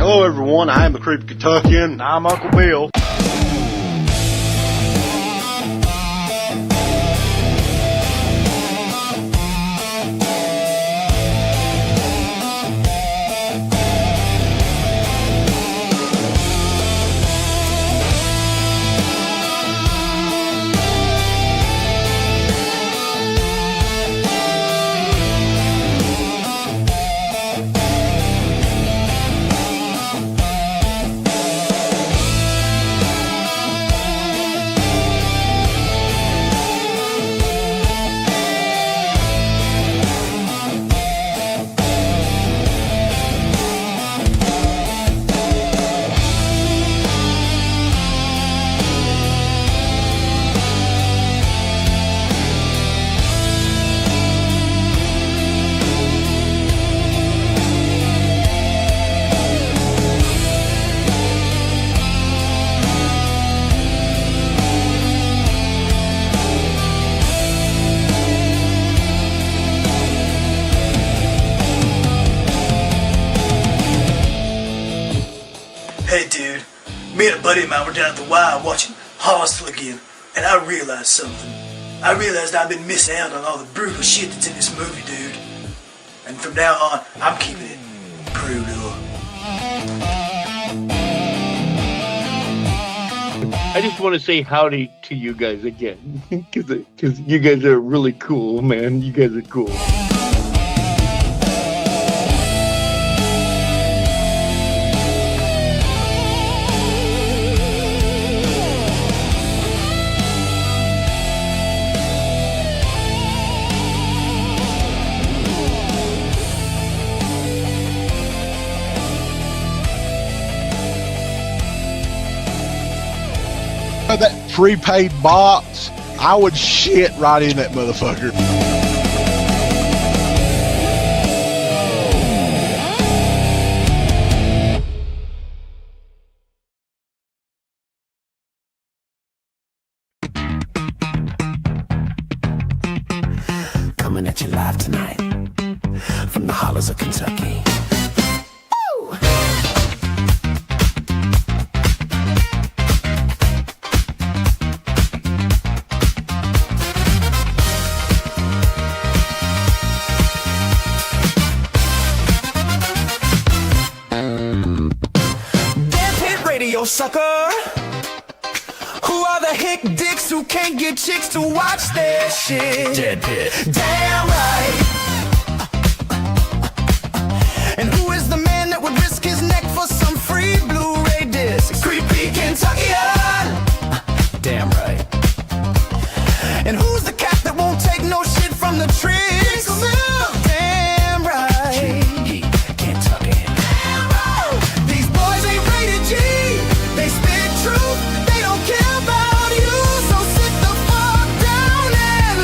Hello, everyone. I am the Creepy Kentuckian. And I'm Uncle Bill. Hey dude, me and a buddy of mine were down at the Y watching Hostel again, and I realized something. I realized I've been missing out on all the brutal shit that's in this movie, dude. And from now on, I'm keeping it brutal. I just want to say howdy to you guys again, because you guys are really cool, man. You guys are cool. That prepaid box, I would shit right in that motherfucker. Coming at you live tonight from the hollers of Kentucky. DEADPIT Radio, sucker. Who are the hick dicks who can't get chicks to watch their shit? DEADPIT. Damn right. And who is the man that would risk his neck for some free Blu-ray discs? Creepy Kentuckian. Damn right. And who's the cat that won't take no shit from the tricks? Damn right. Kentuckian. These boys ain't rated G. They spit truth. They don't care about you. So sit the fuck down and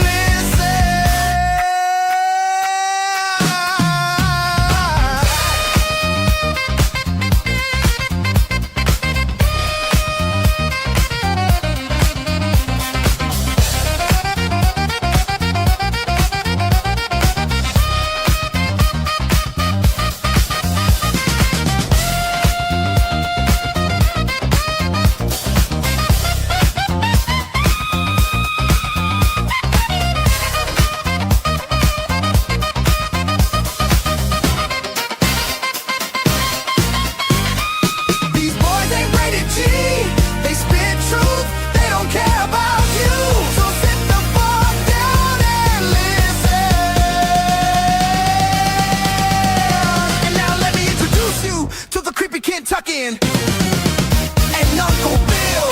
Kentuckian and Uncle Bill.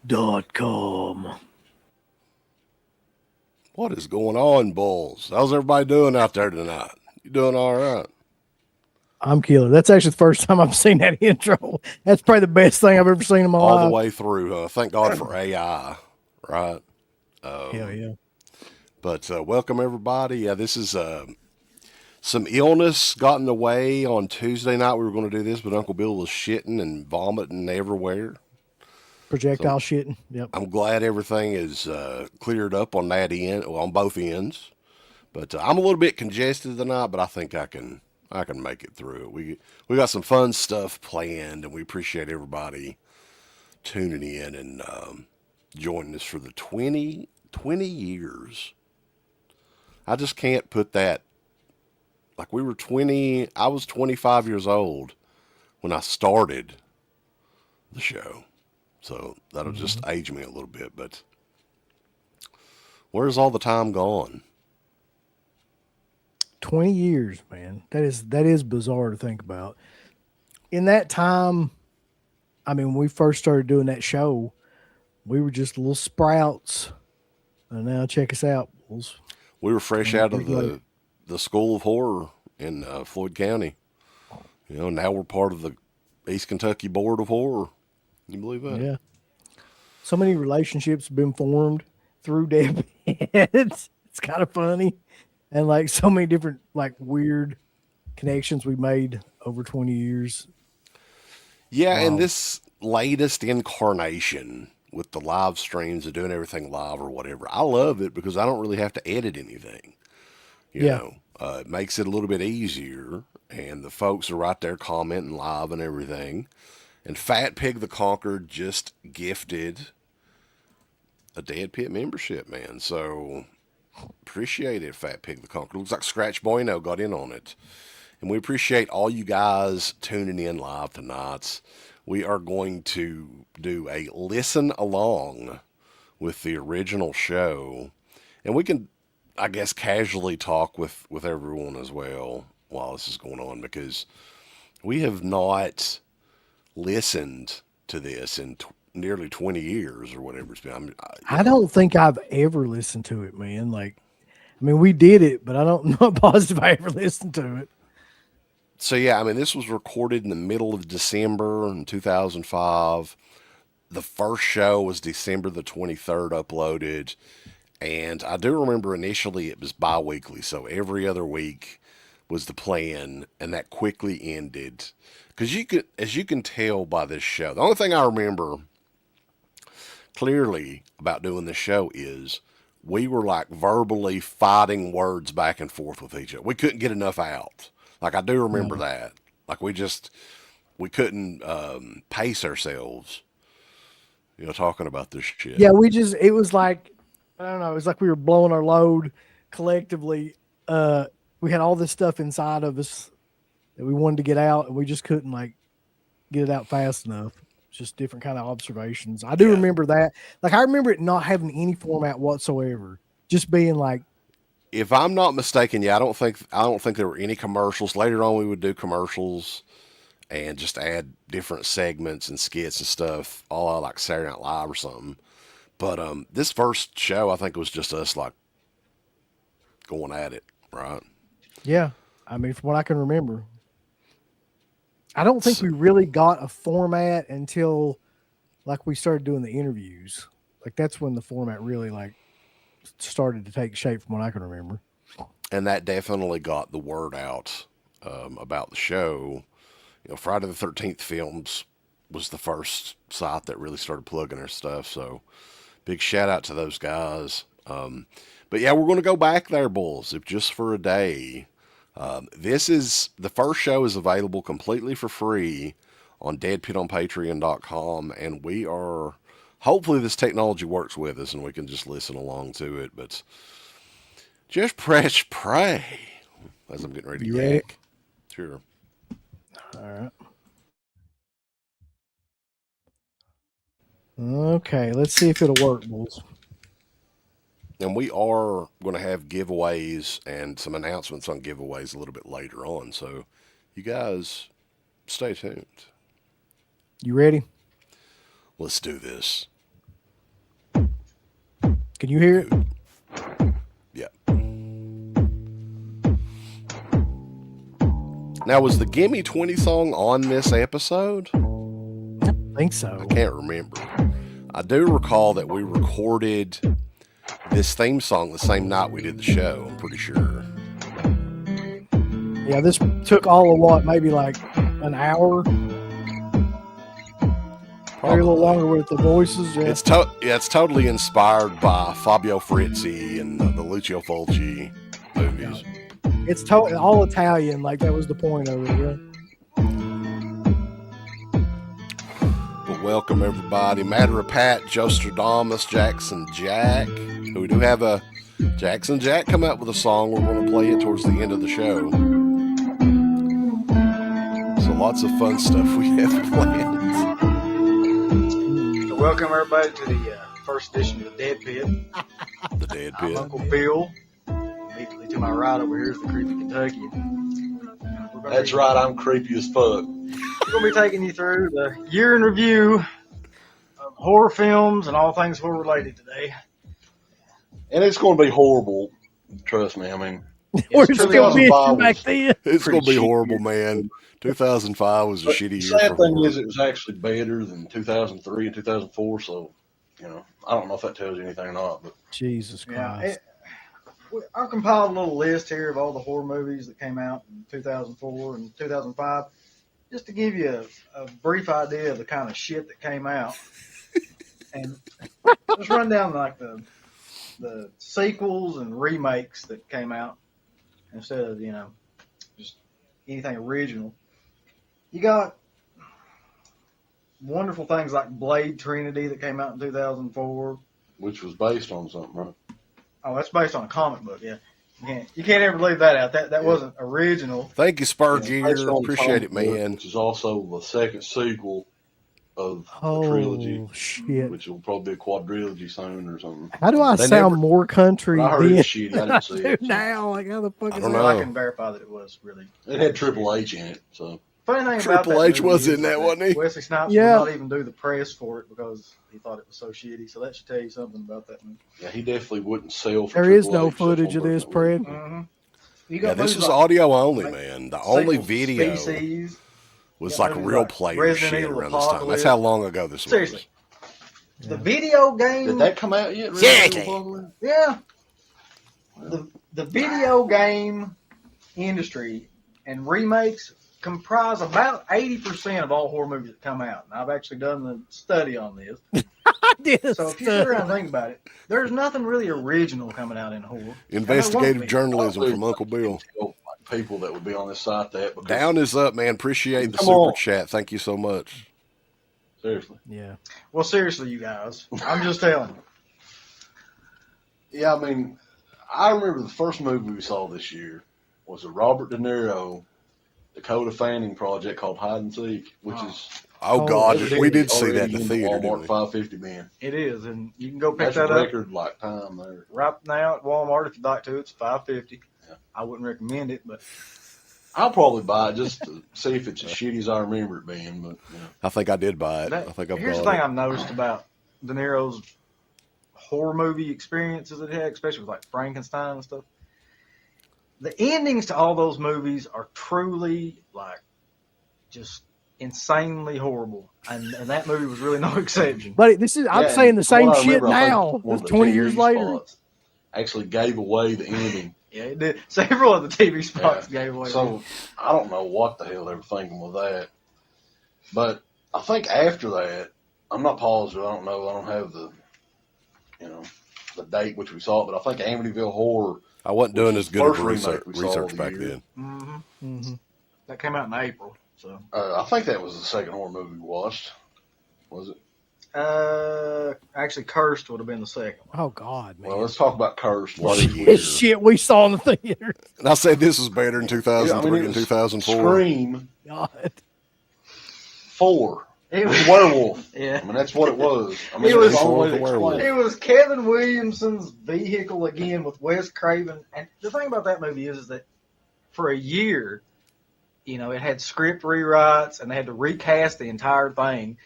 DEADPIT.com. What is going on, Bulls? How's everybody doing out there tonight? You doing all right? I'm killer. That's actually the first time I've seen that intro. That's probably the best thing I've ever seen in my life. All the way through. Thank God for AI, right? Hell yeah. But welcome everybody. Yeah, this is some illness got in the way on Tuesday night. We were going to do this, but Uncle Bill was shitting and vomiting everywhere. Projectile shitting. Yep. I'm glad everything is cleared up on that end, on both ends. But I'm a little bit congested tonight, but I think I can make it through. We got some fun stuff planned, and we appreciate everybody tuning in and joining us for the 20 years. I just can't put that, like we were 20, I was 25 years old when I started the show. So that'll just age me a little bit, but where's all the time gone? 20 years, man. That is bizarre to think about. In that time, I mean, when we first started doing that show, we were just little sprouts. And now check us out, bulls. We were fresh out of the School of Horror in Floyd County. You know, now we're part of the East Kentucky Board of Horror. Can you believe that? Yeah. So many relationships have been formed through DEADPIT. It's kind of funny. And like so many different like weird connections we made over 20 years. Yeah, Wow. And this latest incarnation with the live streams and doing everything live or whatever, I love it because I don't really have to edit anything. You know, it makes it a little bit easier, and the folks are right there commenting live and everything. And Fat Pig the Conquered just gifted a DEADPIT membership, man. So appreciate it, Fat Pig the Conquered. Looks like Scratch Bueno got in on it. And we appreciate all you guys tuning in live tonight. We are going to do a listen along with the original show. And we can, I guess, casually talk with everyone as well while this is going on, because we have not listened to this in nearly 20 years or whatever it's been. I don't think I've ever listened to it, man. Like, I mean, we did it, but I don't know positive I ever listened to it. So, yeah, I mean, this was recorded in the middle of December in 2005. The first show was December the 23rd uploaded. And I do remember initially it was bi-weekly, so every other week was the plan, and that quickly ended. Because as you can tell by this show, the only thing I remember clearly about doing this show is we were like verbally fighting words back and forth with each other. We couldn't get enough out. Like, I do remember that. Like, we couldn't pace ourselves, you know, talking about this shit. Yeah, it was like, I don't know, it was like we were blowing our load collectively. We had all this stuff inside of us that we wanted to get out, and we just couldn't like get it out fast enough. Just different kind of observations. I do remember that. Like, I remember it not having any format whatsoever. Just being like, if I'm not mistaken, I don't think there were any commercials. Later on, we would do commercials and just add different segments and skits and stuff, all out like Saturday Night Live or something. But this first show, I think it was just us like going at it, right? yeah. I mean, from what I can remember, I don't think we really got a format until like we started doing the interviews. Like, that's when the format really like started to take shape from what I can remember. And that definitely got the word out about the show. You know, Friday the 13th Films was the first site that really started plugging our stuff. So big shout out to those guys. But yeah, we're going to go back there, bulls, if just for a day. The first show is available completely for free on DEADPITOnPatreon.com. And we are, hopefully this technology works with us and we can just listen along to it. But just press play as I'm getting ready to ready? yak. Sure. All right. Okay, let's see if it'll work, bulls. And we are going to have giveaways and some announcements on giveaways a little bit later on. So you guys stay tuned. You ready? Let's do this. Can you hear it? Yeah. Now, was the Gimme 20 song on this episode? I think so. I can't remember. I do recall that we recorded this theme song the same night we did the show, I'm pretty sure. Yeah, this took all of what, maybe like an hour? Maybe a little longer with the voices. Yeah. It's totally inspired by Fabio Frizzi and the Lucio Fulci movies. It's all Italian, like that was the point of it, yeah. But welcome everybody. Matter of Pat, Jostradamus, Jackson Jack. We do have a Jackson Jack come out with a song. We're going to play it towards the end of the show. So lots of fun stuff we have planned. So welcome everybody to the first edition of the Dead Pit. The Dead I'm Pit. Uncle Bill. Immediately to my right over here is the creepy Kentuckian. That's right, I'm creepy as fuck. We're going to be taking you through the year in review of horror films and all things horror related today. And it's going to be horrible. Trust me. I mean, We're still 2005 bitching back then. It's going to be shitty. horrible, man. 2005 was a but shitty the year sad for thing horror. is, it was actually better than 2003 and 2004. So, I don't know if that tells you anything or not. But Jesus Christ. I compiled a little list here of all the horror movies that came out in 2004 and 2005, just to give you a brief idea of the kind of shit that came out. And just run down like the sequels and remakes that came out instead of, just anything original. You got wonderful things like Blade Trinity that came out in 2004. which was based on something, right? Oh, that's based on a comic book, yeah. You can't ever leave that out. That wasn't original. Thank you, Spur Based Gear. on the Appreciate it, comic book, man. Which is also the second sequel of the Oh, trilogy, shit. which will probably be a quadrilogy soon or something. How do I They sound never- more country But I heard then? it's shitty. I didn't see do it. So. now? Like, how the fuck I is don't that? know. I can verify that it was really. It had Triple H in it, so Funny thing about Triple that H movie was is in that, wasn't he? Wesley Snipes Yeah. would not even do the press for it because he thought it was so shitty. So that should tell you something about that movie. yeah, he definitely wouldn't sell for There Triple is no H. That's footage what of this, we're looking Fred. at. Mm-hmm. You Yeah, got this movies is like audio only, like man. The only sequels to video Species. was Yeah, like a movies real like player Resident shit Evil around this time. That's Apocalypse. how long ago this was. Seriously. The video game. Did that come out yet? Seriously. Yeah. The video game industry and remakes comprise about 80% of all horror movies that come out. And I've actually done the study on this. I did. So if you sit around and think about it, there's nothing really original coming out in horror. Investigative be. journalism from Uncle Bill. People that would be on this site that because Down is up, man. Appreciate the Come super on. chat. Thank you so much. seriously. Yeah. Well, seriously, you guys, I'm just telling you. Yeah, I mean, I remember the first movie we saw this year was a Robert De Niro, Dakota Fanning project called Hide and Seek, which is Oh, Oh, God. evidently We did see that already in the theater, Walmart didn't we? 550 man. It is, and you can go pick That's that up record like time there. right now at Walmart if you'd like to. It's $5.50. Yeah. I wouldn't recommend it, but I'll probably buy it just to see if it's as shitty as I remember it being. But I think I did buy it. that, I think I've here's the bought thing it. I've noticed about De Niro's horror movie experiences that he had, especially with like Frankenstein and stuff. The endings to all those movies are truly like just insanely horrible, and that movie was really no exception. But this is, I'm Yeah, saying the and same what I shit remember, I think now. one of the 20 TV years later. spots actually gave away the ending. Yeah, it did. Several of the TV spots Yeah. gave away. So I don't know what the hell they were thinking with that. But I think after that, I'm not positive. I don't know. I don't have the date which we saw it, but I think Amityville Horror. I wasn't doing which as is good the of first research, remake we saw of the back year. then. Mm-hmm. That came out in April. So I think that was the second horror movie we watched. Was it? actually, Cursed would have been the second one. Oh, God, man. Well, let's talk about Cursed. What Shit, is weird. shit we saw in the theater. And I said this was better in Yeah, 2003 I mean, it and was 2004. Scream God. 4. It It was was, werewolf. yeah. I mean, that's what it was. I mean, It was the only way to werewolf. explain It was Kevin Williamson's vehicle again with Wes Craven. And the thing about that movie is that for a year, it had script rewrites and they had to recast the entire thing.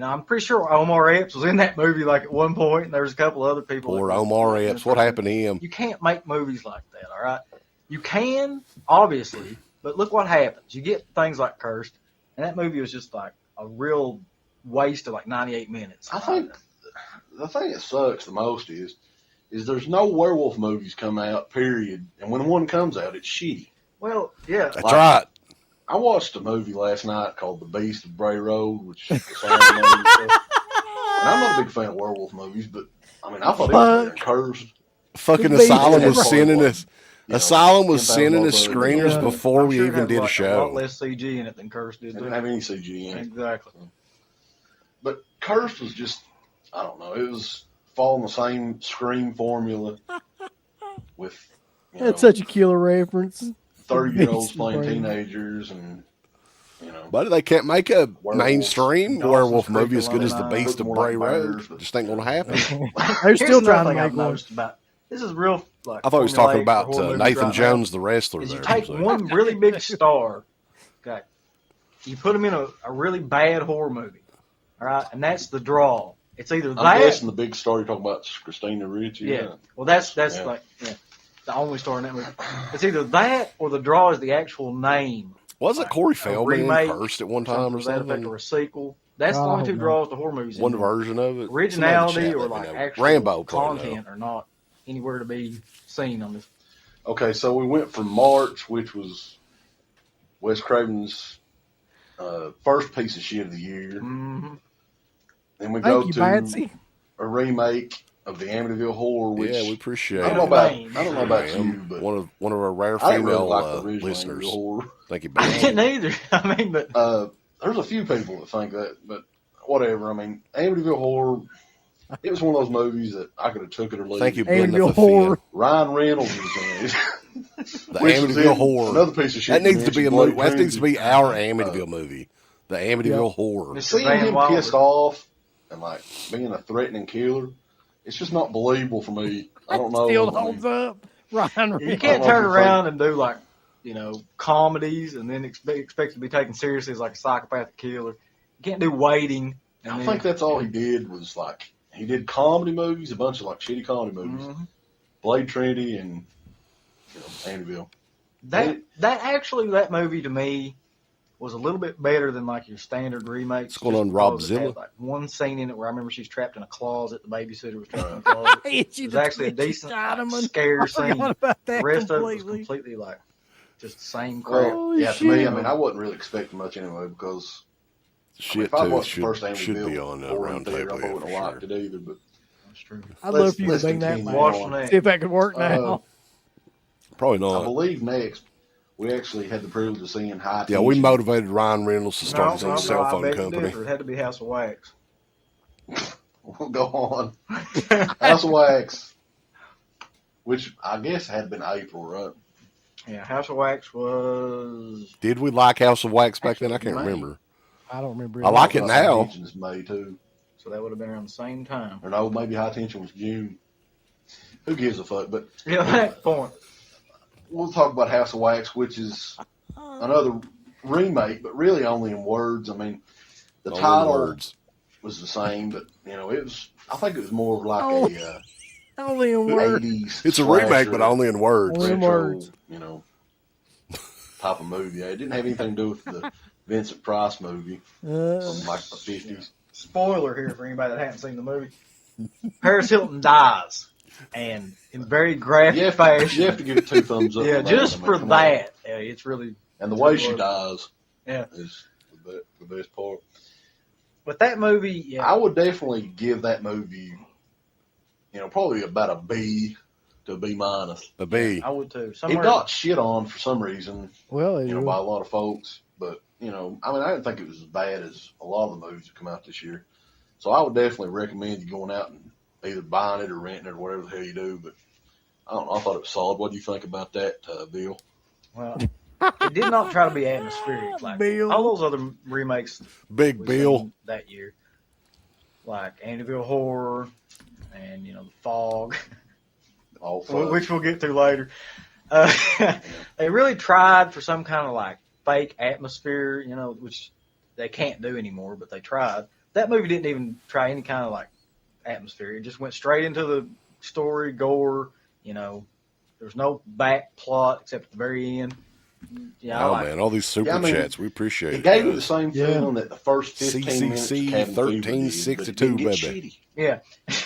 I'm pretty sure Omar Epps was in that movie like at one point, and there was a couple other people. Poor that was- Omar Epps. What happened to him? You can't make movies like that, all right? You can, obviously, but look what happens. You get things like Cursed, and that movie was just like a real waste of like 98 minutes. I think the thing that sucks the most is is there's no werewolf movies come out, period. And when one comes out, it's shitty. Well, yeah. That's right. I watched a movie last night called The Beast of Bray Road, which is a silent movie and stuff. And I'm not a big fan of werewolf movies, but I mean, I thought it was better than Cursed. Fucking The Beast Asylum of was Bray sending Road. us. Asylum was sending us $10,000 screeners Yeah. before I'm we sure it even had did a a lot show. less CG in it than Curse It did. didn't have any CG in it. Exactly. But Cursed was just, I don't know, it was following the same Scream formula with, That's such a killer reference. 30-year-olds Beast of playing Bray Road. teenagers and, But they can't make a Werewolves. mainstream Dawson's werewolf Creek movie as good as The alone, Beast of more Bray like Road. Bears, but- Just ain't going to happen. They're Here's still another trying to thing I've make one. noticed about this is real. Like, I thought he was talking formulaic about for horror movies Nathan right now. Jones, the wrestler. Is you there. take So- one really big star, okay, you put him in a really bad horror movie, all right, and that's the draw. It's either I'm that, guessing the big star you're talking about is Christina Ricci. yeah. Well, that's Yeah. like the only star in that movie. It's either that or the draw is the actual name. Wasn't Corey Feldman in remake, Cursed at one time or to that effect, something? or a sequel. That's the I only Oh, two hope not. draws to horror movies. One And version of it. originality Somebody in the or chat let me like know. actual Rambo probably know. content are not anywhere to be seen on this. Okay, so we went from March, which was Wes Craven's first piece of shit of the year. Mm-hmm. Then we go Thank you, to Batsy. a remake of the Amityville Horror, which Yeah, we appreciate I don't it. know about Name. I don't know about Ma'am. you, but One of our rare I didn't really female like the original listeners. Amityville Horror. Thank you, I Ben. didn't either. I mean, but There's a few people that think that, but whatever. I mean, Amityville Horror. It was one of those movies that I could have took it or leave. Thank you, it. Ben. Amityville Horror. Ryan Reynolds was in it. The Which was Amityville in Horror. Another piece of shit. That needs to be a Blade movie. That needs to be Trinity. our Amityville movie. The Amityville Horror. Mr. Seeing Van him Wilder. pissed off and like being a threatening killer, it's just not believable for me. I don't know. Still I mean, holds up. Ryan You Reynolds. can't I don't know turn if you around and do like, comedies and then expect to be taken seriously as like a psychopathic killer. You can't do waiting. And I then, think that's all he did was like he did comedy movies, a bunch of like shitty comedy movies, Mhm. Blade Trinity and Amityville. that movie to me was a little bit better than like your standard remakes. What's going on, just Rob because it had, Zilla? like one scene in it where I remember she's trapped in a closet. The babysitter was trapped in a closet. It was actually a decent scare scene. Forgot about that The rest of it was completely. completely like just the same crap. Well, yeah, to me, I mean, I wasn't really expecting much anyway because Shit if I too watched the first should be Amityville on the Horror in round theater, table. I Yeah, wouldn't for have liked sure. it either. But That's true. I'd love for you to let's bring that continue back. Watch on. that. See if that could work now. Probably I not. believe next we actually had the privilege of seeing High Yeah, Tension. we motivated Ryan Reynolds to start his own cell I phone beg to company. differ. It had to be House of Wax. We'll go on. House of Wax, which I guess had been April, right? Yeah, House of Wax was. Did we like House of Wax back then? I can't Actually, remember. I don't remember. I like it High now. Tension's May too. So that would have been around the same time. Or no, maybe High Tension was June. Who gives a fuck? But Yeah, that point. we'll talk about House of Wax, which is another remake, but really only in words. I mean, the Only title words. was the same, but it was. I think it was more of like Oh. a Only in words. 80s. It's a remake, slasher, but only in words. Only in retro, words. type of movie. It didn't have anything to do with the Vincent Price movie Uh, from like the 50s. Spoiler here for anybody that hasn't seen the movie. Paris Hilton dies, and in very graphic You fashion. have to give it 2 thumbs up. Yeah, on that. just I mean, for come on. that. Yeah, it's really. And the way she dies Yeah. is the best part. But that movie, yeah. I would definitely give that movie, probably about a B to a B minus. A B. I would too. It Somewhere. got shit on for some reason, well, by a lot of folks. But, I didn't think it was as bad as a lot of the movies that come out this year. So I would definitely recommend you going out and either buying it or renting it or whatever the hell you do. But I don't know. I thought it was solid. What do you think about that, Bill? Well, it did not try to be atmospheric like Bill. all those other remakes Big we've Bill. seen that year, like Amityville Horror and The Fog, All fun. which we'll get to later. They really tried for some kind of like fake atmosphere, which they can't do anymore, but they tried. That movie didn't even try any kind of like atmosphere. It just went straight into the story, gore. There's no back plot except at the very end. Yeah, Oh, man, all these super Yeah, I mean, chats. We appreciate It it. gave you the guys. same Yeah. feeling that the first 15 minutes of CCC Cabin Fever did, but it 1362, didn't get baby. shitty.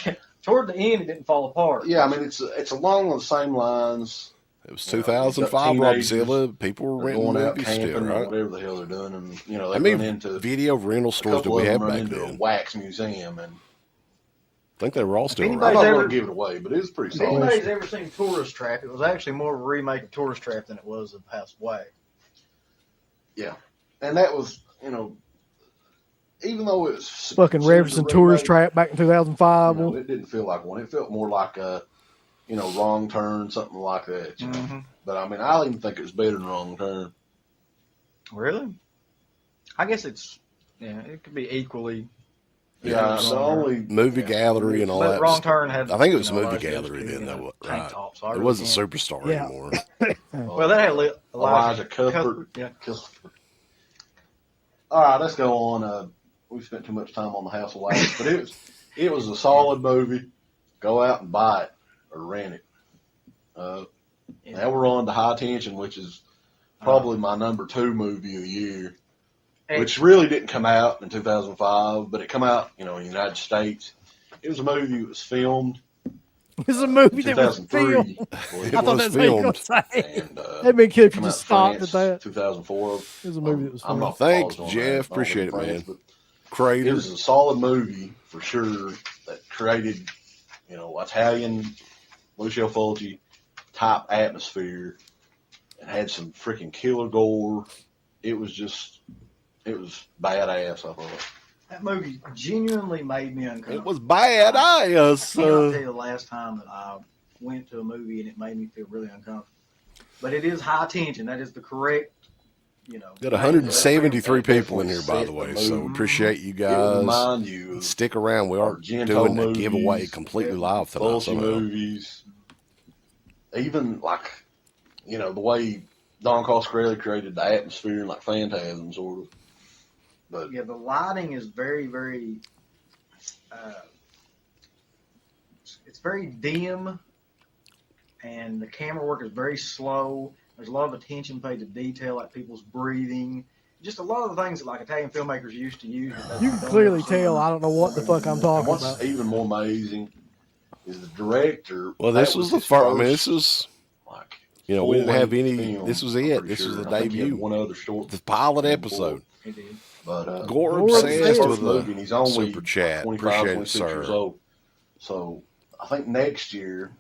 Yeah. toward the end, it didn't fall apart. Yeah, I mean, it's along the same lines. It was 2005, Rodzilla. People were renting going out movies camping still, or right? whatever the hell they're doing, and they How run many into video rental a stores did couple we of have them run back into a then? wax museum, and I think they were all still If I'm around. not anybody's going to give it away, but it was pretty If solid. anybody's ever seen Tourist Trap, it was actually more of a remake of Tourist Trap than it was of House of Wax. Yeah, and that was even though it was Fucking considered referencing a Tourist remake, Trap back in 2005. it didn't feel like one. It felt more like a Wrong Turn, something like that. Mm-hmm. But I mean, I don't even think it was better than Wrong Turn. Really? I guess it could be equally. Yeah, the only Movie Gallery and all But that. Wrong Turn had. I think it was a lot Movie of shows Gallery too, then, though. tank Right. tops, so I It really wasn't can't- Superstar Yeah. anymore. Well, that had Elijah Cuthbert. Yeah. Cuthbert. All right, let's go on. We spent too much time on the House of Wax, but it was a solid movie. Go out and buy it or rent it. Now we're on to High Tension, which is probably my number 2 movie of the year, which really didn't come out in 2005, but it come out, in the United States. It was a movie that was filmed. It was a movie that was 2003. filmed. I thought that's what you were going to say. And, That'd be good if you come out just in stopped France, at that. 2004. It was a movie that was I'm filmed. not Thanks, paused on Jeff. that. I don't Appreciate live it, in man. France, but Crater. it was a solid movie for sure that created, Italian Lucio Fulci type atmosphere and had some freaking killer gore. It was badass, I thought. That movie genuinely made me uncomfortable. It was bad. I cannot tell you the last time that I went to a movie and it made me feel really uncomfortable. But it is High Tension. That is the correct, Got 173 people in here, by the way, so Mhm. appreciate you It would guys. remind you of Stick around. We are Argento doing a movies, giveaway completely live tonight. Fulci Somehow. movies. Even the way Don Coscarelli created the atmosphere and like Phantasm sort of. But yeah, the lighting is very, very. It's very dim, and the camera work is very slow. There's a lot of attention paid to detail, like people's breathing. Just a lot of the things that like Italian filmmakers used to use. You can clearly tell I don't know what the fuck I'm talking what's about. even more amazing is the director. Well, this that was the his first. I mean, this was. like, We didn't have any. film, This was I'm it. pretty This was sure. the I think he had debut. one other short. The pilot episode. He did. But Gore Gore obsessed obsessed with movie, and he's only super chat. 25, Appreciate it, 26 years sir. old. So I think next year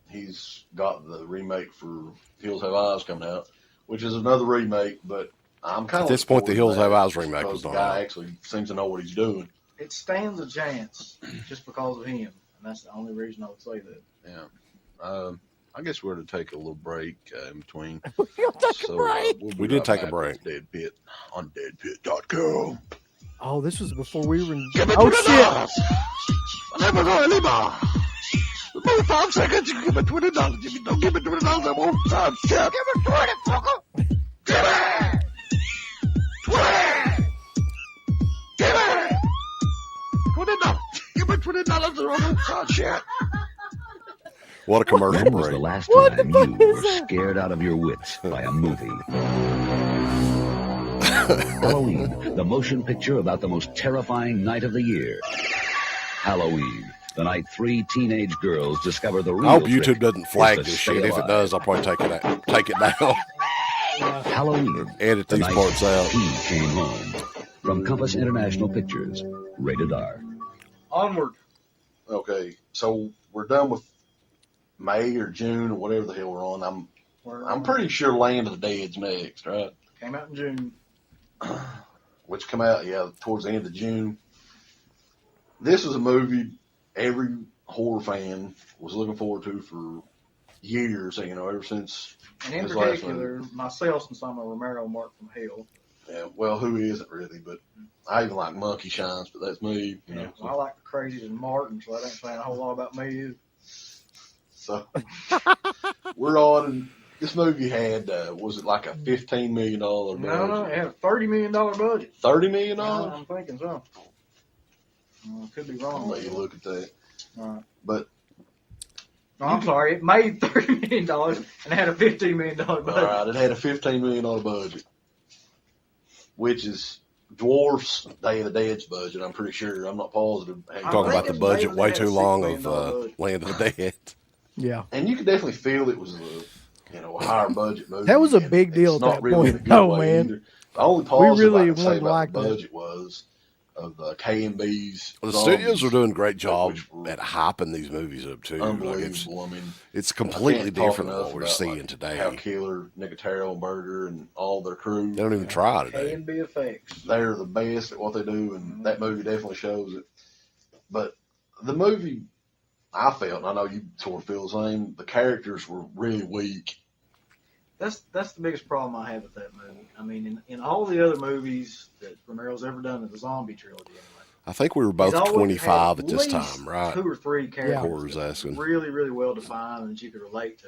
he's got the remake for Hills Have Eyes coming out, which is another remake, but I'm kind of At this point, the Hills Have Eyes remake was the not guy out. actually seems to know what he's doing. It stands a chance just because of him, and that's the only reason I would say that. Yeah. I guess we're to take a little break in between. We'll take a So, break. we'll be We did right take a back break. with Dead Pit on deadpit.com. Oh, this was before we were in. Give me Oh, $20. shit. Never go anymore. Move 5 seconds, you give me $20. If you don't give me $20, I won't stop. Give me 20, fucker. Give me 20. Give me $20. Give me $20 or I won't start shit. What a commercial When was break. the last What the time fuck you is were that? scared out of your wits by a movie? Halloween, the motion picture about the most terrifying night of the year. Halloween, the night 3 teenage girls discover the real I hope trick YouTube doesn't flag is to this stay shit. If it alive. does, I'll probably take it down. Halloween, Edit the these night parts out. he came home. From Compass International Pictures, rated R. Onward. Okay, so we're done with May or June or whatever the hell we're on. I'm pretty sure Land of the Dead's next, right? Came out in June. Which come out, towards the end of June. This is a movie every horror fan was looking forward to for years, ever since. And in his last particular, myself, since I'm a Romero mark from hell. Yeah, well, who isn't really? But I even like Monkey Shines, but that's me. Well, I like the crazies and Martin, so that ain't saying a whole lot about me either. So we're on. And this movie had was it like a $15 million budget? No, it had a $30 million budget. $30 million. I'm thinking so. Could be I'll wrong. let you look at that. All right. But No, I'm sorry. It made $30 million and had a $15 million budget. all right, it had a $15 million budget, which is dwarfs Day of the Dead's budget. I'm pretty sure. I'm not positive. Talking about the budget way too long of Land of the Dead. Yeah. And you could definitely feel it was a higher budget movie. That was a big deal at that point. No, man. Either. The only positive really I could say wouldn't about like the that. budget was of K&B's. Well, the studios are doing a great job at hyping these movies up too. Unbelievable. Like I mean, it's completely different than enough what we're about, seeing today. How Killer, Nicotero, and Berger, and all their crew. They don't even try today. K&B effects. They're the best at what they do, and that movie definitely shows it. But the movie, I felt, and I know you sort of feel the same, the characters were really weak. That's the biggest problem I have with that movie. I mean, in all the other movies that Romero's ever done in the zombie trilogy, anyway, I think we were both he's always 25 had at this least time, right? 2 or 3 characters Corey's that were asking. really, really well defined and that you could relate to.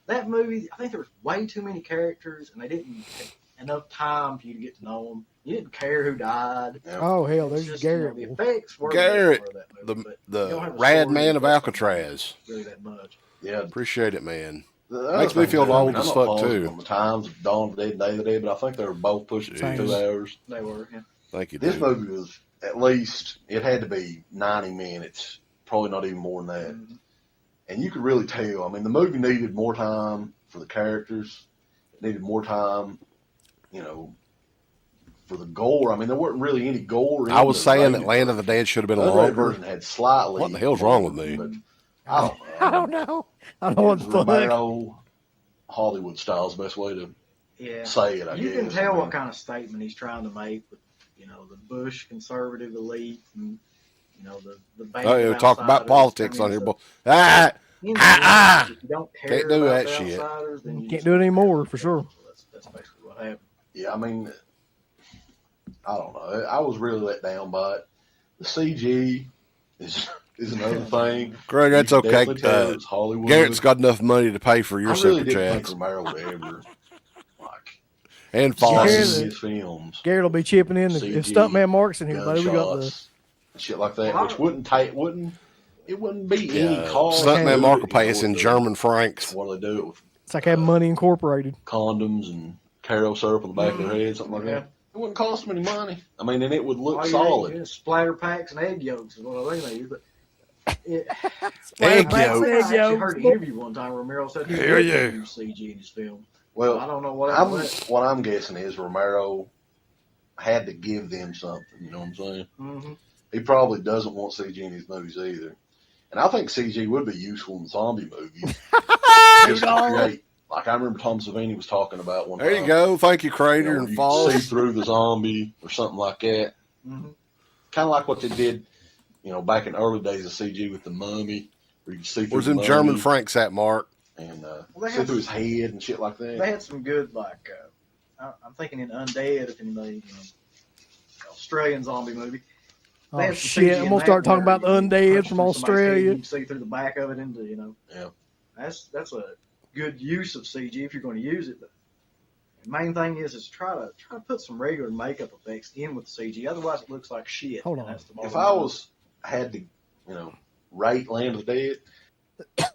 That movie, I think there was way too many characters, and they didn't take enough time for you to get to know them. You didn't care who died. Oh hell, there's Just, Garrett. the effects were Garrett, that movie, but you the don't have a rad story man of that's Alcatraz. really that much. Yeah. Appreciate it, man. The other Makes me thing, feel too, old I'm as not fuck, positive too. On the times of Dawn of the Dead and Day of the Dead, but I think they were both pushing Jeez. 2 hours. They were, yeah. Thank you, This dude. movie was at least, it had to be 90 minutes, probably not even more than that. Mm-hmm. And you could really tell. I mean, the movie needed more time for the characters. It needed more time, for the gore. I mean, there wasn't really any gore in I was the saying rated that Land of the Dead should have been version. The rated longer. version had slightly. What the hell's wrong with me? But I don't know. I don't know. I don't know what the fuck. Romero, Hollywood style is the best way to Yeah. say it, I guess. You can tell I mean, what kind of statement he's trying to make with, the Bush conservative elite and, the band Oh, you of talk about outsiders. politics I mean, on here, so, boy. Ah! if you don't care Can't do about that the shit. outsiders, then you Can't just do it anymore, for sure. So that's basically what happened. Yeah, I mean, I don't know. I was really let down by it. The CG is another thing. Greg, that's You can okay. definitely tell it's Hollywood. Garrett's got enough money to pay for your I really super didn't think chats. Romero would ever And follow Foss. his films. Garrett will be chipping in if CG, Stuntman Mark's in here, buddy. We got the gunshots, shit like that, which it wouldn't be any Yeah, cost. Stuntman Mark will You pay know, us in with the- German francs. What do they do it with It's like having Money Incorporated. condoms and Caro syrup on the back of their head, something like Yeah. that. It wouldn't cost them any money. I mean, and it would look All you solid. need is splatter packs and egg yolks is what I think they use. But Egg I yolks. actually heard an interview one time. Romero said he Hell would yeah. use CG in his film. Well, I don't know what what I'm guessing is Romero had to give them something. You know what I'm saying? Mm-hmm. He probably doesn't want CG in his movies either. And I think CG would be useful in zombie movies. Just to create, like I remember Tom Savini was talking about one There time. you go. Thank you, Crater where and you Falls. see through the zombie or something like that. Mm-hmm. Kind of like what they did, back in early days of CG with the Mummy, where you could see through Where's the them mummy German francs at, Mark? and they see had through his head and shit like that. They had some good, like, I'm thinking in Undead, if anybody, Australian zombie movie. They Oh had some shit! CG I'm in gonna that start talking where about the you undead punch from through somebody's head, Australia. You can see through the back of it into, Yeah. That's a good use of CG if you're going to use it. But the main thing is try to put some regular makeup effects in with CG. Otherwise, it looks like shit. Hold and on. that's the If bottom I line. had to, rate Land of the Dead,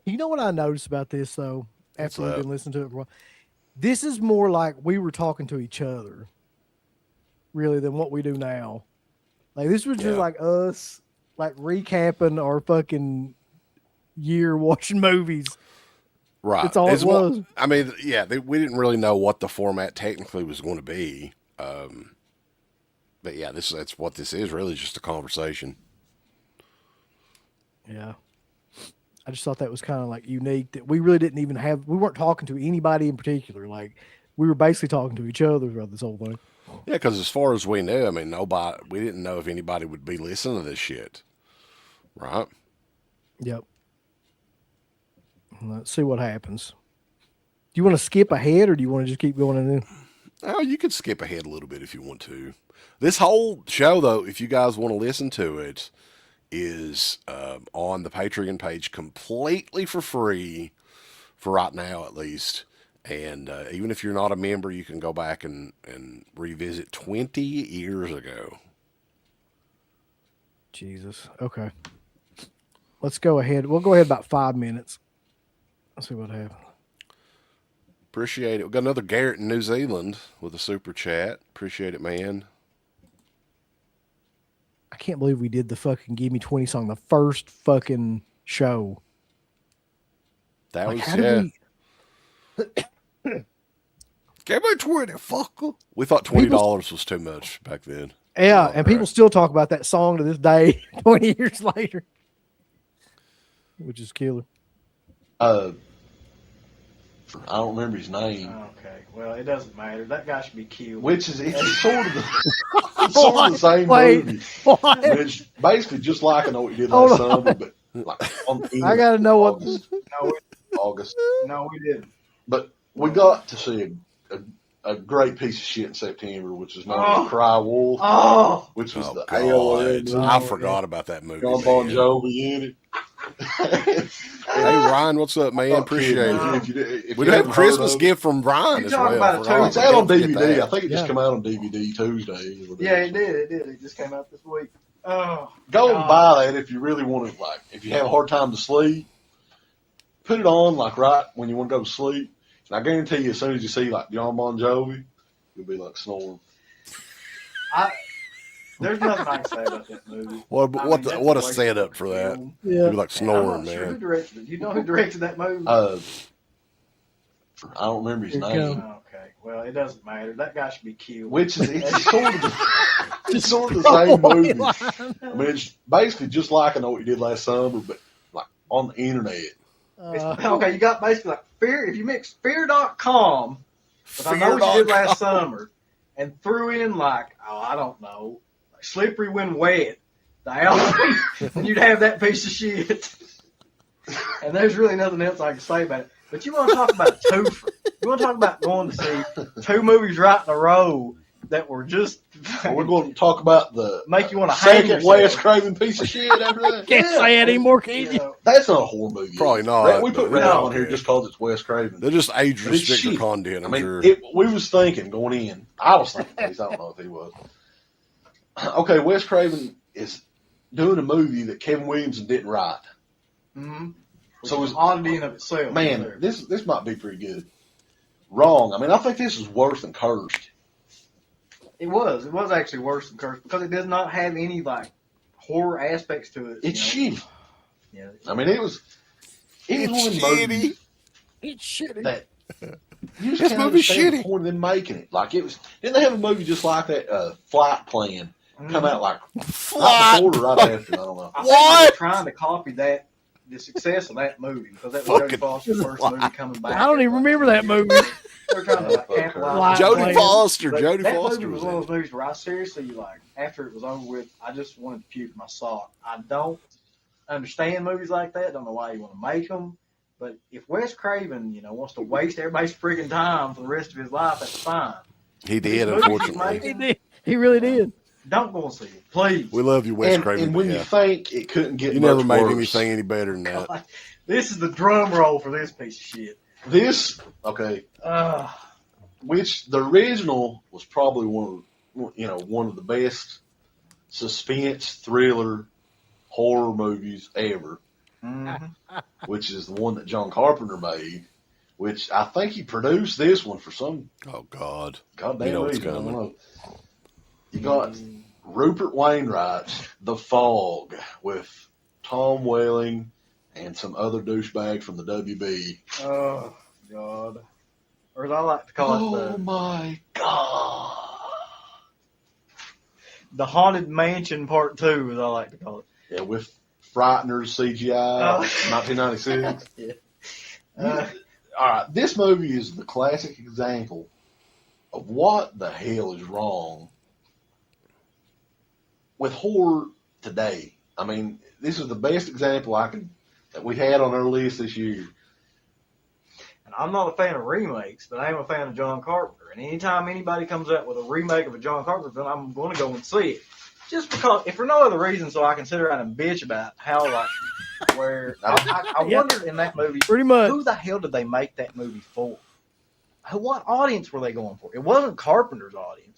You know what I noticed about this though? After What's we've that? been listening to it for a while, this is more like we were talking to each other, really, than what we do now. Like this was just Yeah. like us, like recapping our fucking year watching movies. Right. That's all it more- was. I mean, yeah, we didn't really know what the format technically was going to be. But yeah, that's what this is, really, just a conversation. Yeah. I just thought that was kind of like unique that we really didn't even we weren't talking to anybody in particular. Like we were basically talking to each other throughout this whole thing. Yeah, because as far as we knew, I mean, we didn't know if anybody would be listening to this shit. Right? Yep. Let's see what happens. Do you want to skip ahead or do you want to just keep going in? Oh, you could skip ahead a little bit if you want to. This whole show, though, if you guys want to listen to it, is on the Patreon page completely for free, for right now at least. And even if you're not a member, you can go back and revisit 20 years ago. Jesus. Okay. Let's go ahead. We'll go ahead about 5 minutes. Let's see what happens. Appreciate it. We've got another Garrett in New Zealand with a super chat. Appreciate it, man. I can't believe we did the fucking "Give Me 20" song the first fucking show. That Like, was how did Give me 20, fucker. We thought $20 was too much back then. Yeah, and people still talk about that song to this day, 20 years later, which is killer. I don't remember his name. Okay, well, it doesn't matter. That guy should be killed. Which is it's sort of the same movie. What? I mean, it's basically just like I Know What You Did Last Summer, but like on the I gotta know what. August. No, we didn't. But we got to see a great piece of shit in September, which is known as Cry Wolf, which was the AOL movie. I forgot about that movie. John Bon Jovi in it. Hey Ryan, what's up, man? Appreciate it. We have a Christmas gift from Ryan as well. It's out on DVD. I think it just came out on DVD Tuesday. Yeah, it did. It just came out this week. Oh, go and buy that if you really want to. Like, if you have a hard time to sleep, put it on like right when you want to go to sleep. And I guarantee you, as soon as you see like John Bon Jovi, you'll be like snoring. There's nothing I can say about that movie. What a setup for that. Yeah. You'll be like snoring, I'm not man. sure who directed it. You know who directed that movie? I don't remember his name. Okay, well, it doesn't matter. That guy should be killed. Which is it's sort of the same movie. I mean, it's basically just like I Know What You Did Last Summer, but like on the internet. Okay, you got basically like Fear. If you mix Fear.com with I Know What You Did Last Summer and threw in like, I don't know, like Slippery When Wet, the album, and you'd have that piece of shit. And there's really nothing else I can say about it. But you want to talk about a twofer. You want to talk about going to see two movies right in a row that were just. Well, we're going to talk about the make you want to hang second Wes Craven piece of shit after that. Can't say it anymore, can you? That's not a horror movie. Probably not. We put Red on here just because it's Wes Craven. They're just age restricted content, I'm sure. We was thinking going in. I was thinking, I don't know if he was. Okay, Wes Craven is doing a movie that Kevin Williamson didn't write. Mm-hmm. So it's oddity in of itself. Man, this might be pretty good. Wrong. I mean, I think this is worse than Cursed. It was actually worse than Cursed because it does not have any like horror aspects to it. It's shitty. Yeah. I mean, it was one of the movies. It's shitty. That this movie's shitty. The point of them making it, like it was. Didn't they have a movie just like that? Flight Plan come out like right before or right after? I don't know. I think they were trying to copy that. The success of that movie because that was Jodie Foster's first movie coming back. I don't even remember that movie. They're trying to capitalize. Jodie Foster. That Foster movie was one of those movies where I seriously like after it was over with, I just wanted to puke my sock. I don't understand movies like that. Don't know why you want to make them. But if Wes Craven, wants to waste everybody's freaking time for the rest of his life, that's fine. He did, unfortunately. He did. He really did. Don't go and see it, please. We love you, Wes Craven. And when you think it couldn't get you much never made worse. anything any better than that. God, this is the drum roll for this piece of shit. Which the original was probably one of the best suspense thriller horror movies ever. Mm-hmm. Which is the one that John Carpenter made. Which I think he produced this one for some. Oh God! Goddamn reason. I don't know. You got Rupert Wainwright's The Fog with Tom Welling and some other douchebag from the WB. Oh, God. Or as I like to call it, my God. The Haunted Mansion Part 2, as I like to call it. Yeah, with Frighteners CGI, 1996. Yeah. All right, this movie is the classic example of what the hell is wrong with horror today. I mean, this is the best example that we had on our list this year. And I'm not a fan of remakes, but I am a fan of John Carpenter. And anytime anybody comes out with a remake of a John Carpenter film, I'm going to go and see it. Just because, if for no other reason, so I can sit around and bitch about how, where I wondered in that movie, pretty much, who the hell did they make that movie for? What audience were they going for? It wasn't Carpenter's audience.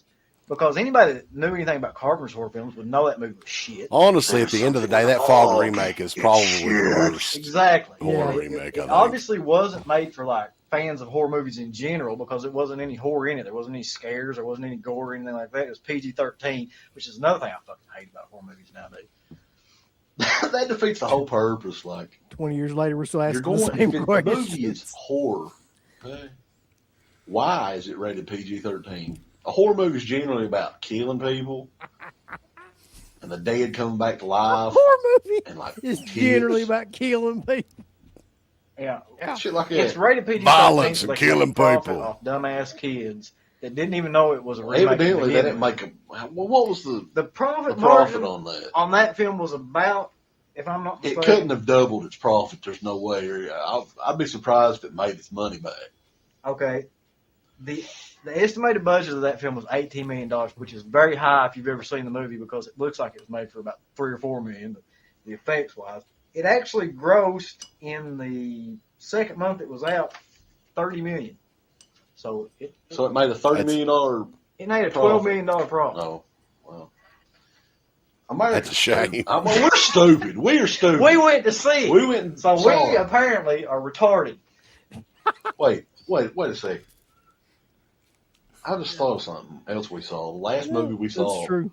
Because anybody that knew anything about Carpenter's horror films would know that movie was shit. Honestly, at the end of the day, that Fog remake is probably the worst. Exactly. Horror remake. It obviously wasn't made for fans of horror movies in general because it wasn't any horror in it. There wasn't any scares. There wasn't any gore or anything like that. It was PG-13, which is another thing I fucking hate about horror movies nowadays. That defeats the whole purpose. Like 20 years later, we're still asking you're the going, same if the question. movie is horror, okay, why is it rated PG-13? A horror movie is generally about killing people and the dead coming back to life. Horror movie and like is kids. generally about killing people. Yeah. Shit like that. It's rated PG-13. Violence so and they can killing profit people. off dumbass kids that didn't even know it was a remake. Evidently, they to didn't begin make a. Well, what was the profit profit margin on that? that film was about, if I'm not It mistaken, couldn't have doubled its profit. There's no way. I'd be surprised if it made its money back. Okay. The estimated budget of that film was $18 million, which is very high if you've ever seen the movie because it looks like it was made for about $3 or $4 million, but the effects wise. It actually grossed in the second month it was out $30 million. So it made a $30 million. It made a $12 million profit. No. Well, America. That's a shame. We're stupid. We are stupid. We went to see it. We went and so saw we it. apparently are retarded. Wait a second. I just thought of something else we saw. The last movie we saw. That's true.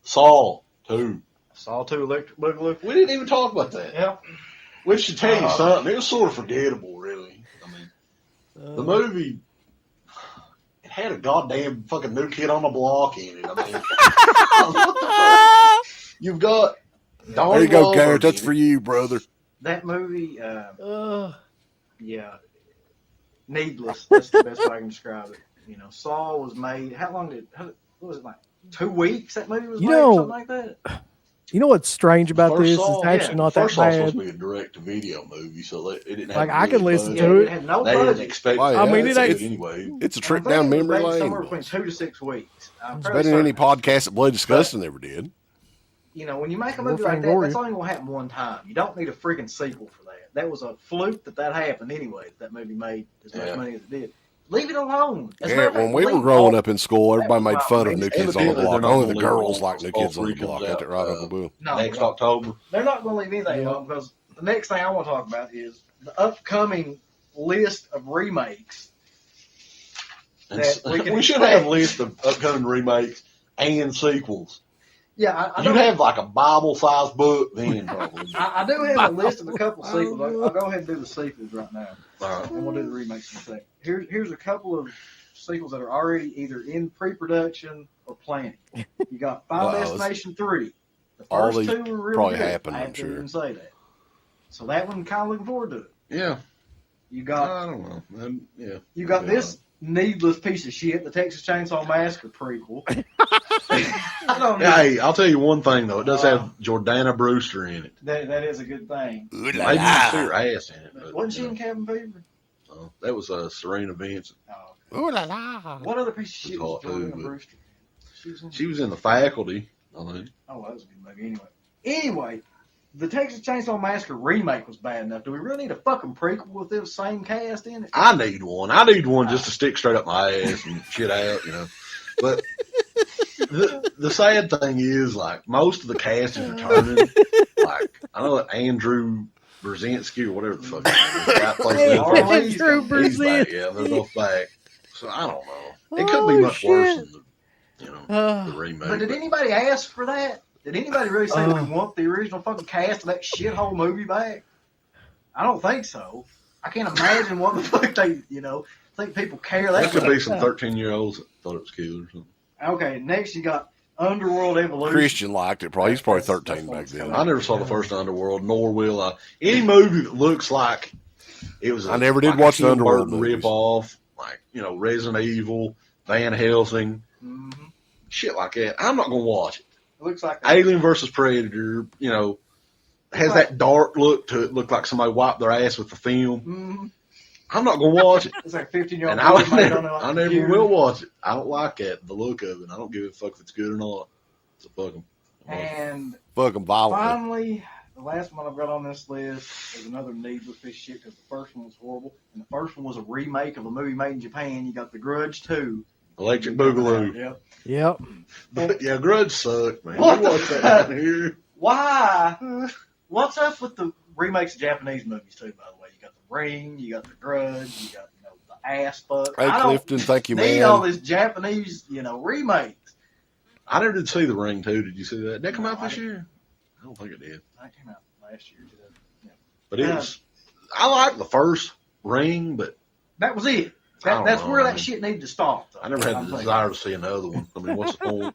Saw 2. Saw 2 Electric Boogaloo. We didn't even talk about that. Yeah. We should tell you something. It was sort of forgettable, really. I mean, the movie, it had a goddamn fucking New Kid on the Block in it. I mean, what the fuck? You've got Don There you go, Wahlberg Garrett. That's in for it. you, brother. That movie, yeah, needless. That's the best way I can describe it. You know, Saw was made. What was it, like 2 weeks? That movie was made, or something like that. You know what's strange about First this? Saw, It's actually not that First Saw was bad. supposed to be a direct-to-video movie, so it didn't have Like, a I can really listen budget. to It it. had no They didn't budget. expect. Oh, yeah, I mean, it it ain't. anyway. It's a I trip think down it was memory made lane. somewhere between 2 to 6 weeks. I'm It's fairly better than any certain. podcast that Blood Disgusting ever did. You know, when you make a More movie like that, Fangoria. that's only going to happen one time. You don't need a freaking sequel for that. That was a fluke that happened anyway. That movie made as much money as it did. Leave it alone. As a matter Yeah, of fact, when we were leave growing all- up in school, everybody made fun of Evidently, New Kids on the they're Block. not Only the gonna leave girls it like alone. New Kids on the All 3 Block. comes Got that out, right, Uncle Bill? No, Next no. October. They're not going to leave anything alone because the next thing I want to talk about is the upcoming list of remakes. And That we can we should expect. have a list of upcoming remakes and sequels. Yeah, I You'd don't have like a Bible-sized book then, probably. I do have a list of a couple of sequels. I'll go ahead and do the sequels right now, All right. and we'll do the remakes in a second. Here's a couple of sequels that are already either in pre-production or planning. You got Final Wow, Destination 3. The all first these 2 were really probably good. happened, I I'm have to sure. even say that. So that one, kind of looking forward to it. Yeah. You got I don't know. Yeah. You got this needless piece of shit, the Texas Chainsaw Massacre prequel. I don't know. Hey, I'll tell you one thing though. It does have Jordana Brewster in it. That is a good thing. Maybe you can see her ass in it. But, Wasn't she you in know, Cabin Fever? that was Serena Vincent. Oh, Ooh la la. what other piece of shit was hot, too, Jordana but- Brewster? She was in The Faculty, I think. Oh, that was a good movie anyway. The Texas Chainsaw Massacre remake was bad enough. Do we really need a fucking prequel with the same cast in it? I need one. I need one just to stick straight up my ass and shit out, you know. But the sad thing is, like, most of the cast is returning. Like, I know that Andrew Brzezinski or whatever the fuck the guy plays Andrew Bill. He's back. Brzezinski. Yeah, they're both back. So I don't know. It could be much worse than the remake. But did anybody ask for that? Did anybody really say we want the original fucking cast of that shithole movie back? I don't think so. I can't imagine what the fuck they, think people care that There could much. be some 13-year-olds that thought it was cute or something. Okay, next you got Underworld Evolution. Christian liked it. Probably he's probably 13 back then. I never saw the first Underworld, nor will I. Any movie that looks like it was I never did watch the Underworld movies. rip off, like Resident Evil, Van Helsing, shit like that. I'm not gonna watch it. It looks like Alien versus Predator, has that dark look to it. Look like somebody wiped their ass with the film. I'm not gonna watch it. It's like 15-year-old. And I never will watch it. I don't like that, the look of it. I don't give a fuck if it's good or not. So fuck them. And Fuck them violently. finally, the last one I've got on this list is another needless piece of shit because the first one was horrible. And the first one was a remake of a movie made in Japan. You got The Grudge 2. Electric Boogaloo. Yep. Yep. But yeah, Grudge sucked, man. What We the watched that fuck? down here. Why? What's up with the remakes of Japanese movies too? By the way, you got The Ring, you got The Grudge, you got ass fuck. Hey, I don't Clifton, thank you, need man. all this Japanese, remakes. I never did see The Ring 2. Did you see that? Did that come No, out I this year? I don't think it did. That came out last year. But it was. I liked the first Ring, but That was it. I don't That's know, where man. that shit needed to stop. Though. I never had I'm the thinking. desire to see another one. I mean, what's the point?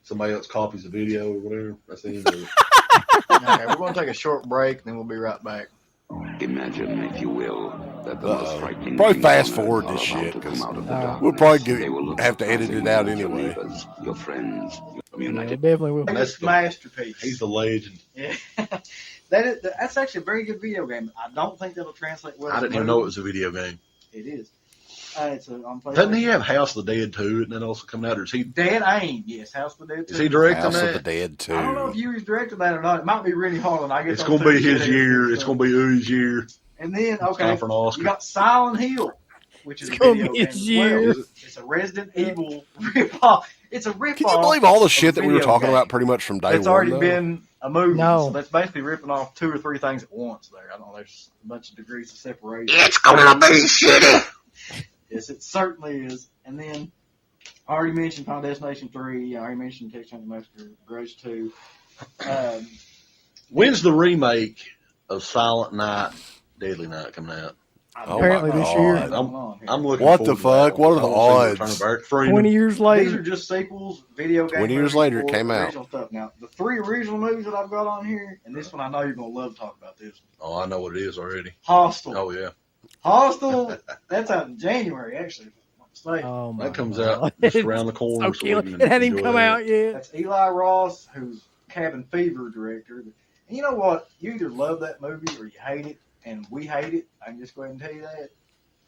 Somebody else copies the video or whatever. That's the end of it. Okay, we're going to take a short break, and then we'll be right back. Imagine, if you will, that the most frightening Probably things fast on forward earth this are about shit, to 'cause come out of the we'll darkness. probably They will look have to edit it out surprisingly like anyway. Your neighbors, your friends, your Yeah, United. definitely will. And that's It's the masterpiece. He's the legend. Yeah. That's actually a very good video game. I don't think that'll translate well. I didn't even know it was a video game. It is. It's on PlayStation. Doesn't he have House of the Dead 2? And then also coming out? Or is he Dead Aim? Yes, House of the Dead. is he directing House that? of the Dead 2. I don't know if Yuri's directed that or not. It might be Rennie Harlan. I guess It's those gonna be two his shit year. heads It's and gonna be U's year. stuff. And then It's time for an Oscar. you got Silent Hill, which is It's a gonna video be game his as year. well. It's a Resident Evil ripoff. It's a ripoff. Can you believe all the of shit a that we were video talking game about pretty much from day that's one? already though? been a movie. No. So that's basically ripping off 2 or 3 things at once there. I don't know. There's a bunch of degrees of separation. It's gonna be shitty. Yes, it certainly is. And then I already mentioned Final Destination 3. I already mentioned Texas Chainsaw Massacre, Grudge 2. When's the remake of Silent Night, Deadly Night coming out? Oh Apparently my this year. God. I'm looking. What the forward to that fuck? What are the one. odds? Return of Bert Freeman. 20 years These later. are just sequels, video game 20 years movies later, it for came out. original stuff. Now, the 3 original movies that I've got on here, and this one I know you're going to love to talk about this one. Oh, I know what it is already. Hostel. Oh yeah, Hostel, that's out in January, actually. If I'm not mistaken. Oh my that comes God. out just around the corner. So so we killing. can It hadn't even enjoy come that. out yet. That's Eli Ross, who's Cabin Fever director. And you know what? You either love that movie or you hate it, and we hate it. I can just go ahead and tell you that.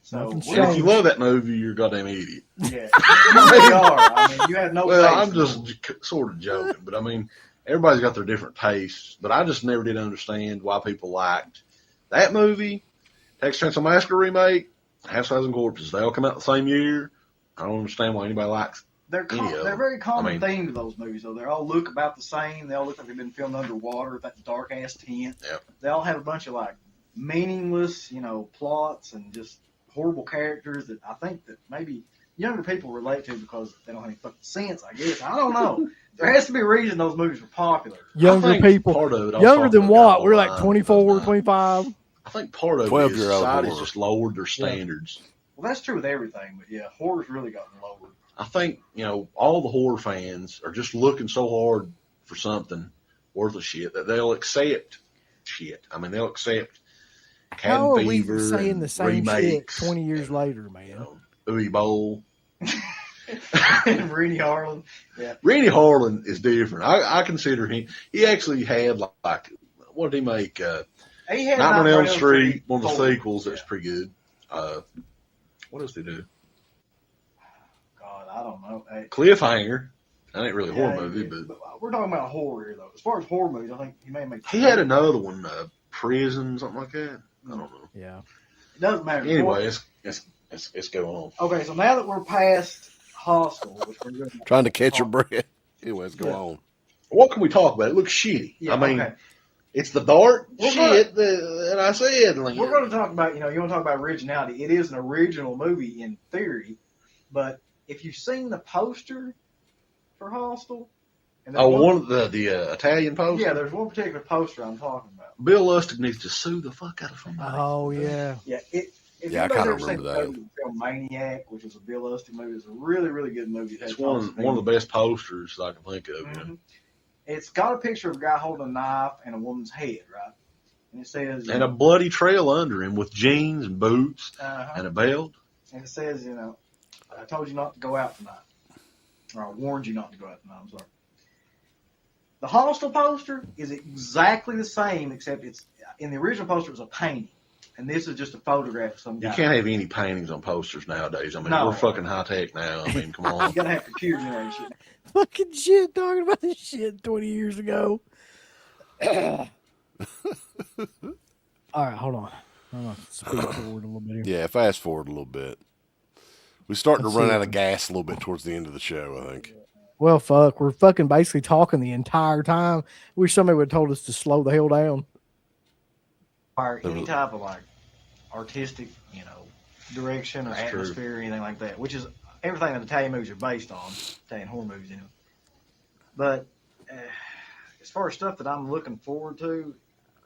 So, Nothing's we're And if you love that movie, you're a goddamn idiot. yeah, you really are. I mean, you have no Well, taste I'm in just movies. sort of joking, but I mean, everybody's got their different tastes. But I just never did understand why people liked that movie, Texas Chainsaw Massacre remake, House of Thousand Corpses. They all come out the same year. I don't understand why anybody likes. They're Any of they're them. very common I mean- themed, those movies, though. They all look about the same. They all look like they've been filmed underwater with that dark ass tint. Yep. They all have a bunch of like meaningless, plots and just horrible characters that I think that maybe younger people relate to because they don't have any fucking sense. I guess I don't know. There has to be a reason those movies were popular. Younger I think people. part of it, Younger than what? We're like line 24, does not. 25. I think part of it is 12-year-old society's horror. just lowered their standards. Well, that's true with everything, but yeah, horror's really gotten lower. I think, all the horror fans are just looking so hard for something worth of shit that they'll accept shit. I mean, they'll accept How are Cabin we Fever saying and the same remakes, shit 20 years later, man? Ooey Bowl. And Rennie Harlan. Yeah. Rennie Harlan is different. I consider him. He actually had like what did he make? He had Nightmare on Elm Nightmare Street, one of the 4. sequels. That's Yeah. pretty good. What else did he do? God, I don't know. Hey, Cliffhanger. That ain't really a horror yeah, movie, yeah, but we're talking about horror here, though. As far as horror movies, I think he may make. he had another one, Prison, something like that. I don't know. Yeah. It doesn't matter. Anyway, it's going on. Okay, so now that we're past Hostel, which we're going Trying to catch your breath. Anyways, go on. What can we talk about? It looks shitty. Yeah, I mean, okay. it's the dark We're shit that I said. We're going to talk about, you want to talk about originality. It is an original movie in theory, but if you've seen the poster for Hostel, and there's one of the Italian poster. yeah, there's one particular poster I'm talking about. Bill Lustig needs to sue the fuck out of somebody. Oh, yeah. Yeah, if Yeah, I anybody's kinda ever seen remember the that. movie, film Maniac, which was a Bill Lustig movie, it's a really, really good movie. It has It's one of the best posters I can think of. Mhm. It's got a picture of a guy holding a knife and a woman's head, right? And it says, And a bloody trail under him with jeans and boots and a belt. and it says, I told you not to go out tonight, or I warned you not to go out tonight. I'm sorry. The Hostel poster is exactly the same, except it's in the original poster it was a painting, and this is just a photograph of some guy. You can't have any paintings on posters nowadays. I mean, No. we're fucking high tech now. I mean, come on. You gotta have computer generated shit. Fucking shit, talking about this shit 20 years ago. All right, hold on. I'm going to speed forward a little bit here. Yeah, fast forward a little bit. We're starting Let's to run see. out of gas a little bit towards the end of the show, I think. Well, fuck, we're fucking basically talking the entire time. Wish somebody would have told us to slow the hell down. Or any type of like artistic, direction or That's true. atmosphere or anything like that, which is everything that Italian movies are based on, Italian horror movies, you know. But as far as stuff that I'm looking forward to,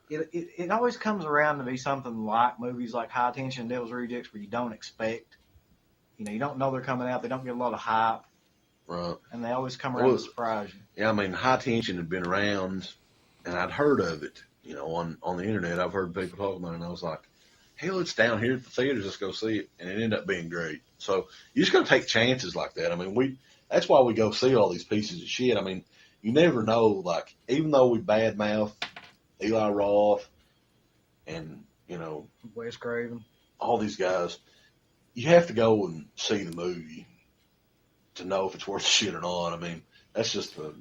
it always comes around to be something like movies like High Tension and Devil's Rejects, where you don't expect, you know, you don't know they're coming out, they don't get a lot of hype, Right. and they always come around to surprise you. Yeah, I mean, High Tension had been around, and I'd heard of it, you know, on the internet. I've heard people talk about it, and I was like, hell, it's down here at the theaters. Let's go see it. And it ended up being great. So you just got to take chances like that. I mean, that's why we go see all these pieces of shit. I mean, you never know, like, even though we badmouth Eli Roth and, you know, Wes Craven, all these guys, you have to go and see the movie to know if it's worth the shit or not. I mean, that's just the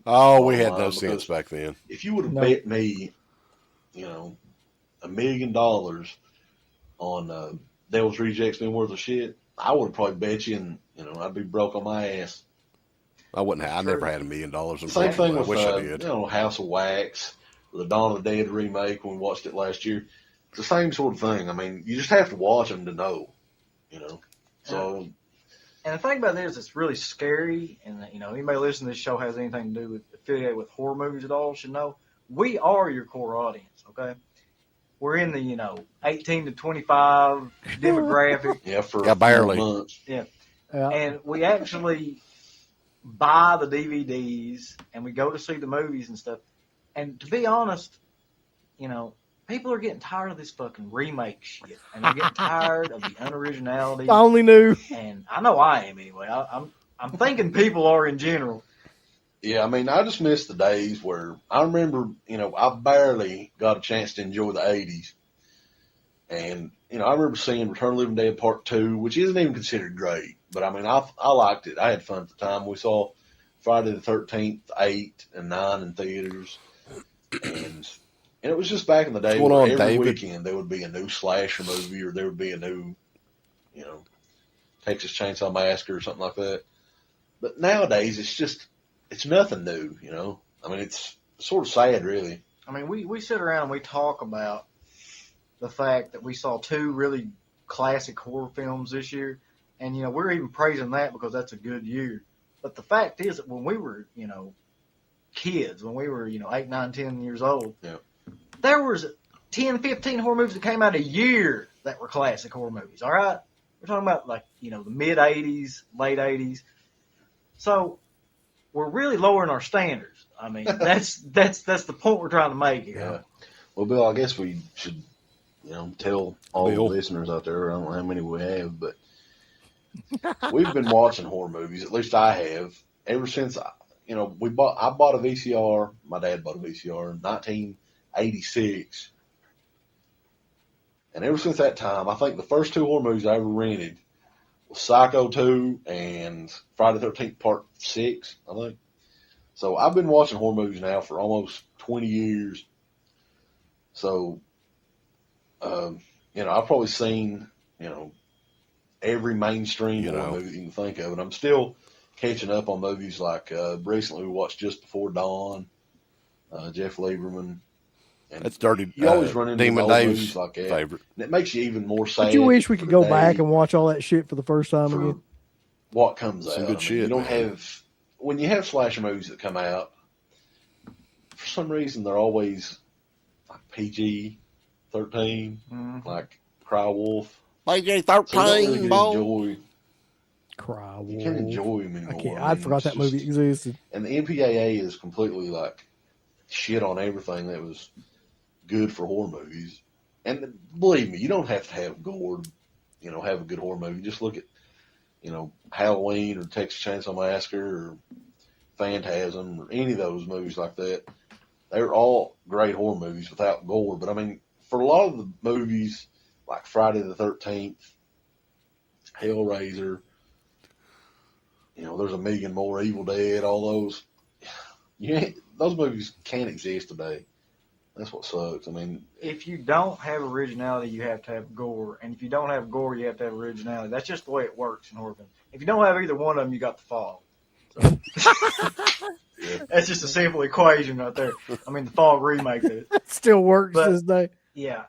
we had no sense back then. If you would have bet me, you know, $1 million on Devil's Rejects being worth of shit, I would have probably bet you, and you know, I'd be broke on my ass. I wouldn't have. I never had $1 million in Same thing with I wish I did. You know, House of Wax, the Dawn of the Dead remake when we watched it last year. It's the same sort of thing. I mean, you just have to watch them to know, you know. So, and the thing about this, it's really scary, and you know, anybody listening to this show has anything to do with affiliated with horror movies at all should know we are your core audience. Okay, we're in the 18 to 25 demographic. Yeah, for barely. months. Yeah, and we actually buy the DVDs and we go to see the movies and stuff. And to be honest, you know, people are getting tired of this fucking remake shit, and they're getting tired of the unoriginality. I only knew. And I know I am anyway. I'm thinking people are in general. Yeah, I mean, I just miss the days where I remember, you know, I barely got a chance to enjoy the 80s. And, you know, I remember seeing Return of the Living Dead Part 2, which isn't even considered great. But, I mean, I liked it. I had fun at the time. We saw Friday the 13th, 8 and 9 in theaters. And it was just back in the day where every weekend there would be a new slasher movie, or there would be a new, you know, Texas Chainsaw Massacre or something like that. But nowadays it's nothing new, you know. I mean, it's sort of sad, really. I mean, we sit around and we talk about the fact that we saw 2 really classic horror films this year. And, you know, we're even praising that because that's a good year. But the fact is that when we were, you know, kids, when we were, you know, 8, 9, 10 years old, there was 10, 15 horror movies that came out a year that were classic horror movies, all right? We're talking about, like, you know, the mid-'80s, late 80s. So we're really lowering our standards. I mean, that's the point we're trying to make here. Yeah. Well, Bill, I guess we should, you know, tell all the listeners out there, I don't know how many we have, but we've been watching horror movies, at least I have, ever since, you know, I bought a VCR, my dad bought a VCR in 1986. And ever since that time, I think the first 2 horror movies I ever rented was Psycho 2 and Friday the 13th Part 6, I think. So I've been watching horror movies now for almost 20 years. So, you know, I've probably seen, you know, every mainstream horror movie you can think of. And I'm still catching up on movies like recently we watched Just Before Dawn, Jeff Lieberman. And that's dirty. You always run into Demon those Dave's movies like that. favorite. And it makes you even more sad. Don't you wish we could go back and watch all that shit for the first time again? What comes out? Some good shit. You don't have, when you have slasher movies that come out, for some reason they're always like PG-13, like Cry Wolf. PG-13, so Cry Wolf. You can't enjoy them anymore. I forgot that movie existed. And the MPAA is completely like shit on everything that was good for horror movies. And believe me, you don't have to have gore, you know, have a good horror movie. Just look at, you know, Halloween or Texas Chainsaw Massacre or Phantasm or any of those movies like that. They're all great horror movies without gore. But I mean, for a lot of the movies like Friday the 13th, Hellraiser, you know, there's a million more, Evil Dead, all those. Those movies can't exist today. That's what sucks. I mean, if you don't have originality, you have to have gore, and if you don't have gore, you have to have originality. That's just the way it works in horror films. If you don't have either one of them, you got the fog. So, that's just a simple equation right there. I mean, the Fog remake. It still works to this day. Yeah,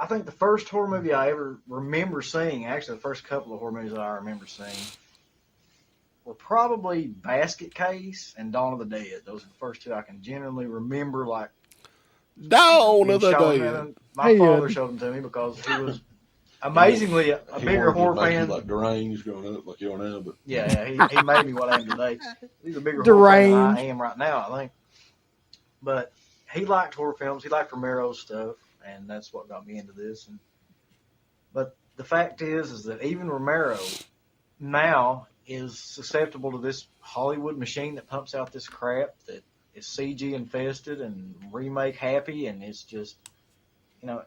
I think the first horror movie I ever remember seeing, actually the first couple of horror movies that I remember seeing, were probably Basket Case and Dawn of the Dead. Those are the first two I can genuinely remember, like, Dawn of the showing Dead. them. My father showed them to me because he was amazingly a bigger horror fan. Like deranged growing up, like you are now, but yeah, he made me what I am today. He's a bigger horror fan than I am right now, I think. But he liked horror films. He liked Romero's stuff, and that's what got me into this. But the fact is that even Romero now is susceptible to this Hollywood machine that pumps out this crap that is CG infested and remake happy, and it's just, you know.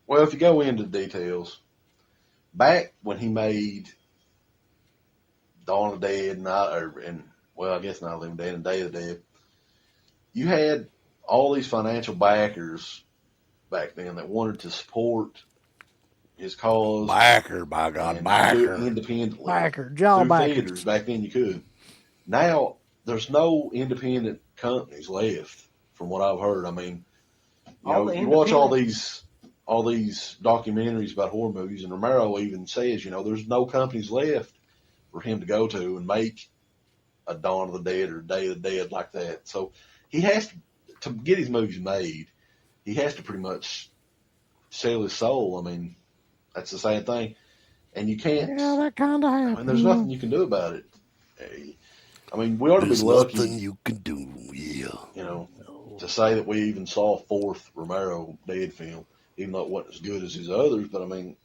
Well, if you go into details, back when he made Dawn of the Dead I guess Night of the Living Dead and Day of the Dead, you had all these financial backers back then that wanted to support his cause. Backer, by God, backer. Independently. Backer, jaw through backers. theaters. Back then you could. Now, there's no independent companies left, from what I've heard. I mean, you watch all these documentaries about horror movies, and Romero even says, there's no companies left for him to go to and make a Dawn of the Dead or Day of the Dead like that. So he has to get his movies made, he has to pretty much sell his soul. I mean, that's the same thing. And you can't. Yeah, that kind of happens. I mean, there's nothing you can do about it. I mean, we ought to be lucky. There's nothing you can do, to say that we even saw a fourth Romero Dead film, even though it wasn't as good as his others. But I mean,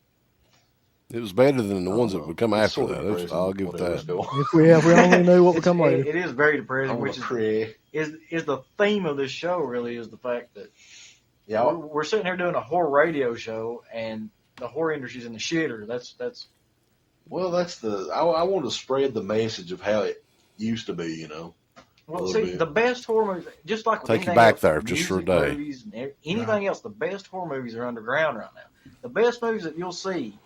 it was better than the ones that would come after that. I'll give it that. If we only knew what would come later. It is very depressing, which is the theme of this show. Really, is the fact that we're sitting here doing a horror radio show, and the horror industry's in the shitter. That's. Well, that's I want to spread the message of how it used to be. Well, see, the best horror movies, just like with take you anything back else, there just for a day. Movies and anything else, the best horror movies are underground right now. The best movies that you'll see,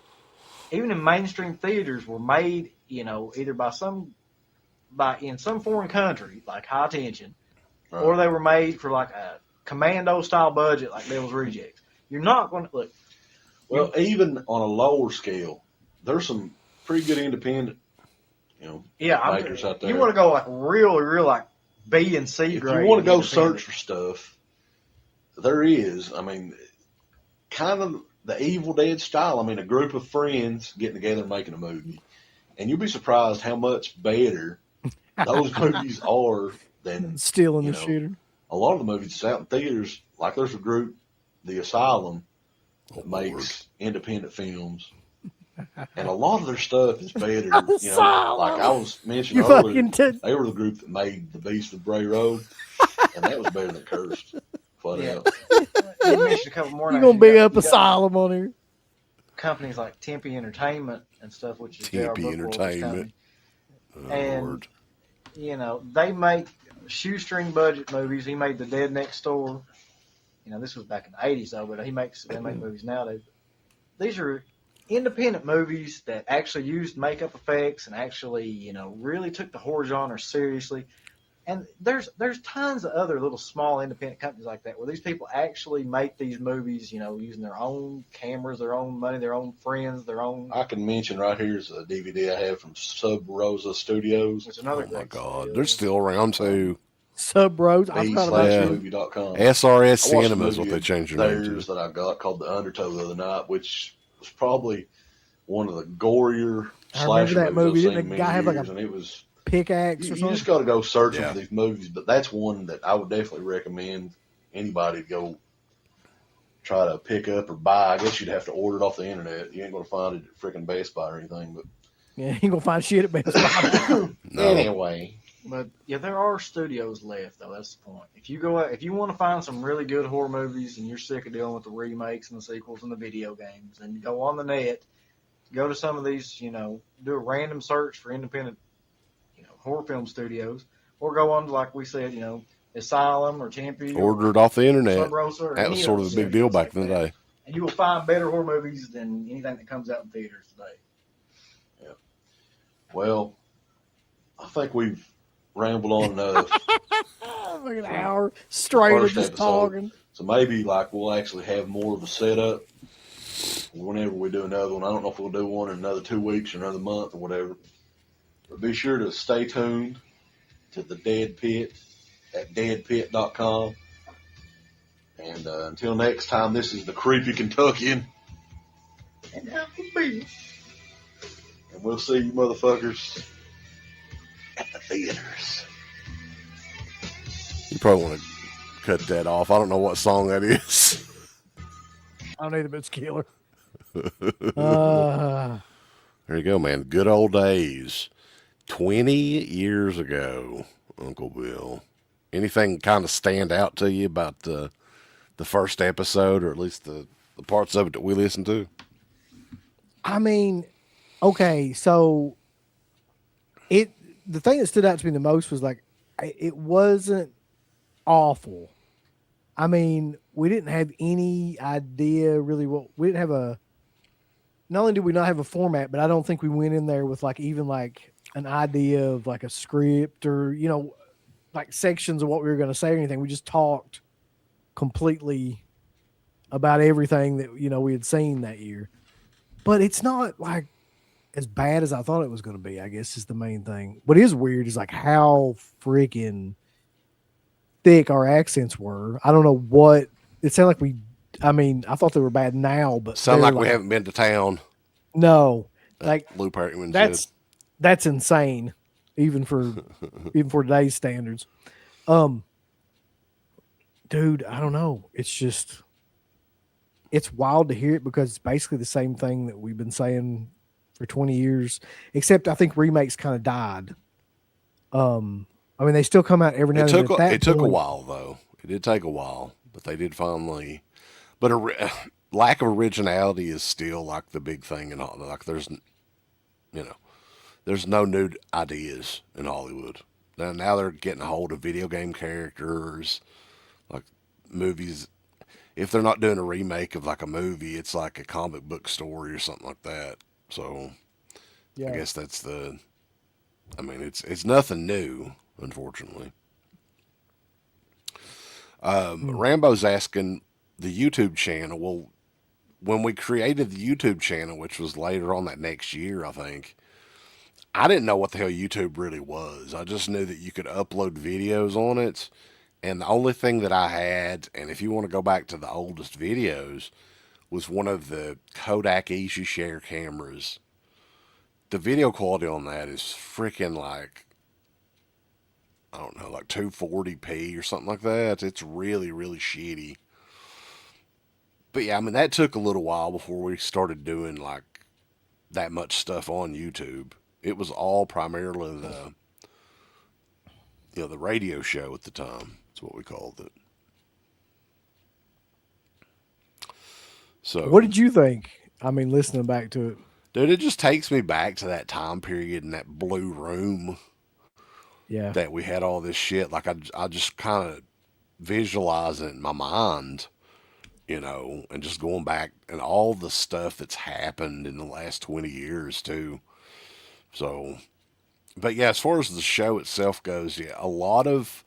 even in mainstream theaters, were made, either in some foreign country like High Tension, right, or they were made for like a commando style budget like Devil's Rejects. You're not going to look. Well, even on a lower scale, there's some pretty good independent. Makers out there. You want to go like real like B and C grade. If you want to go search for stuff, there is. I mean, kind of the Evil Dead style. I mean, a group of friends getting together and making a movie, and you'll be surprised how much better those movies are than Stealing the Shooter. A lot of the movies that's out in theaters, like there's a group, The Asylum, that makes independent films. And a lot of their stuff is better. Like I was mentioning earlier, they were the group that made The Beast of Bray Road, and that was better than Cursed. Flat out. You mentioned a couple more. You're gonna big up Asylum on here. Companies like Tempe Entertainment and stuff, which is Tempe Entertainment, and they make shoestring budget movies. He made The Dead Next Door. This was back in the '80s though, but they make movies nowadays. These are independent movies that actually used makeup effects and actually, really took the horror genre seriously. And there's tons of other little small independent companies like that where these people actually make these movies, using their own cameras, their own money, their own friends, their own. I can mention right here is a DVD I have from Sub Rosa Studios. It's another. Oh my God, they're still around too. Sub Rosa. I forgot about movie.com. SRS Cinema is what they changed their name to. That I got called The Undertow the other night, which was probably one of the gorier slasher that movie. movies I've Didn't seen the guy have like and it was pickaxe or something? You just got to go searching for these movies, but that's one that I would definitely recommend anybody to go try to pick up or buy. I guess you'd have to order it off the internet. You ain't going to find it at freaking Best Buy or anything. But yeah, you ain't going to find shit at Best Buy. No. Anyway. But yeah, there are studios left though. That's the point. If you want to find some really good horror movies and you're sick of dealing with the remakes and the sequels and the video games, then go on the net, go to some of these, do a random search for independent, horror film studios, or go on to, like we said, Asylum or Tempe. Order it off the internet. Sub Rosa that was sort of a big deal back in the day. And you will find better horror movies than anything that comes out in theaters today. Yeah. Well, I think we've rambled on enough. Like an hour straight of just talking. So maybe we'll actually have more of a setup whenever we do another one. I don't know if we'll do one in another 2 weeks or another month or whatever. But be sure to stay tuned to the Dead Pit at deadpit.com. And until next time, this is the Creepy Kentuckian. And Uncle Bill. And we'll see you motherfuckers at the theaters. You probably want to cut that off. I don't know what song that is. I don't either, but it's killer. There you go, man. Good old days. 20 years ago, Uncle Bill. Anything kind of stand out to you about the first episode, or at least the parts of it that we listened to? I mean, okay, so the thing that stood out to me the most was like, it wasn't awful. I mean, we didn't have any idea really we didn't have not only did we not have a format, but I don't think we went in there with like even like an idea of like a script or, you know, like sections of what we were going to say or anything. We just talked completely about everything that, you know, we had seen that year. But it's not like as bad as I thought it was going to be, I guess is the main thing. What is weird is like how freaking thick our accents were. I don't know what it sounded like. I thought they were bad now, but sound like we haven't been to town. No, like Lou Perryman that's insane, even for today's standards. Dude, I don't know. It's just it's wild to hear it because it's basically the same thing that we've been saying for 20 years, except I think remakes kind of died. I mean, they still come out every now and then. It took a while, though. It did take a while, but they did finally. But lack of originality is still like the big thing in Hollywood. Like there's no new ideas in Hollywood. Now they're getting a hold of video game characters, like movies. If they're not doing a remake of like a movie, it's like a comic book story or something like that. So yeah. I guess that's it's nothing new, unfortunately. Rambo's asking the YouTube channel. Well, when we created the YouTube channel, which was later on that next year, I think, I didn't know what the hell YouTube really was. I just knew that you could upload videos on it. And the only thing that I had, and if you want to go back to the oldest videos, was one of the Kodak Easy Share cameras. The video quality on that is freaking like, I don't know, like 240p or something like that. It's really, really shitty. But yeah, I mean, that took a little while before we started doing like that much stuff on YouTube. It was all primarily the radio show at the time. That's what we called it. So, what did you think? I mean, listening back to it, dude, it just takes me back to that time period in that blue room. Yeah, that we had all this shit. Like I just kind of visualize it in my mind, and just going back and all the stuff that's happened in the last 20 years too. So, but yeah, as far as the show itself goes, yeah, a lot of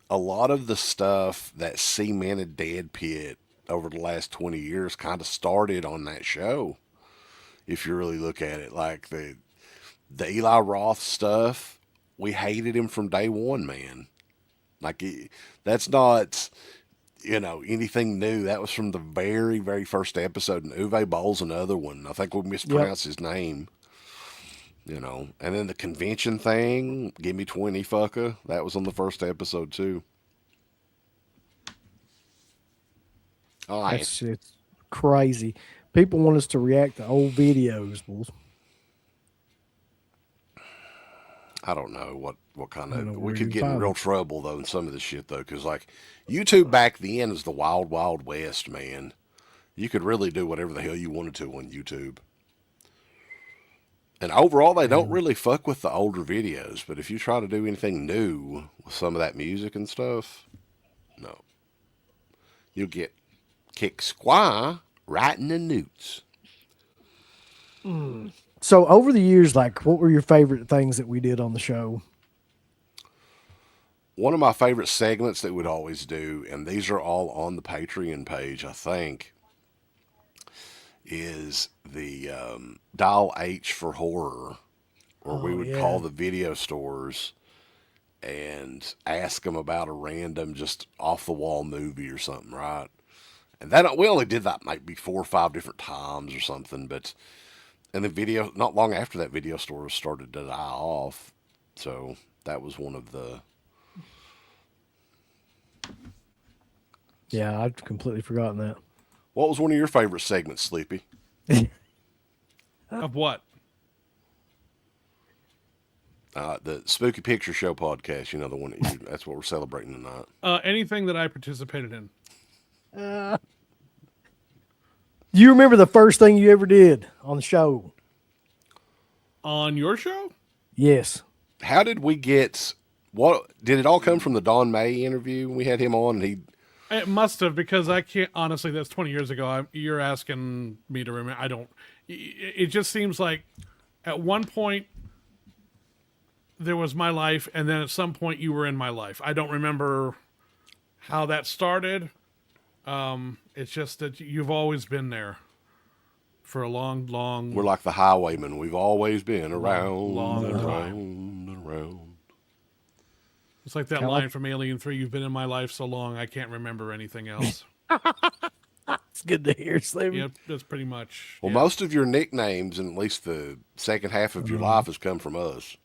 the stuff that cemented Dead Pit over the last 20 years kind of started on that show. If you really look at it, like the Eli Roth stuff, we hated him from day one, man. Like that's not, anything new. That was from the very, very first episode. And Uwe Boll's another one. I think we mispronounced his name. And then the convention thing, Give Me 20 Fucker, that was on the first episode too. All right. It's crazy. People want us to react to old videos. I don't know what kind of, we could get in real trouble though in some of this shit though, because like YouTube back then is the wild, wild west, man. You could really do whatever the hell you wanted to on YouTube. And overall, they don't really fuck with the older videos, but if you try to do anything new with some of that music and stuff, no. You'll get kicked squaw right in the newts. So over the years, like, what were your favorite things that we did on the show? One of my favorite segments that we'd always do, and these are all on the Patreon page, I think, is the Dial H for Horror, where we would call the video stores and ask them about a random, just off the wall movie or something, right? And that we only did that maybe 4 or 5 different times or something, but and the video, not long after that, video store started to die off. So that was one of the. Yeah, I'd completely forgotten that. What was one of your favorite segments, Sleepy? Of what? The Spooky Picture Show podcast. You know, the one that's what we're celebrating tonight. Anything that I participated in. Do you remember the first thing you ever did on the show? On your show? Yes. How did we get? What did it all come from? The Don May interview we had him on, and It must have, because I can't, honestly, that's 20 years ago. You're asking me to remember. I don't. It just seems like at one point there was my life, and then at some point you were in my life. I don't remember how that started. It's just that you've always been there for a long. We're like the highwaymen. We've always been around, long and time. and around. It's like that line from Alien 3, you've been in my life so long, I can't remember anything else. It's good to hear, Sleepy. Yep, that's pretty much. Well, most of your nicknames, and at least the second half of your life, has come from us.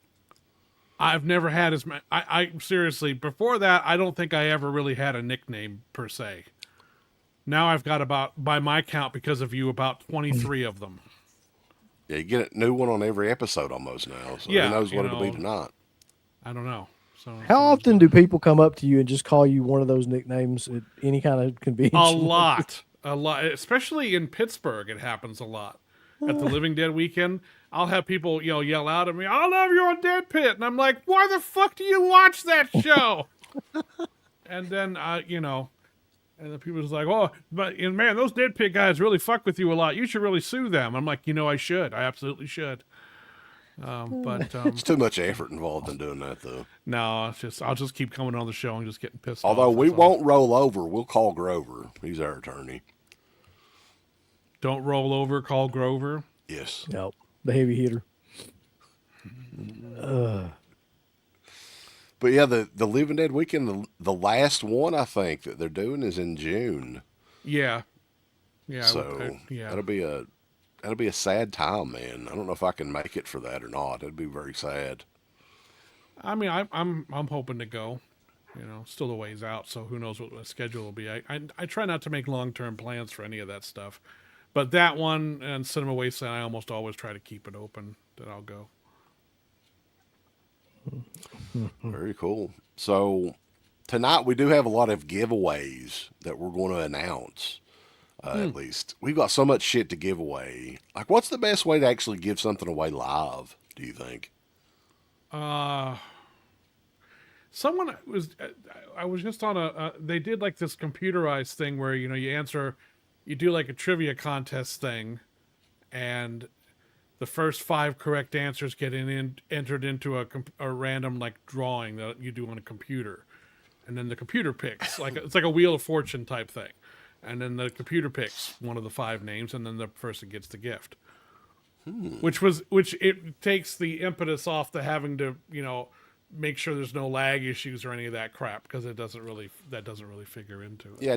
I've never had as many. I seriously, before that, I don't think I ever really had a nickname per se. Now I've got about, by my count, because of you, about 23 of them. Yeah, you get a new one on every episode almost now. So Yeah, who knows what you it'll be know. tonight. I don't know. So How often do people come up to you and just call you one of those nicknames at any kind of convention? A lot, especially in Pittsburgh. It happens a lot at the Living Dead weekend. I'll have people, yell out at me, "I love you on Dead Pit," and I'm like, "Why the fuck do you watch that show?" And then, and the people are just like, "Oh, but man, those Dead Pit guys really fuck with you a lot. You should really sue them." I'm like, I should. I absolutely should. But It's too much effort involved in doing that, though. no, it's just I'll just keep coming on the show and just getting pissed Although off. we That's all. won't roll over, we'll call Grover. He's our attorney. Don't roll over. Call Grover. Yes. Nope. The heavy hitter. But yeah, the Living Dead weekend, the last one I think that they're doing is in June. Yeah. So yeah. that'll be a sad time, man. I don't know if I can make it for that or not. It'd be very sad. I mean, I'm hoping to go. Still a ways out, so who knows what the schedule will be. I try not to make long-term plans for any of that stuff, but that one and Cinema Wasteland, I almost always try to keep it open that I'll go. Very cool. So tonight we do have a lot of giveaways that we're going to announce. At least we've got so much shit to give away. Like, what's the best way to actually give something away live, do you think? Someone was, I was just on they did like this computerized thing where, you do like a trivia contest thing, and the first 5 correct answers get entered into a random like drawing that you do on a computer. And then the computer picks, it's like a Wheel of Fortune type thing. And then the computer picks one of the 5 names, and then the person gets the gift. Which it takes the impetus off the having to, make sure there's no lag issues or any of that crap, because that doesn't really figure into it. Yeah,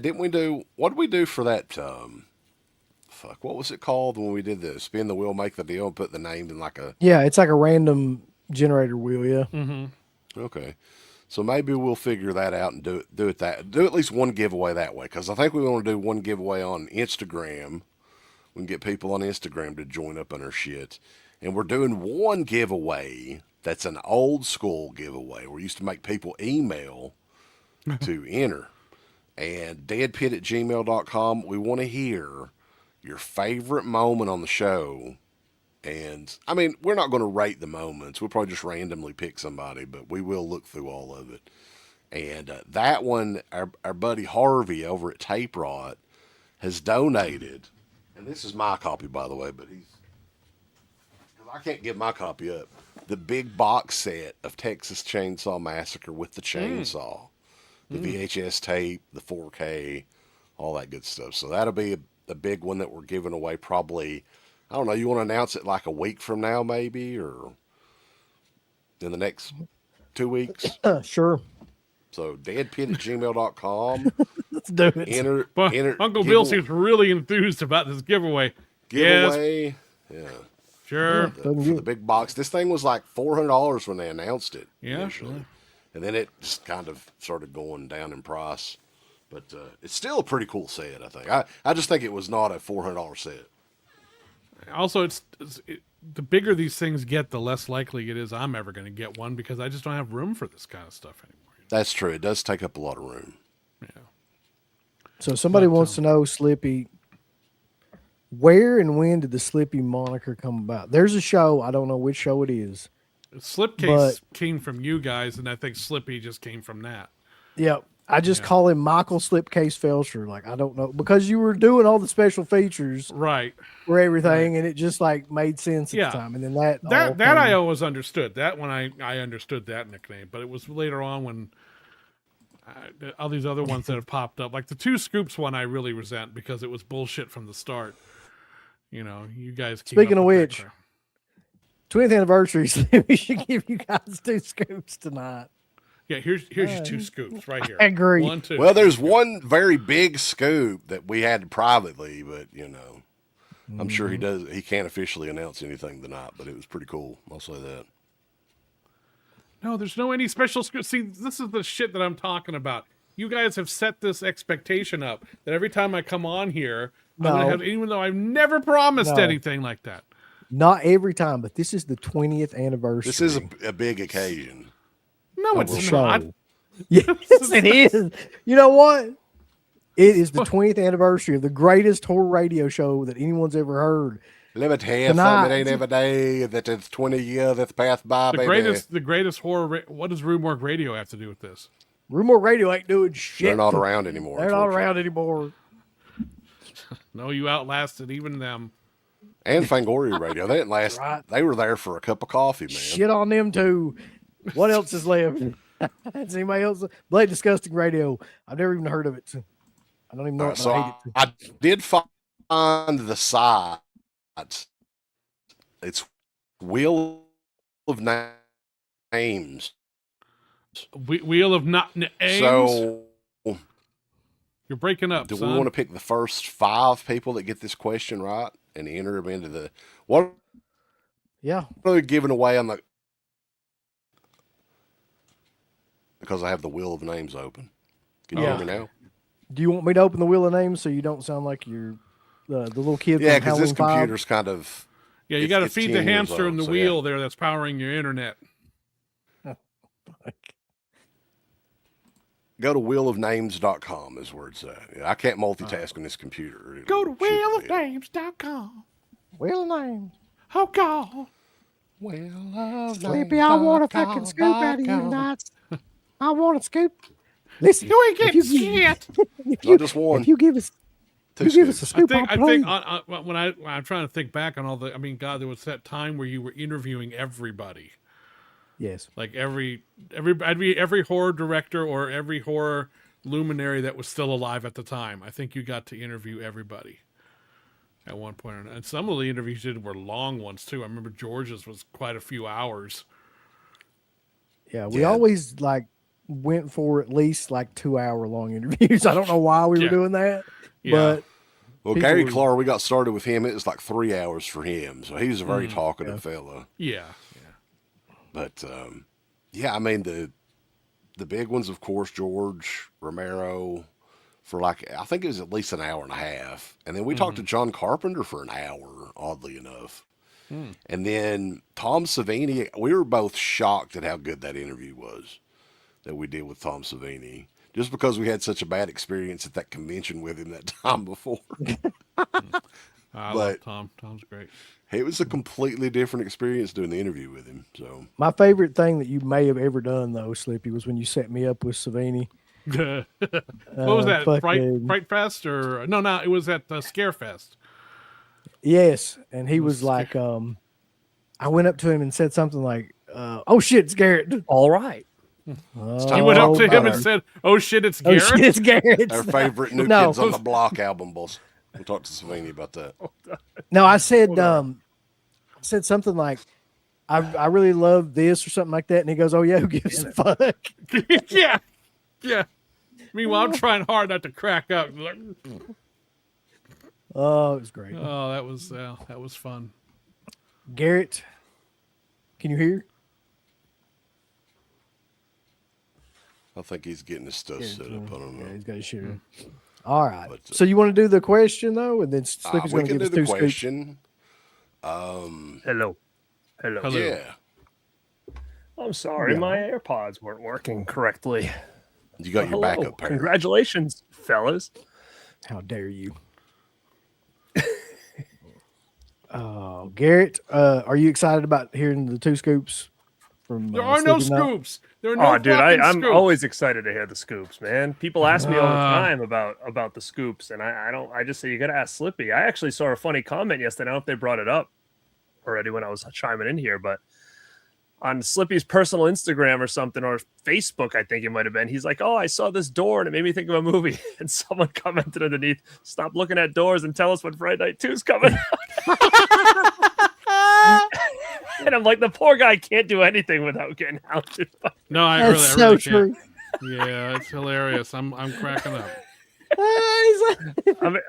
what did we do for that? What was it called when we did the spin the wheel, make the deal, and put the names in like a... Yeah, it's like a random generator wheel, yeah. Mm-hmm. Okay. So maybe we'll figure that out and do at least one giveaway that way, because I think we want to do one giveaway on Instagram. We can get people on Instagram to join up on our shit. And we're doing one giveaway that's an old school giveaway. We used to make people email to enter. And deadpit@gmail.com, we want to hear your favorite moment on the show. And, I mean, we're not going to rate the moments. We'll probably just randomly pick somebody, but we will look through all of it. And that one, our buddy Harvey over at Tape Rot has donated. And this is my copy, by the way, but I can't get my copy up. The big box set of Texas Chainsaw Massacre with the chainsaw, the VHS tape, the 4K, all that good stuff. So that'll be big one that we're giving away probably, I don't know, you want to announce it like a week from now maybe, or in the next 2 weeks? Sure. So deadpit@gmail.com. Let's do it. But Uncle Bill seems really enthused about this giveaway. Giveaway. Yes. Yeah. Sure. For the big box. This thing was like $400 when they announced it. Yeah. Initially. And then it just kind of started going down in price. But it's still a pretty cool set, I think. I just think it was not a $400 set. Also, the bigger these things get, the less likely it is I'm ever going to get one because I just don't have room for this kind of stuff anymore. That's true. It does take up a lot of room. Yeah. So somebody wants to know, Slippy, where and when did the Slippy moniker come about? There's a show. I don't know which show it is. Slipcase came from you guys, and I think Slippy just came from that. Yep. I just call him Michael Slipcase Felcher. Like, I don't know. Because you were doing all the special features. Right. For everything, and it just, like, made sense at the time. And then that I always understood. That one I understood that nickname. But it was later on when all these other ones that have popped up. Like the Two Scoops one I really resent because it was bullshit from the start. You know, you guys keep Speaking of which, 20th anniversary, we should give you guys 2 scoops tonight. Yeah, here's your 2 scoops right here. I agree. 1, 2. Well, there's one very big scoop that we had privately, but you know, I'm sure he can't officially announce anything tonight, but it was pretty cool. I'll say that. No, there's no any special scoop. See, this is the shit that I'm talking about. You guys have set this expectation up that every time I come on here, I'm gonna have, even though I've never promised anything like that. Not every time, but this is the 20th anniversary. This is a big occasion. No, it's not. Yes, it is. You know what? It is the 20th anniversary of the greatest horror radio show that anyone's ever heard. Let me tell you something. It ain't every day that it's 20 years that's passed by, baby. The greatest horror. What does Rumork Radio have to do with this? Rumor Radio ain't doing shit. They're not around anymore. They're not around anymore. No, you outlasted even them. And Fangoria Radio. They didn't last. Right. They were there for a cup of coffee, man. Shit on them too. What else is left? Is anybody else? Blade Disgusting Radio. I've never even heard of it. I don't even know. So I did find the site. It's Wheel of Names. Wheel of Names. So you're breaking up. Do we want to pick the first 5 people that get this question right and enter them into the what? Yeah, what are they giving away on the? Because I have the Wheel of Names open. Can you hear me now? Do you want me to open the Wheel of Names so you don't sound like you're the little kid? Yeah, because this computer's kind of. Yeah, you got to feed the hamster in the wheel there that's powering your internet. Go to wheelofnames.com is where it's at. Yeah, I can't multitask on this computer. Go to wheelofnames.com. Wheel of Names. Oh, God. Wheel of Sleepy, I want a fucking scoop out of you tonight. I want a scoop. Listen, you ain't getting shit. Not just one. If you give us, a scoop, I think when I'm trying to think back on all the, I mean, God, there was that time where you were interviewing everybody. Yes. Like every horror director or every horror luminary that was still alive at the time. I think you got to interview everybody at one point. And some of the interviews you did were long ones too. I remember George's was quite a few hours. Yeah, we always went for at least 2-hour long interviews. I don't know why we were doing that, but Gary Clark, we got started with him. It was 3 hours for him, so he was a very talkative fella. Yeah. But I mean the big ones, of course, George Romero for I think it was at least an hour and a half, and then we talked to John Carpenter for an hour, oddly enough. And then Tom Savini, we were both shocked at how good that interview was that we did with Tom Savini, just because we had such a bad experience at that convention with him that time before. I love Tom. Tom's great. It was a completely different experience doing the interview with him. So my favorite thing that you may have ever done, though, Slippy, was when you set me up with Savini. What was that? Fright Fest or no? It was at Scare Fest. Yes, and he was like, I went up to him and said something like, "Oh shit, it's Garrett." All right. You went up to him and said, "Oh shit, it's Garrett." Oh shit, it's Garrett. Our favorite New Kids on the Block album, boss. We'll talk to Savini about that. No, I said something like, I really love this or something like that, and he goes, "Oh yeah, who gives a fuck?" Yeah. Meanwhile, I'm trying hard not to crack up. Oh, it was great. Oh, that was fun. Garrett, can you hear? I think he's getting his stuff set up. I don't know. Yeah, he's got his shit. All right. But, So you want to do the question though, and then Slippy's we going to can give do us the two question. Hello. Yeah. I'm sorry, Yeah. my AirPods weren't working correctly. You got your backup pair. Congratulations, fellas. How dare you? Oh, Garrett, are you excited about hearing the two scoops from? There are no Slippy Knot? scoops. There are no Oh, dude, fucking I'm scoops. always excited to hear the scoops, man. People ask me all the time about the scoops, and I just say you got to ask Slippy. I actually saw a funny comment yesterday. I don't know if they brought it up already when I was chiming in here, but on Slippy's personal Instagram or something, or Facebook, I think it might have been. He's like, "Oh, I saw this door and it made me think of a movie." And someone commented underneath, "Stop looking at doors and tell us when Friday Night 2's coming." And I'm like, the poor guy can't do anything without getting outed. No, I That's really so can't. true. Yeah, it's hilarious. I'm cracking up.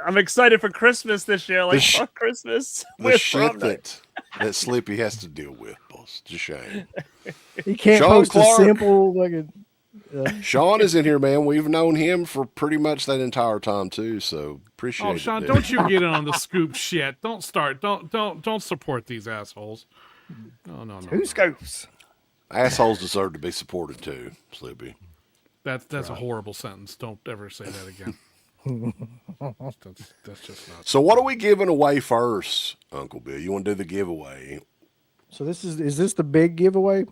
I'm excited for Christmas this year. Like, fuck Christmas. The With shit prom night. that Slippy has to deal with, boss. It's a shame. He can't Sean post Clark. a simple like Sean is in here, man. We've known him for pretty much that entire time too, so appreciate Oh, it. Sean, dude. don't you get in on the scoop shit. Don't start. Don't support these assholes. No. two scoops. Assholes deserve to be supported too, Slippy. That's a horrible sentence. Don't ever say that again. That's just not. So what are we giving away first, Uncle Bill? You want to do the giveaway? So is this the big giveaway?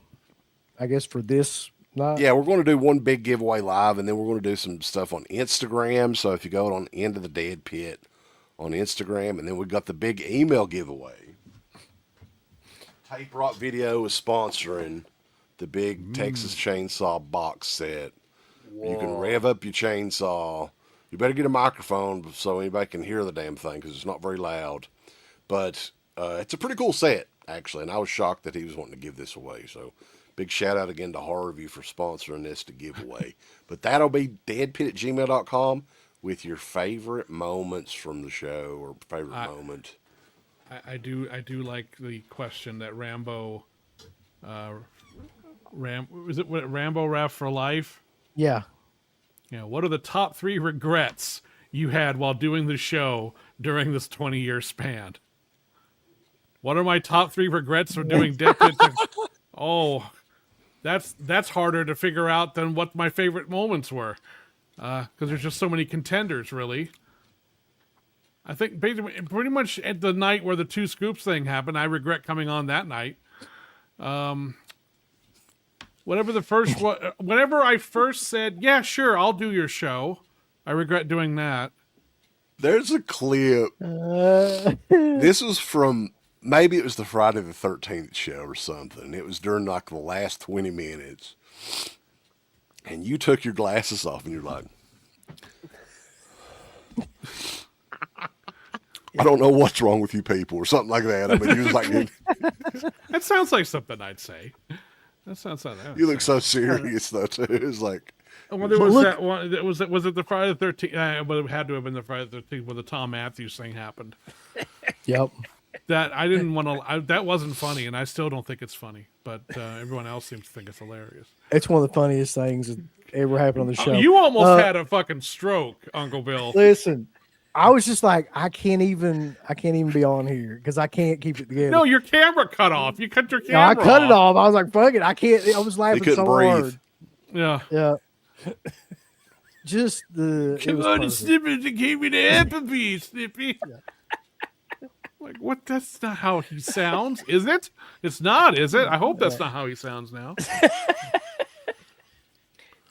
I guess for this night. Yeah, we're going to do one big giveaway live, and then we're going to do some stuff on Instagram. So if you go on Into the Dead Pit on Instagram, and then we got the big email giveaway. Tape Rock Video is sponsoring the big Texas Chainsaw box set. You can rev up your chainsaw. You better get a microphone so anybody can hear the damn thing because it's not very loud. But it's a pretty cool set, actually, and I was shocked that he was wanting to give this away. So big shout out again to Harvey for sponsoring this to give away. But that'll be deadpit@gmail.com with your favorite moments from the show or favorite moment. I do like the question that Rambo, was it Rambo Rap for Life? Yeah. You know, what are the top 3 regrets you had while doing the show during this 20-year span? What are my top 3 regrets for doing DEADPIT? Oh, that's harder to figure out than what my favorite moments were, because there's just so many contenders, really. I think basically, pretty much at the night where the 2 scoops thing happened, I regret coming on that night. Whenever I first said, yeah, sure, I'll do your show, I regret doing that. There's a clip. This was from, maybe it was the Friday the 13th show or something. It was during like the last 20 minutes. And you took your glasses off and you're like, I don't know what's wrong with you people or something like that. I mean, you was like, That sounds like something I'd say. That sounds like that. you look so serious though too. It's like, Well, there was that one. Was it the Friday the 13th? But it had to have been the Friday the 13th where the Tom Matthews thing happened. Yep. That I didn't want to. That wasn't funny, and I still don't think it's funny. But everyone else seems to think it's hilarious. It's one of the funniest things that ever happened on the show. You almost had a fucking stroke, Uncle Bill. Listen, I was just like, I can't even be on here because I can't keep it together. No, your camera cut off. You cut your No, camera. I cut it off. I was like, fuck it. I can't. I was laughing couldn't so breathe. hard. Yeah. Yeah. Just the. Come on and Snippy to give me the Applebee's, Snippy. Like, what? That's not how he sounds, is it? It's not, is it? I hope that's not how he sounds now.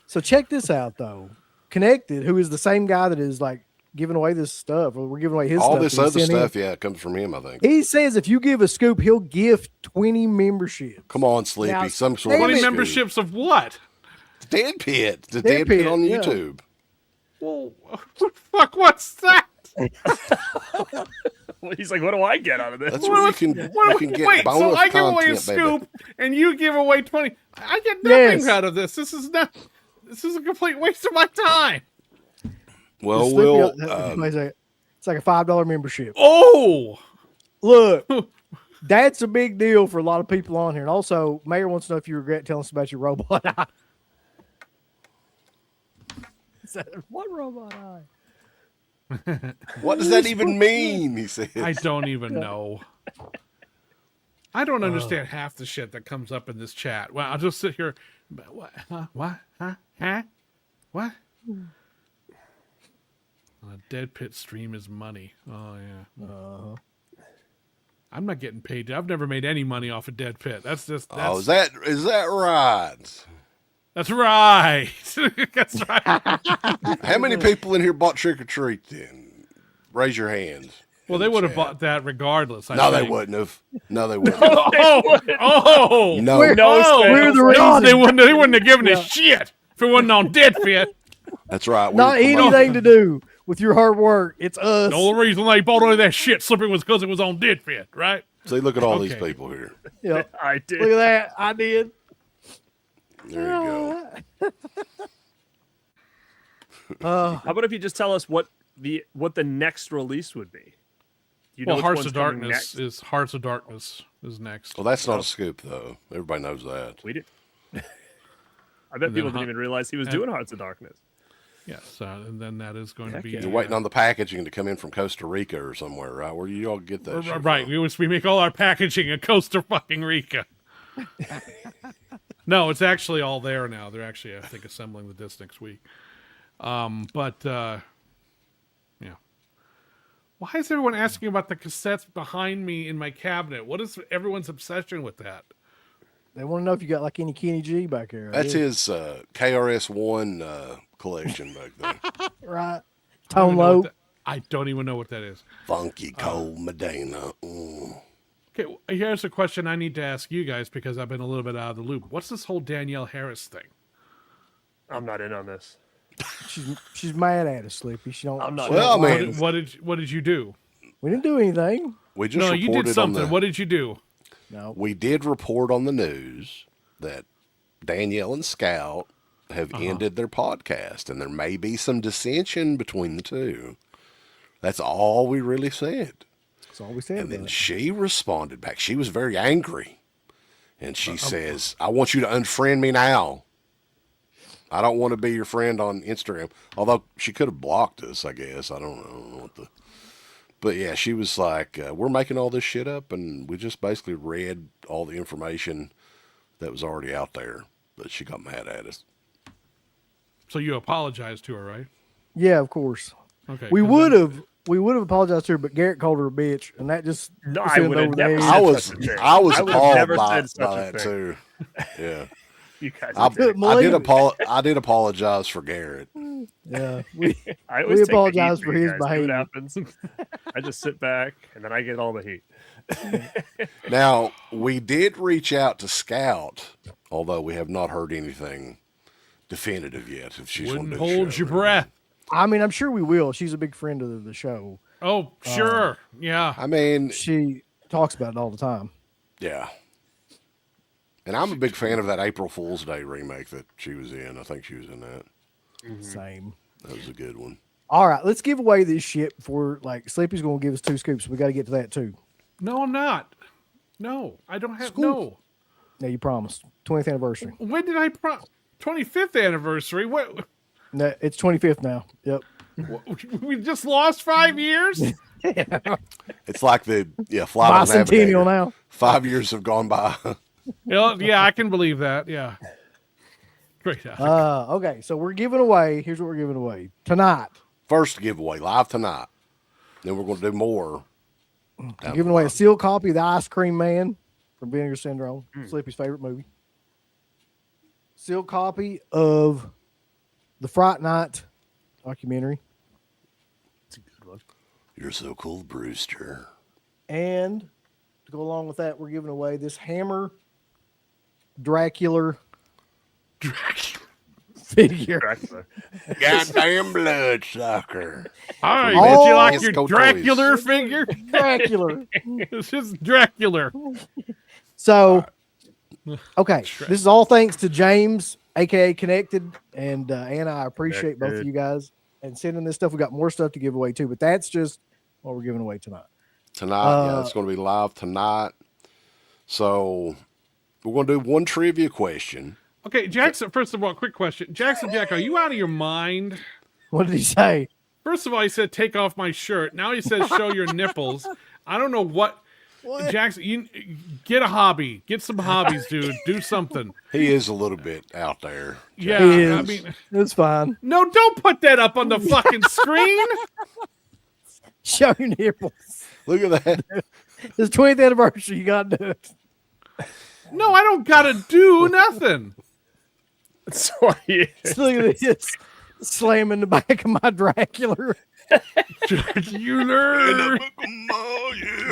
So check this out, though. Connected, who is the same guy that is like giving away this stuff, or we're giving away his all stuff. this that he other sent in. stuff, yeah, it comes from him, I think. He says if you give a scoop, he'll gift 20 memberships. Come on, Sleepy. Now, Some sort of 20 scoop. memberships of what? Dead Pit. The Dead Dead Pit Pit, on yeah. YouTube. Well, fuck, what's that? He's like, what do I get out of this? That's where you can get Wait, bonus so I give away a content, baby. scoop, and you give away 20. I get nothing Yes. out of this. This is a complete waste of my time. Well, Just we'll. wait a second. It's like a $5 membership. Oh, Look, that's a big deal for a lot of people on here. And also, Mayor wants to know if you regret telling us about your robot eye. What robot eye? What does that even mean? He says. I don't even know. I don't understand half the shit that comes up in this chat. Well, I'll just sit here. What? Huh? What? Huh? Huh? What? A Dead Pit stream is money. Oh yeah. I'm not getting paid. I've never made any money off of Dead Pit. That's just. That's, Is that right? That's right. That's right. How many people in here bought Trick or Treat then? Raise your hands. Well, they would have bought that regardless. No, they think. wouldn't have. No, they wouldn't. No, we're the reason. They wouldn't have given a shit if it wasn't on Dead Pit. That's right. Not anything to do with your hard work. It's us. The only reason they bought all of that shit slipping was because it was on Dead Pit, right? See, look at all these people here. Yeah, I did. Look at that. I did. There you go. How about if you just tell us what the next release would be? You Well, which Hearts one's of coming Darkness next? is next. Well, that's not a scoop, though. Everybody knows that. We did. I bet people didn't even realize he was doing Hearts of Darkness. Yes, and then that is going to be. You're waiting on the packaging to come in from Costa Rica or somewhere, right? Where you all get that shit Right. from? We make all our packaging in Costa fucking Rica. No, it's actually all there now. They're actually, I think, assembling the disc next week. Yeah. Why is everyone asking about the cassettes behind me in my cabinet? What is everyone's obsession with that? They want to know if you got like any Kenny G back there. That's his KRS-One collection back there. Right. Tone low. I don't even know what that is. Funky Cold Medina. Okay, here's a question I need to ask you guys because I've been a little bit out of the loop. What's this whole Danielle Harris thing? I'm not in on this. She's mad at us, Slippy. She don't. I'm not. Well, I mean, What did you do? We didn't do anything. We just No, you reported did something. on the, What did you do? No. We did report on the news that Danielle and Scout have ended their podcast, and there may be some dissension between the two. That's all we really said. That's all we said. And then about it. she responded back. She was very angry. And she says, I want you to unfriend me now. I don't want to be your friend on Instagram. Although she could have blocked us, I guess. I don't know what the... But yeah, she was like, we're making all this shit up, and we just basically read all the information that was already out there. But she got mad at us. So you apologized to her, right? Yeah, of course. Okay. We would have apologized to her, but Garrett called her a bitch, and that just No, I sent would have over the never head. said I was such a thing. I was I would have appalled never by said such a that thing. too. Yeah. You guys. I Believe it. I did apologize for Garrett. Yeah, we I we always take the apologize heat for you his guys. See what behavior. happens. I just sit back and then I get all the heat. Now, we did reach out to Scout, although we have not heard anything definitive yet. If she's Wouldn't wanted to hold show your or breath. I mean, I'm sure we will. She's a big friend of the show. Oh, sure. Yeah. I mean, She talks about it all the time. yeah. And I'm a big fan of that April Fool's Day remake that she was in. I think she was in that. Same. That was a good one. All right, let's give away this shit before like Sleepy's going to give us 2 scoops. We got to get to that too. No, I'm not. No, I don't have. Scoop. No. Yeah, you promised 20th anniversary. When did I 25th anniversary? What? No, it's 25th now. Yep. We just lost 5 years? It's like the Flight of the Navigator. Bicentennial now. 5 years have gone by. Yeah, I can believe that. Yeah. Great. Okay, so we're giving away. Here's what we're giving away tonight. First giveaway live tonight. Then we're going to do more. We're giving away a sealed copy of The Ice Cream Man from Vinegar Syndrome, Sleepy's favorite movie. Sealed copy of the Fright Night documentary. It's a good one. You're so cool, Brewster. And to go along with that, we're giving away this Hammer Dracula figure. Dracula. Goddamn bloodsucker. All right, Oh, would you like your Disco Dracula figure? Dracula. It's just Dracula. So, okay, this is all thanks to James, aka Connected, and Anna. I appreciate both of you guys and sending this stuff. We got more stuff to give away too, but that's just what we're giving away tonight. Tonight, it's going to be live tonight. So we're going to do one trivia question. Okay, Jackson, first of all, quick question. Jackson Jack, are you out of your mind? What did he say? First of all, he said, take off my shirt. Now he says, show your nipples. I don't know what. Jackson, you get a hobby. Get some hobbies, dude. Do something. He is a little bit out there. Yeah, He is. I mean, It's fine. no, don't put that up on the fucking screen. Show your nipples. Look at that. It's 20th anniversary. You got to do it. No, I don't gotta do nothing. That's why he is. Look at this. Slamming the back of my Dracula. Dracula.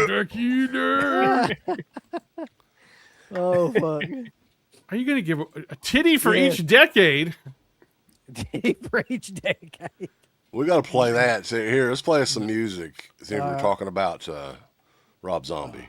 Dracula. Oh, fuck. Are you gonna give a titty for Yeah. each decade? For each decade. We got to play that. So here, let's play some music. See, we're right. talking about Rob Zombie.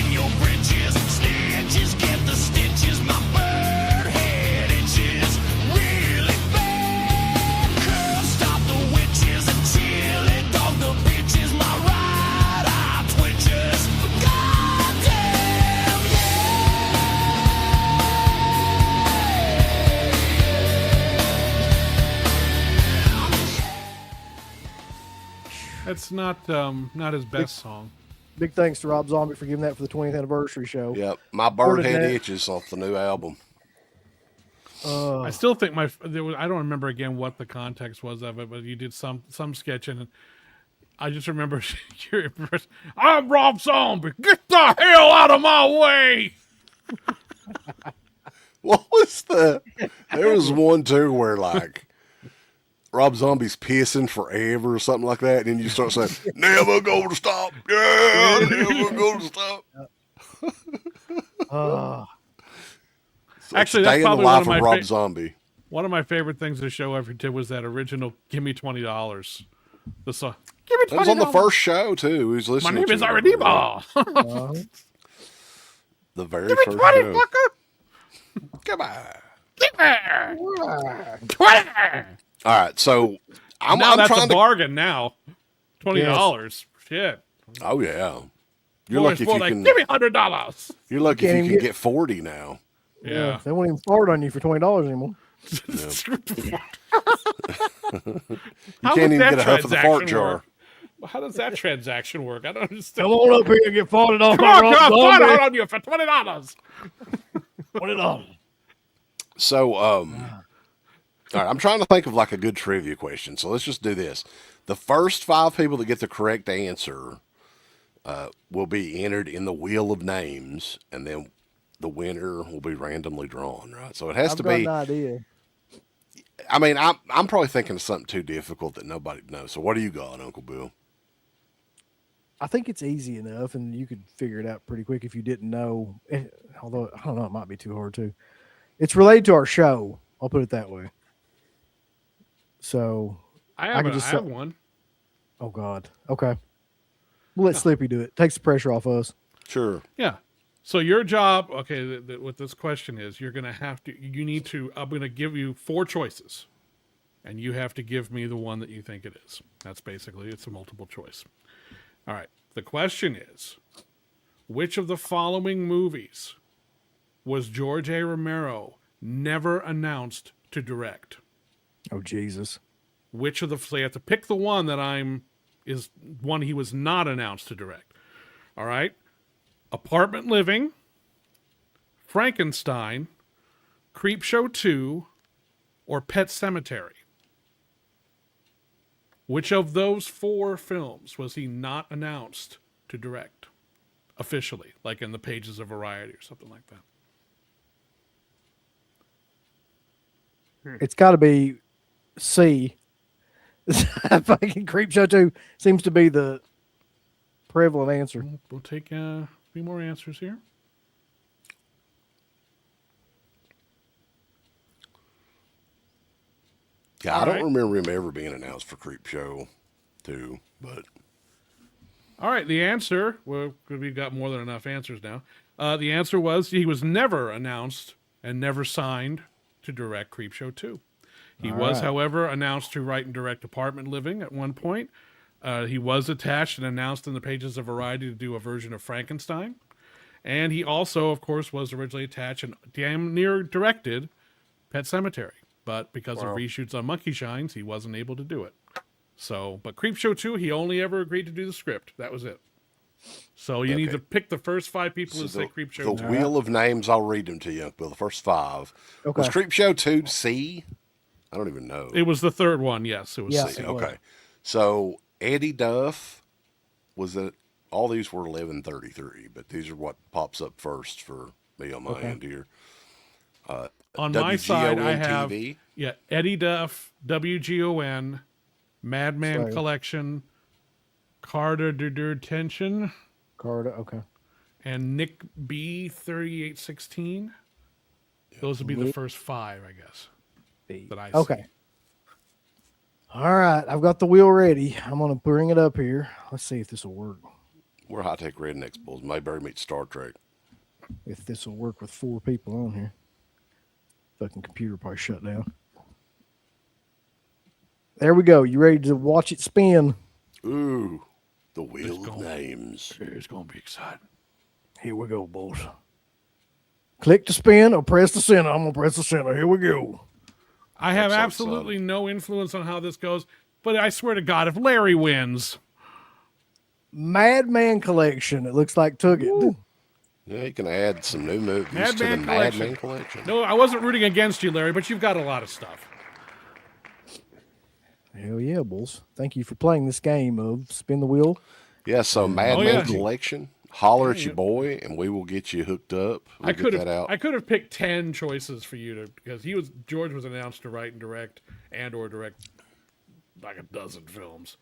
Your britches, stitches, get the stitches, my bird head itches really bad. Curl, stop the witches and chili dog the bitches, my right eye twitches. Goddamn, That's not his best song. Big thanks to Rob Zombie for giving that for the 20th anniversary show. Yep, my bird head Ordinary. itches off the new album. I still think I don't remember again what the context was of it, but you did some sketching, and I just remember your impression. I'm Rob Zombie. Get the hell out of my way. What was there was one too where like Rob Zombie's pissing forever or something like that, and then you start saying, never gonna stop. Yeah, never gonna stop. Actually, Day that's in the probably life one of of my Rob Zombie. One of my favorite things the show ever did was that original "Give Me $20." The song. Give me $20. That was on the first show too. He was My listening. name to is it. Arenima. The very Give me first 20, show. fucker. Come on. Give me 20. All right, so I'm That's trying a bargain now. $20. Shit. Oh yeah, you're Boy, lucky if it's more you like, can. give me $100. You're lucky Can't if you even can get 40 now. Yeah. They won't even fart on you for $20 anymore. You can't even get a huff of the fart jar. How does that transaction work? I don't understand. Come on up here and get farted on Come by on, Rob come on, Zombie. on you for $20. $20. So, all right, I'm trying to think of like a good trivia question. So let's just do this. The first 5 people that get the correct answer will be entered in the wheel of names, and then the winner will be randomly drawn, right? So it has I've to got be. an idea. I mean, I'm probably thinking of something too difficult that nobody knows. So what do you got, Uncle Bill? I think it's easy enough, and you could figure it out pretty quick if you didn't know. Although, I don't know, it might be too hard too. It's related to our show. I'll put it that way. So I can have one. Oh God. Okay. We'll let Slippy do it. Takes the pressure off us. Sure. Yeah. So your job, okay, what this question is, I'm going to give you 4 choices, and you have to give me the one that you think it is. That's basically, it's a multiple choice. All right. The question is, which of the following movies was George A. Romero never announced to direct? Oh, Jesus. Which of so you have to pick the one that is one he was not announced to direct. All right. Apartment Living, Frankenstein, Creepshow 2, or Pet Sematary? Which of those 4 films was he not announced to direct officially, like in the pages of Variety or something like that? It's got to be C. Fucking Creepshow 2 seems to be the prevalent answer. We'll take a few more answers here. Yeah, I don't remember him ever being announced for Creep Show 2, but. All right, the answer, well, we've got more than enough answers now. The answer was he was never announced and never signed to direct Creep Show 2. He was, however, announced to write and direct Apartment Living at one point. He was attached and announced in the pages of Variety to do a version of Frankenstein. And he also, of course, was originally attached and damn near directed Pet Sematary. But because of reshoots on Monkey Shines, he wasn't able to do it. So, but Creep Show 2, he only ever agreed to do the script. That was it. So you need to pick the first 5 people who say Creep Show 2. The wheel of names, I'll read them to you. Well, the first 5. Okay. Was Creep Show 2 C? I don't even know. It was the third one, yes. It was C. Okay. So Eddie Duff was it. All these were 1133, but these are what pops up first for me on my end here. On my side, I have TV. Eddie Duff, WGON, Madman Collection, Carter Detention. Carter, okay. And Nick B 3816. Those would be the first 5, I guess. That I see. Okay. All right, I've got the wheel ready. I'm gonna bring it up here. Let's see if this will work. We're high tech rednecks, bulls. Mayberry meets Star Trek. If this will work with 4 people on here. Fucking computer probably shut down. There we go. You ready to watch it spin? Ooh, the wheel of names. It's gonna be exciting. Here we go, boys. Click to spin or press the center. I'm gonna press the center. Here we go. I have absolutely no influence on how this goes, but I swear to God, if Larry wins. Madman Collection. It looks like took it. Ooh. Yeah, you can add some new movies to the Madman Collection. No, I wasn't rooting against you, Larry, but you've got a lot of stuff. Hell yeah, bulls. Thank you for playing this game of Spin the Wheel. Yeah, so Madman Collection. Holler at your boy, and we will get you hooked up. I could have picked 10 choices for you because George was announced to write and direct or direct like a dozen films.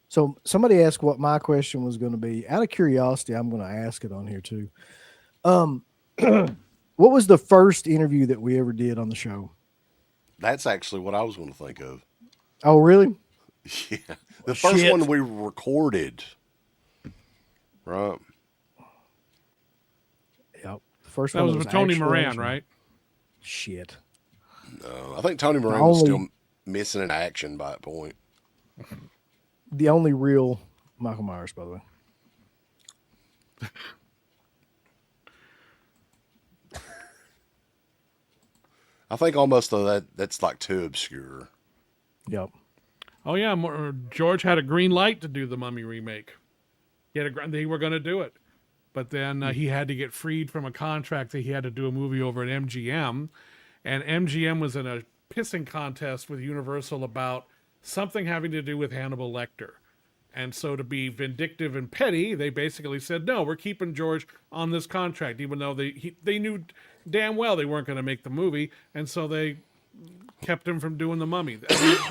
So somebody asked what my question was going to be. Out of curiosity, I'm going to ask it on here too. What was the first interview that we ever did on the show? That's actually what I was going to think of. Oh, really? Yeah. The first one we recorded. Right. Yep. The first that one was with Tony Moran, right? Shit. No, I think Tony Moran was still missing in action by that point. The only real Michael Myers, by the way. I think almost that's like too obscure. Yep. Oh yeah, George had a green light to do the Mummy remake. They were going to do it, but then he had to get freed from a contract that he had to do a movie over at MGM, and MGM was in a pissing contest with Universal about something having to do with Hannibal Lecter. And so to be vindictive and petty, they basically said, no, we're keeping George on this contract, even though they knew damn well they weren't going to make the movie. And so they kept him from doing the Mummy.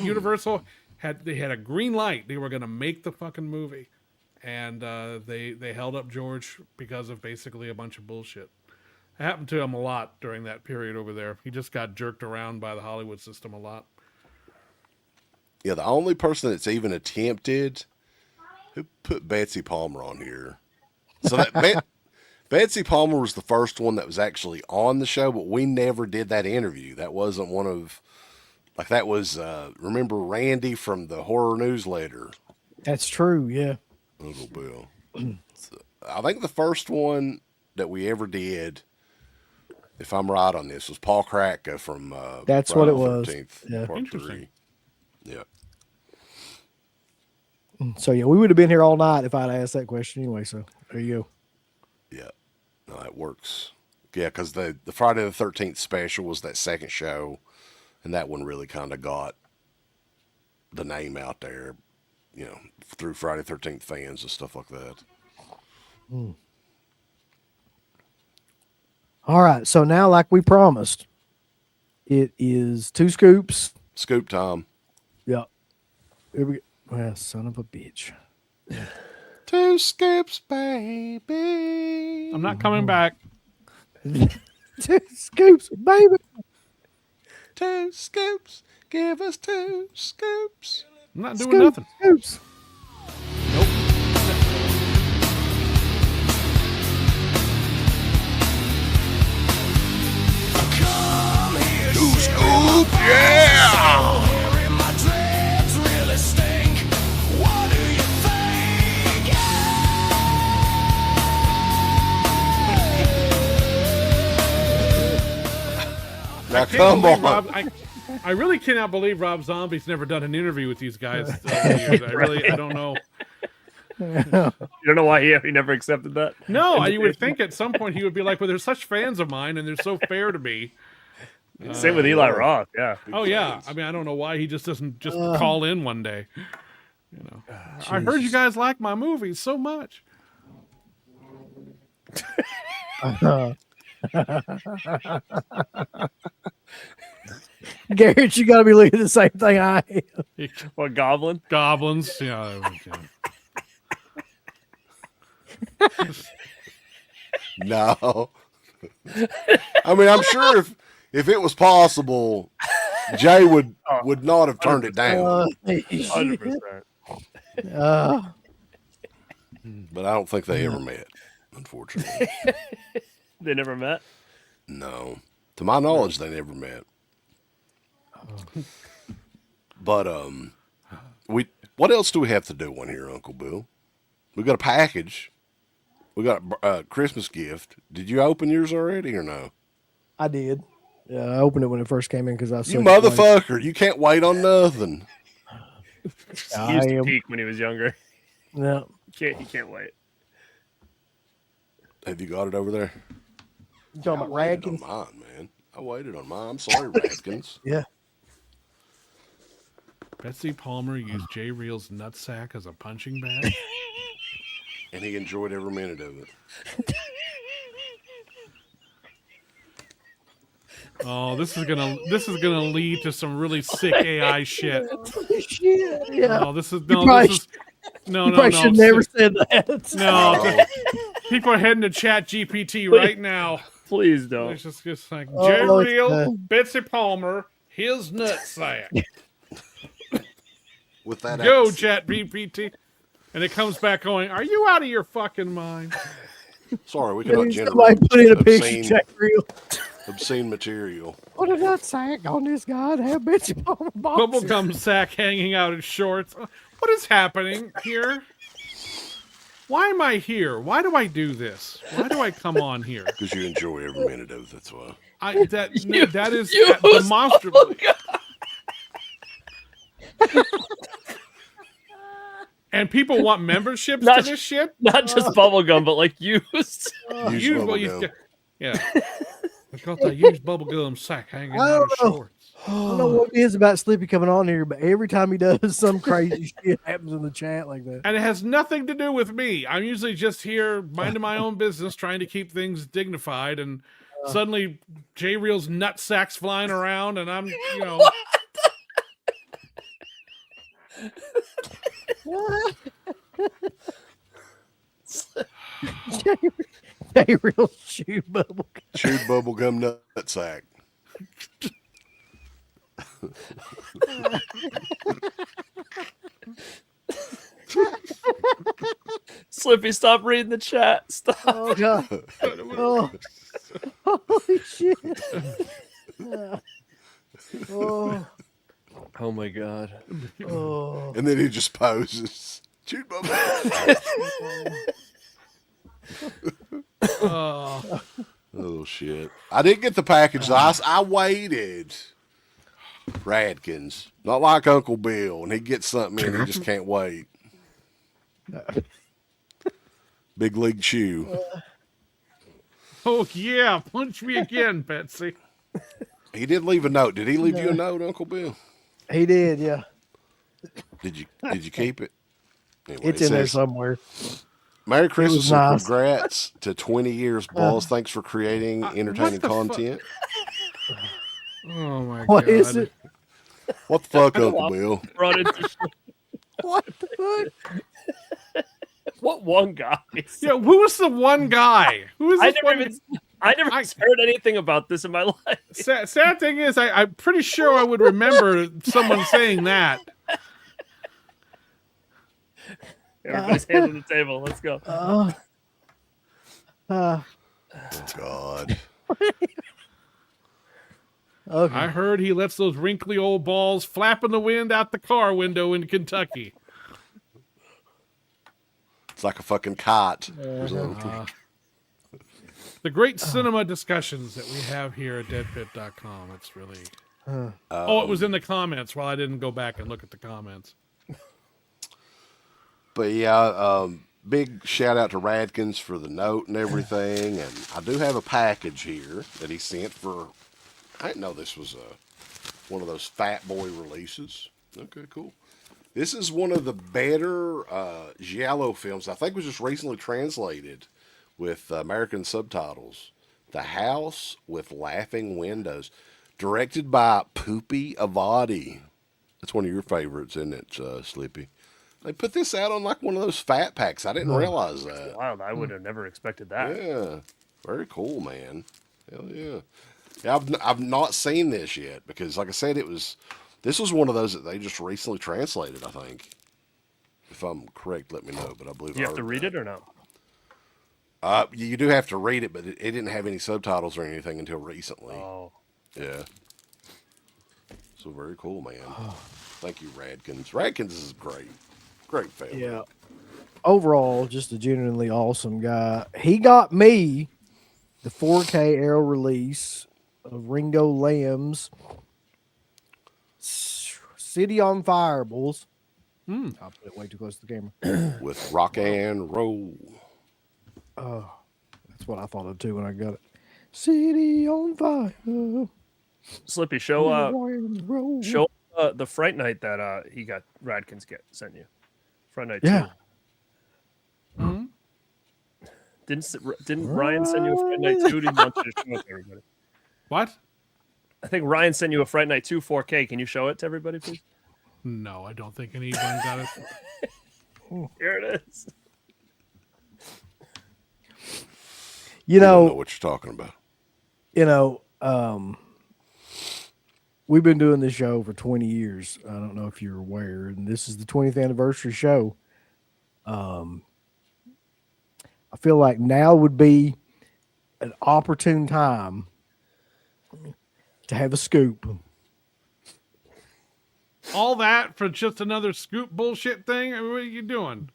Universal had a green light. They were going to make the fucking movie. And they held up George because of basically a bunch of bullshit. It happened to him a lot during that period over there. He just got jerked around by the Hollywood system a lot. Yeah, the only person that's even attempted... Who put Betsy Palmer on here? So that Betsy Palmer was the first one that was actually on the show, but we never did that interview. That wasn't one of, like that was, remember Randy from the horror newsletter? That's true, yeah. Uncle Bill. So, I think the first one that we ever did, if I'm right on this, was Paul Kratka from That's Friday what it was. 13th, yeah. Part 3. Yeah. So yeah, we would have been here all night if I'd asked that question anyway. So there you go. Yeah, no, it works. Yeah, because the Friday the 13th special was that second show, and that one really kind of got the name out there, you know, through Friday the 13th fans and stuff like that. All right, so now, like we promised, it is 2 scoops. Scoop time. Yep. Here we go. Well, son of a bitch. 2 scoops, baby. I'm not coming back. 2 scoops, baby. 2 scoops. Give us 2 scoops. I'm not doing nothing. Scoops. Nope. Two scoops, yeah! Now come on. I really cannot believe Rob Zombie's never done an interview with these guys over the years. I don't know. You don't know why he never accepted that? No, you would think at some point he would be like, well, they're such fans of mine and they're so fair to me. Same with Eli Roth, yeah. Oh, yeah. I mean, I don't know why he just doesn't just call in one day. You know, I heard you guys like my movies so much. Garrett, you got to be looking at the same thing I am. What, Goblin? Goblins, yeah. No. I mean, I'm sure if it was possible, Jay would not have turned it down. 100%. But I don't think they ever met, unfortunately. They never met? No. To my knowledge, they never met. But what else do we have to do on here, Uncle Bill? We got a package. We got a Christmas gift. Did you open yours already or no? I did. Yeah, I opened it when it first came in because I was you motherfucker. You can't wait on nothing. He used to peak when he was younger. No. He can't wait. Have you got it over there? You talking about Radkins? Mine, man. I waited on mine. I'm sorry, Radkins. Yeah. Betsy Palmer used Jay Reel's nutsack as a punching bag. And he enjoyed every minute of it. Oh, this is gonna lead to some really sick AI shit. Shit, yeah. Oh, this is You probably should never said that. No, people are heading to Chat GPT right now. Please don't. It's just like Jay Reel, Betsy Palmer, his nutsack. With that Go, accent. Chat GPT. And it comes back going, are you out of your fucking mind? Sorry, we cannot generate Somebody put in a picture, Jack Reel. Obscene material. What a nutsack on this guy to have Betsy Palmer boxes. Bubblegum sack hanging out in shorts. What is happening here? Why am I here? Why do I do this? Why do I come on here? Because you enjoy every minute of it, that's why. That is demonstrably. And people want memberships to this shit? Not just bubblegum, but like used. Used bubblegum. Yeah. I got that used bubblegum sack hanging out of shorts. I don't know what it is about Slippy coming on here, but every time he does, some crazy shit happens in the chat like that. And it has nothing to do with me. I'm usually just here minding my own business, trying to keep things dignified, and suddenly Jay Reel's nutsack's flying around, and I'm, you know. Jay Reel's chewed bubblegum. Chewed bubblegum nutsack. Slippy, stop reading the chat. Stop. Oh, God. Oh. Holy shit. Oh. Oh, my God. Oh. And then he just poses. Chewed bubblegum. Oh, shit. I didn't get the package. I waited. Radkins. Not like Uncle Bill. And he gets something in, he just can't wait. Big League Chew. Oh, yeah. Punch me again, Betsy. He did leave a note. Did he leave you a note, Uncle Bill? He did, yeah. Did you keep it? Anyway, It's in there somewhere. Merry Christmas and nice. congrats to 20 years, Balls. Thanks for creating entertaining content. Oh, my God. What is it? What the fuck, Uncle Bill? Brought into What the fuck? What one guy? Yeah, who was the one guy? Who was I this never one? even. I never heard anything about this in my life. Sad thing is, I'm pretty sure I would remember someone saying that. Everybody's hands on the table. Let's go. God. Okay. I heard he lets those wrinkly old balls flap in the wind out the car window in Kentucky. It's like a fucking kite. The great cinema discussions that we have here at DEADPIT.com. It's really... it was in the comments while I didn't go back and look at the comments. But yeah, big shout out to Radkins for the note and everything. And I do have a package here that he sent for... I didn't know this was one of those Fat Boy releases. Okay, cool. This is one of the better giallo films. I think it was just recently translated with American subtitles. The House with Laughing Windows. Directed by Poopy Avati. That's one of your favorites, isn't it, Slippy? They put this out on like one of those fat packs. I didn't realize that. That's wild. I would have never expected that. Yeah. Very cool, man. Hell yeah. Yeah, I've not seen this yet because, like I said, this was one of those that they just recently translated, I think. If I'm correct, let me know. But I believe you have to read it or no? You do have to read it, but it didn't have any subtitles or anything until recently. Oh. Yeah. So very cool, man. Thank you, Radkins. Radkins is great. Great family. Yeah. Overall, just a genuinely awesome guy. He got me the 4K Arrow release of Ringo Lamb's City on Fire, bulls. I'll put it way too close to the camera. With rock and roll. Oh, that's what I thought of too when I got it. City on Fire. Slippy, show the Fright Night that he got Radkins sent you. Fright Night 2. Mm-hmm. Didn't Ryan send you a Fright Night 2? Didn't want you to show it to everybody. What? I think Ryan sent you a Fright Night 2 4K. Can you show it to everybody, please? No, I don't think anyone got it. Here it is. You don't know what you're talking about. We've been doing this show for 20 years. I don't know if you're aware, and this is the 20th anniversary show. I feel like now would be an opportune time to have a scoop. All that for just another scoop bullshit thing? I mean, what are you doing?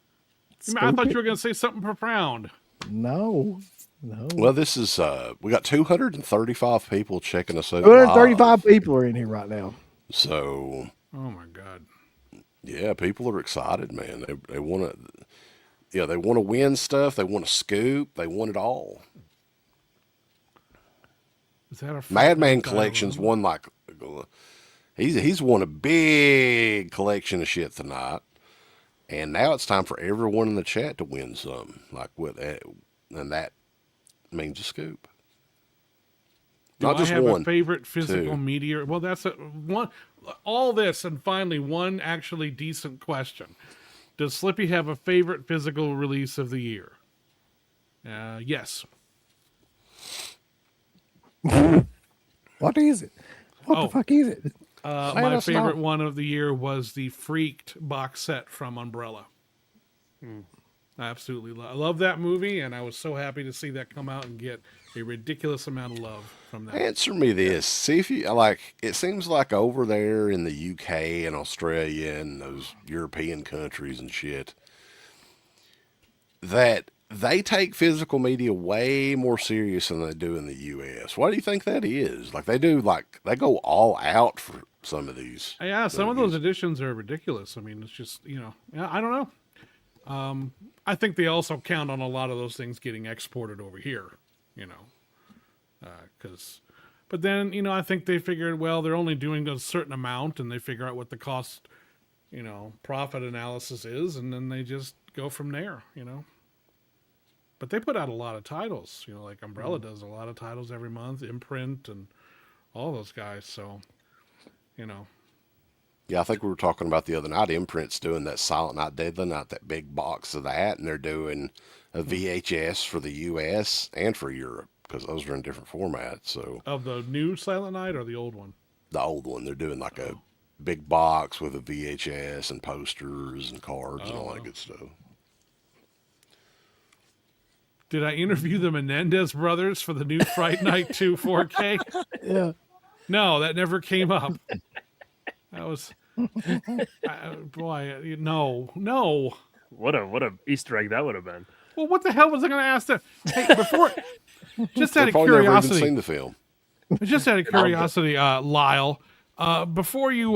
I thought you were going to say something profound. No. Well, this is, we got 235 people checking us out. 235 people are in here right now. So. Oh my God. Yeah, people are excited, man. They want to, they want to win stuff. They want to scoop. They want it all. Is that a Madman Collection's won like, he's won a big collection of shit tonight. And now it's time for everyone in the chat to win some. Like what, and that means a scoop. Not just one. A favorite physical media? Well, that's one. All this and finally one actually decent question. Does Slippy have a favorite physical release of the year? Yes. What is it? What the fuck is it? My favorite one of the year was the Freaked box set from Umbrella. I absolutely love that movie, and I was so happy to see that come out and get a ridiculous amount of love from that. Answer me this. See if you like, it seems like over there in the UK and Australia and those European countries and shit, that they take physical media way more serious than they do in the US. Why do you think that is? Like they do, like they go all out for some of these. Yeah, some of those editions are ridiculous. I mean, it's just, I don't know. I think they also count on a lot of those things getting exported over here, but then, I think they figured, well, they're only doing a certain amount and they figure out what the cost, profit analysis is. And then they just go from there, but they put out a lot of titles, like Umbrella does a lot of titles every month, Imprint and all those guys. So, Yeah, I think we were talking about the other night. Imprint's doing that Silent Night, Deadly Night, that big box of that, and they're doing a VHS for the U.S. and for Europe. because those are in different formats. So Of the new Silent Night or the old one? the old one, they're doing like a big box with a VHS and posters and cards and all that good stuff. Did I interview the Menendez brothers for the new Fright Night 2 4K? Yeah. No, that never came up. That was, boy, no. What a Easter egg that would have been. Well, what the hell was I going to ask them? Hey, before, just out They've of probably never even curiosity, seen the film. just out of curiosity, Lyle, before you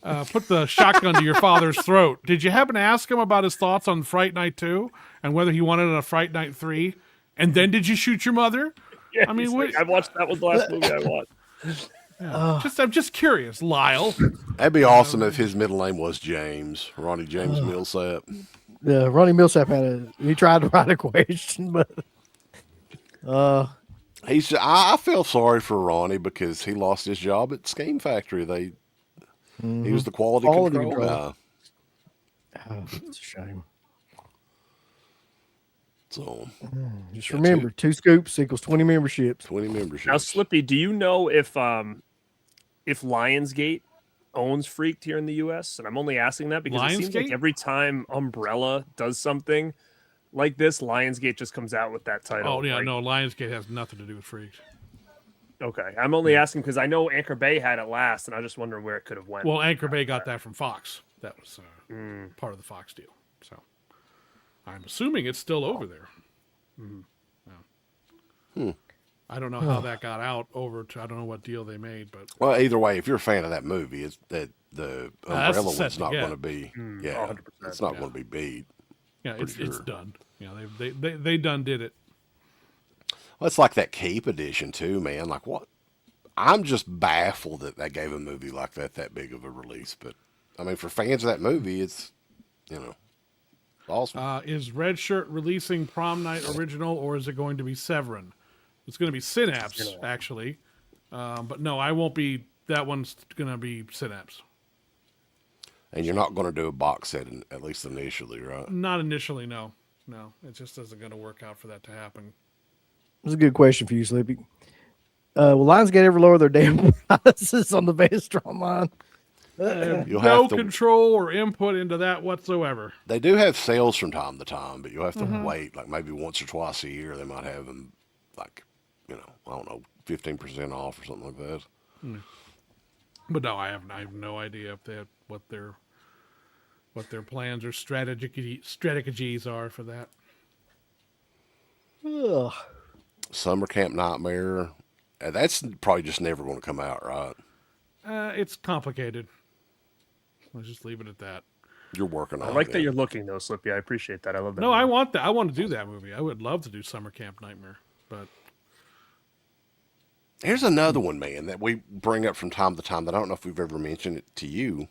put the shotgun to your father's throat, did you happen to ask him about his thoughts on Fright Night 2 and whether he wanted a Fright Night 3? And then did you shoot your mother? Yeah, I mean, I watched that was the last movie I watched. Yeah. I'm just curious, Lyle. That'd be awesome if his middle name was James, Ronnie James Millsap. Yeah, Ronnie Millsap he tried to write a question, but I feel sorry for Ronnie because he lost his job at Scheme Factory. He was the quality control guy. Oh, it's a shame. So just remember, 2 scoops equals 20 memberships. 20 memberships. Now, Slippy, do you know if Lionsgate owns Freaked here in the U.S.? And I'm only asking that because it seems like every time Umbrella does something like this, Lionsgate just comes out with that title. Oh, yeah, no, Lionsgate has nothing to do with Freaks. Okay, I'm only asking because I know Anchor Bay had it last, and I was just wondering where it could have went. Well, Anchor Bay got that from Fox. That was part of the Fox deal. So I'm assuming it's still over there. I don't know how that got out over to, I don't know what deal they made, but well, either way, if you're a fan of that movie, it's that the Umbrella one's not going to be, 100%, it's not going to be beat. Yeah, it's done. Yeah, they done did it. Well, it's like that Cape edition too, man. Like what? I'm just baffled that they gave a movie like that big of a release. But I mean, for fans of that movie, it's awesome. Is Red Shirt releasing Prom Night Original, or is it going to be Severin? It's going to be Synapse, actually. But no, I won't be. That one's going to be Synapse. And you're not going to do a box set, at least initially, right? Not initially, no. No, it just isn't going to work out for that to happen. That's a good question for you, Sleepy. Will Lionsgate ever lower their damn prices on the Vestron line? No control or input into that whatsoever. They do have sales from time to time, but you'll have to wait. Like maybe once or twice a year, they might have them, like, I don't know, 15% off or something like that. But no, I have no idea if they have, what their plans or strategies are for that. Ugh. Summer Camp Nightmare. That's probably just never going to come out, right? It's complicated. Let's just leave it at that. You're working on it. I like that you're looking, though, Slippy. I appreciate that. I love that. No, I want that. I want to do that movie. I would love to do Summer Camp Nightmare, but here's another one, man, that we bring up from time to time that I don't know if we've ever mentioned it to you,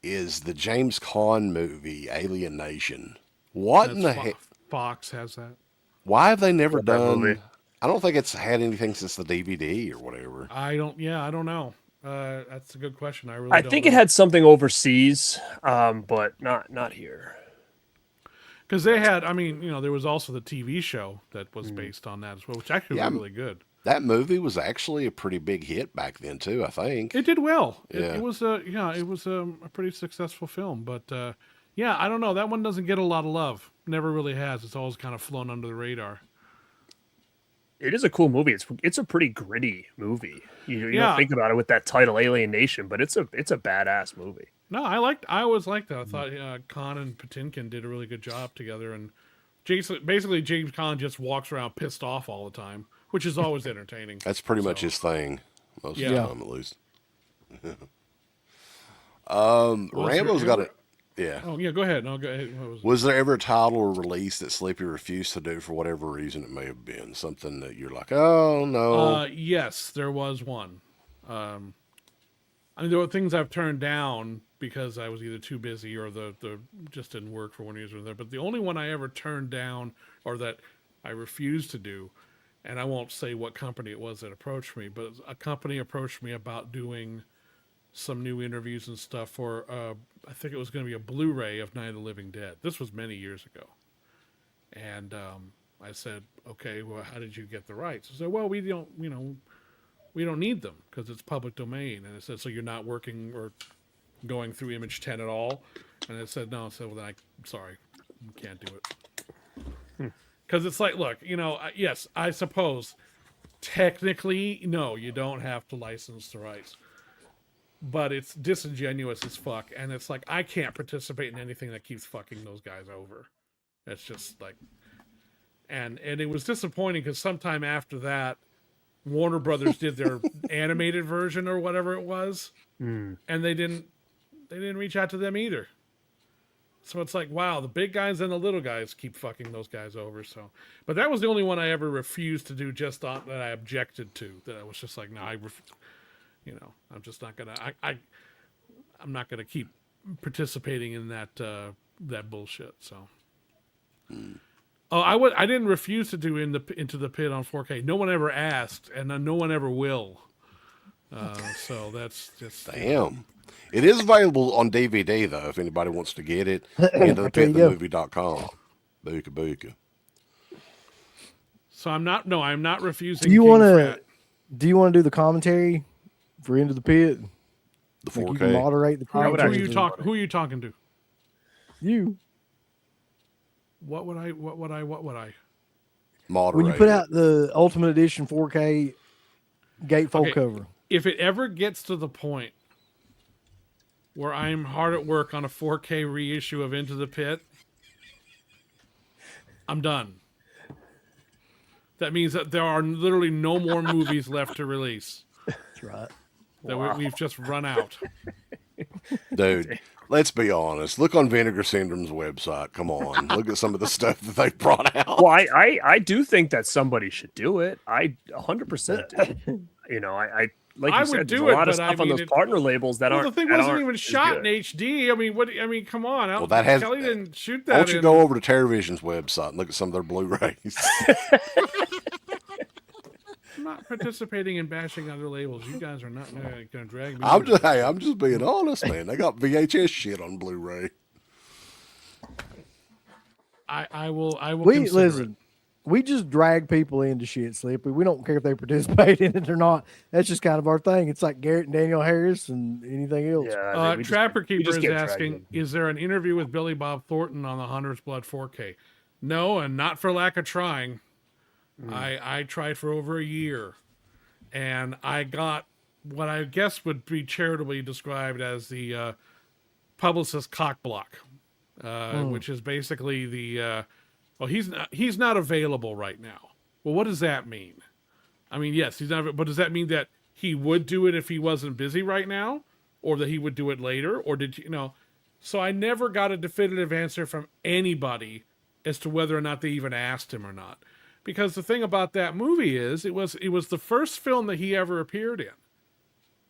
is the James Caan movie, Alien Nation. What in the heck? Fox has that. Why have they never done... I don't think it's had anything since the DVD or whatever. I don't know. That's a good question. I think it had something overseas, but not here. Because they had, there was also the TV show that was based on that as well, which actually was really good. That movie was actually a pretty big hit back then too, I think. It did well. Yeah. It was a pretty successful film, but I don't know. That one doesn't get a lot of love. Never really has. It's always kind of flown under the radar. It is a cool movie. It's a pretty gritty movie. You don't think about it with that title, Alien Nation, but it's a badass movie. No, I always liked that. I thought Caan and Patinkin did a really good job together, and James Caan just walks around pissed off all the time, which is always entertaining. That's pretty much his thing, most of the time, at least. Rambo's got it. Yeah. Oh yeah, go ahead. No, go ahead. Was there ever a title or release that Sleepy refused to do for whatever reason it may have been? Something that you're like, oh no. Yes, there was one. There were things I've turned down because I was either too busy or the just didn't work for one reason or the other. But the only one I ever turned down or that I refused to do, and I won't say what company it was that approached me, but a company approached me about doing some new interviews and stuff for I think it was going to be a Blu-ray of Night of the Living Dead. This was many years ago, and I said, okay, well, how did you get the rights? I said, well, we don't need them because it's public domain. And it said, so you're not working or going through Image 10 at all? And it said, no. I said, well, then I'm sorry, you can't do it. Because it's like, look, yes, I suppose technically, no, you don't have to license the rights. But it's disingenuous as fuck. And it's like, I can't participate in anything that keeps fucking those guys over. It's just like... And it was disappointing because sometime after that, Warner Brothers did their animated version or whatever it was, and they didn't reach out to them either. So it's like, wow, the big guys and the little guys keep fucking those guys over. So, but that was the only one I ever refused to do, just that I objected to. That I was just like, no, I'm just not gonna. I'm not gonna keep participating in that bullshit. So. Oh, I didn't refuse to do Into the Pit on 4K. No one ever asked, and no one ever will. So that's just... Damn. It is available on DVD, though, if anybody wants to get it. IntoThePitTheMovie.com. Booka booka. So I'm not refusing. Do you want to do the commentary for Into the Pit? The 4K? You can moderate the commentary. Who are you talking to? You. What would I moderate? When you put out the Ultimate Edition 4K gatefold cover. If it ever gets to the point where I'm hard at work on a 4K reissue of Into the Pit, I'm done. That means that there are literally no more movies left to release. That's right. That we've just run out. Dude, let's be honest. Look on Vinegar Syndrome's website. Come on. Look at some of the stuff that they've brought out. Well, I do think that somebody should do it. I 100% do. I like you said, there's a lot of stuff on those partner labels that aren't. The thing wasn't even shot in HD. I mean, come on. Well, Kelly didn't shoot that. Why don't you go over to TerraVision's website and look at some of their Blu-rays? I'm not participating in bashing other labels. You guys are not going to drag me. I'm just being honest, man. They got VHS shit on Blu-ray. I will. Listen. We just drag people into shit, Slippy. We don't care if they participate in it or not. That's just kind of our thing. It's like Garrett and Daniel Harris and anything else. Yeah, Trapper Keeper is asking, is there an interview with Billy Bob Thornton on the Hunter's Blood 4K? No, and not for lack of trying. I tried for over a year, and I got what I guess would be charitably described as the publicist cock block, which is basically the... well, he's not available right now. Well, what does that mean? I mean, yes, he's not, but does that mean that he would do it if he wasn't busy right now? Or that he would do it later? Or did you know? So I never got a definitive answer from anybody as to whether or not they even asked him or not. Because the thing about that movie is it was the first film that he ever appeared in.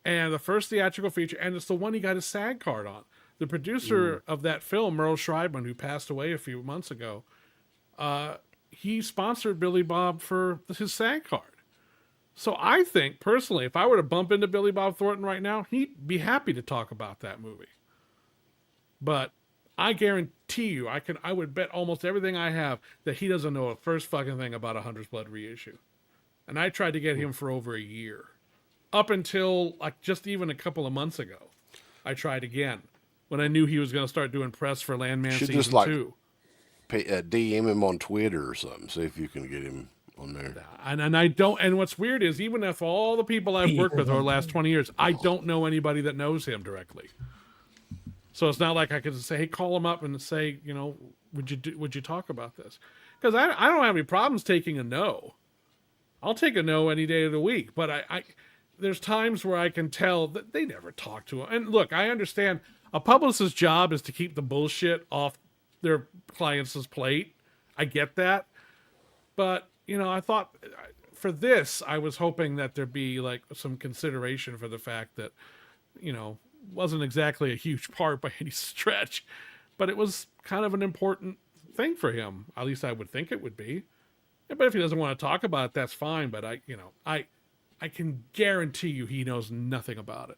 And the first theatrical feature, and it's the one he got his SAG card on. The producer of that film, Merle Schreibman, who passed away a few months ago, he sponsored Billy Bob for his SAG card. So I think, personally, if I were to bump into Billy Bob Thornton right now, he'd be happy to talk about that movie. But I guarantee you, I would bet almost everything I have that he doesn't know a first fucking thing about a Hunter's Blood reissue. And I tried to get him for over a year. Up until, like, just even a couple of months ago. I tried again. When I knew he was going to start doing press for Landman Season 2. DM him on Twitter or something. See if you can get him on there. And I don't. And what's weird is even if all the people I've worked with over the last 20 years, I don't know anybody that knows him directly. So it's not like I could say, hey, call him up and say, would you talk about this? Because I don't have any problems taking a no. I'll take a no any day of the week. But I there's times where I can tell that they never talk to him. And look, I understand a publicist's job is to keep the bullshit off their clients' plate. I get that. But, I thought for this, I was hoping that there'd be like some consideration for the fact that, wasn't exactly a huge part by any stretch, but it was kind of an important thing for him. At least I would think it would be. But if he doesn't want to talk about it, that's fine. But I can guarantee you he knows nothing about it.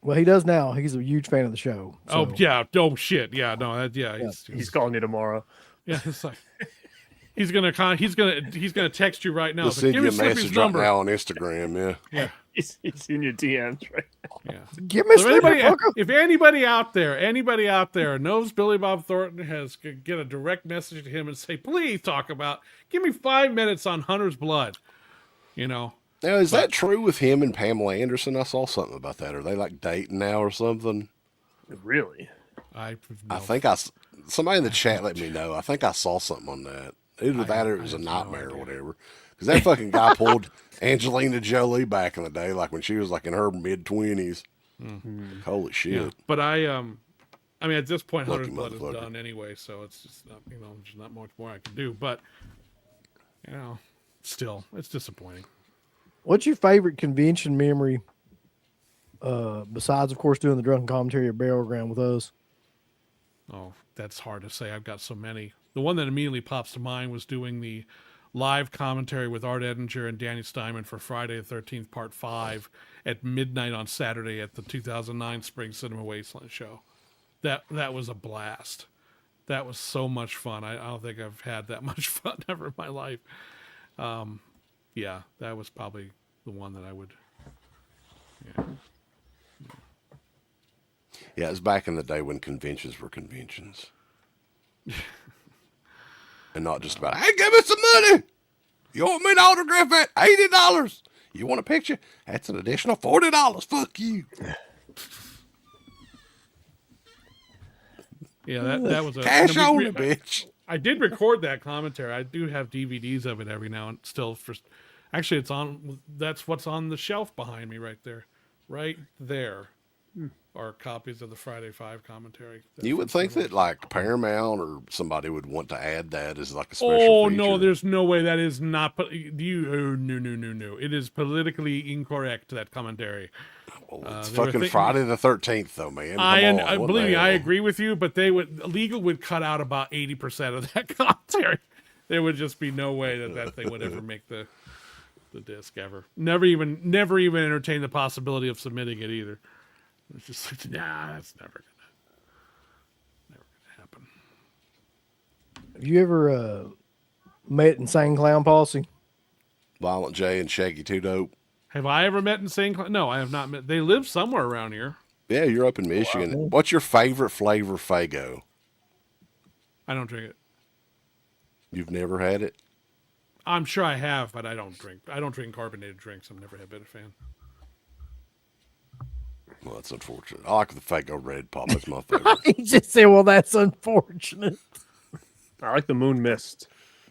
Well, he does now. He's a huge fan of the show. Oh so- yeah. Oh shit. Yeah. No. He's calling you tomorrow. Yeah. It's like he's gonna text you right now. He'll It's send like, give you me a Slippy's message right number. now on Instagram. Yeah. Yeah. He's in your DMs right now. Yeah. Give me So Slippy. if anybody out there knows Billy Bob Thornton, get a direct message to him and say, please give me 5 minutes on Hunter's Blood. You know. Now, is that true with him and Pamela Anderson? I saw something about that. Are they like dating now or something? Really? I think somebody in the chat let me know. I think I saw something on that. Either that or it was a nightmare or whatever. Because that fucking guy pulled Angelina Jolie back in the day, like when she was like in her mid-20s. Mm-hmm. Holy shit. Yeah. But I mean, at this point, Lucky Hunter's Blood is motherfucker. done anyway, so it's just not, there's not much more I can do. But, still, it's disappointing. What's your favorite convention memory? Besides, of course, doing the drunken commentary at Barrel Ground with us. Oh, that's hard to say. I've got so many. The one that immediately pops to mind was doing the live commentary with Art Edinger and Danny Steinman for Friday the 13th, Part 5 at midnight on Saturday at the 2009 Spring Cinema Wasteland show. That was a blast. That was so much fun. I don't think I've had that much fun ever in my life. Yeah, that was probably the one that I would. Yeah, it was back in the day when conventions were conventions. And not just about, hey, give me some money. You want me to autograph it? $80. You want a picture? That's an additional $40. Fuck you. Yeah, that was a cash only, bitch. I did record that commentary. I do have DVDs of it every now and still. Actually, it's on. That's what's on the shelf behind me right there. Right there are copies of the Friday 5 commentary. You would think that like Paramount or somebody would want to add that as like a special Oh feature. no, there's no way that is not. No. It is politically incorrect, that commentary. Well, it's fucking Friday the 13th, though, man. I believe me, I agree with you, but legal would cut out about 80% of that commentary. There would just be no way that thing would ever make the disc ever. Never even entertain the possibility of submitting it either. It's just like, nah, that's never gonna happen. Have you ever met Insane Clown Posse? Violent J and Shaggy Two Dope. Have I ever met Insane Clown? No, I have not met. They live somewhere around here. Yeah, you're up in Michigan. Wow. What's your favorite flavor Faygo? I don't drink it. You've never had it? I'm sure I have, but I don't drink. I don't drink carbonated drinks. I've never been a fan. Well, that's unfortunate. I like the Faygo Red Pop. That's my favorite. He just said, well, that's unfortunate. I like the Moon Mist.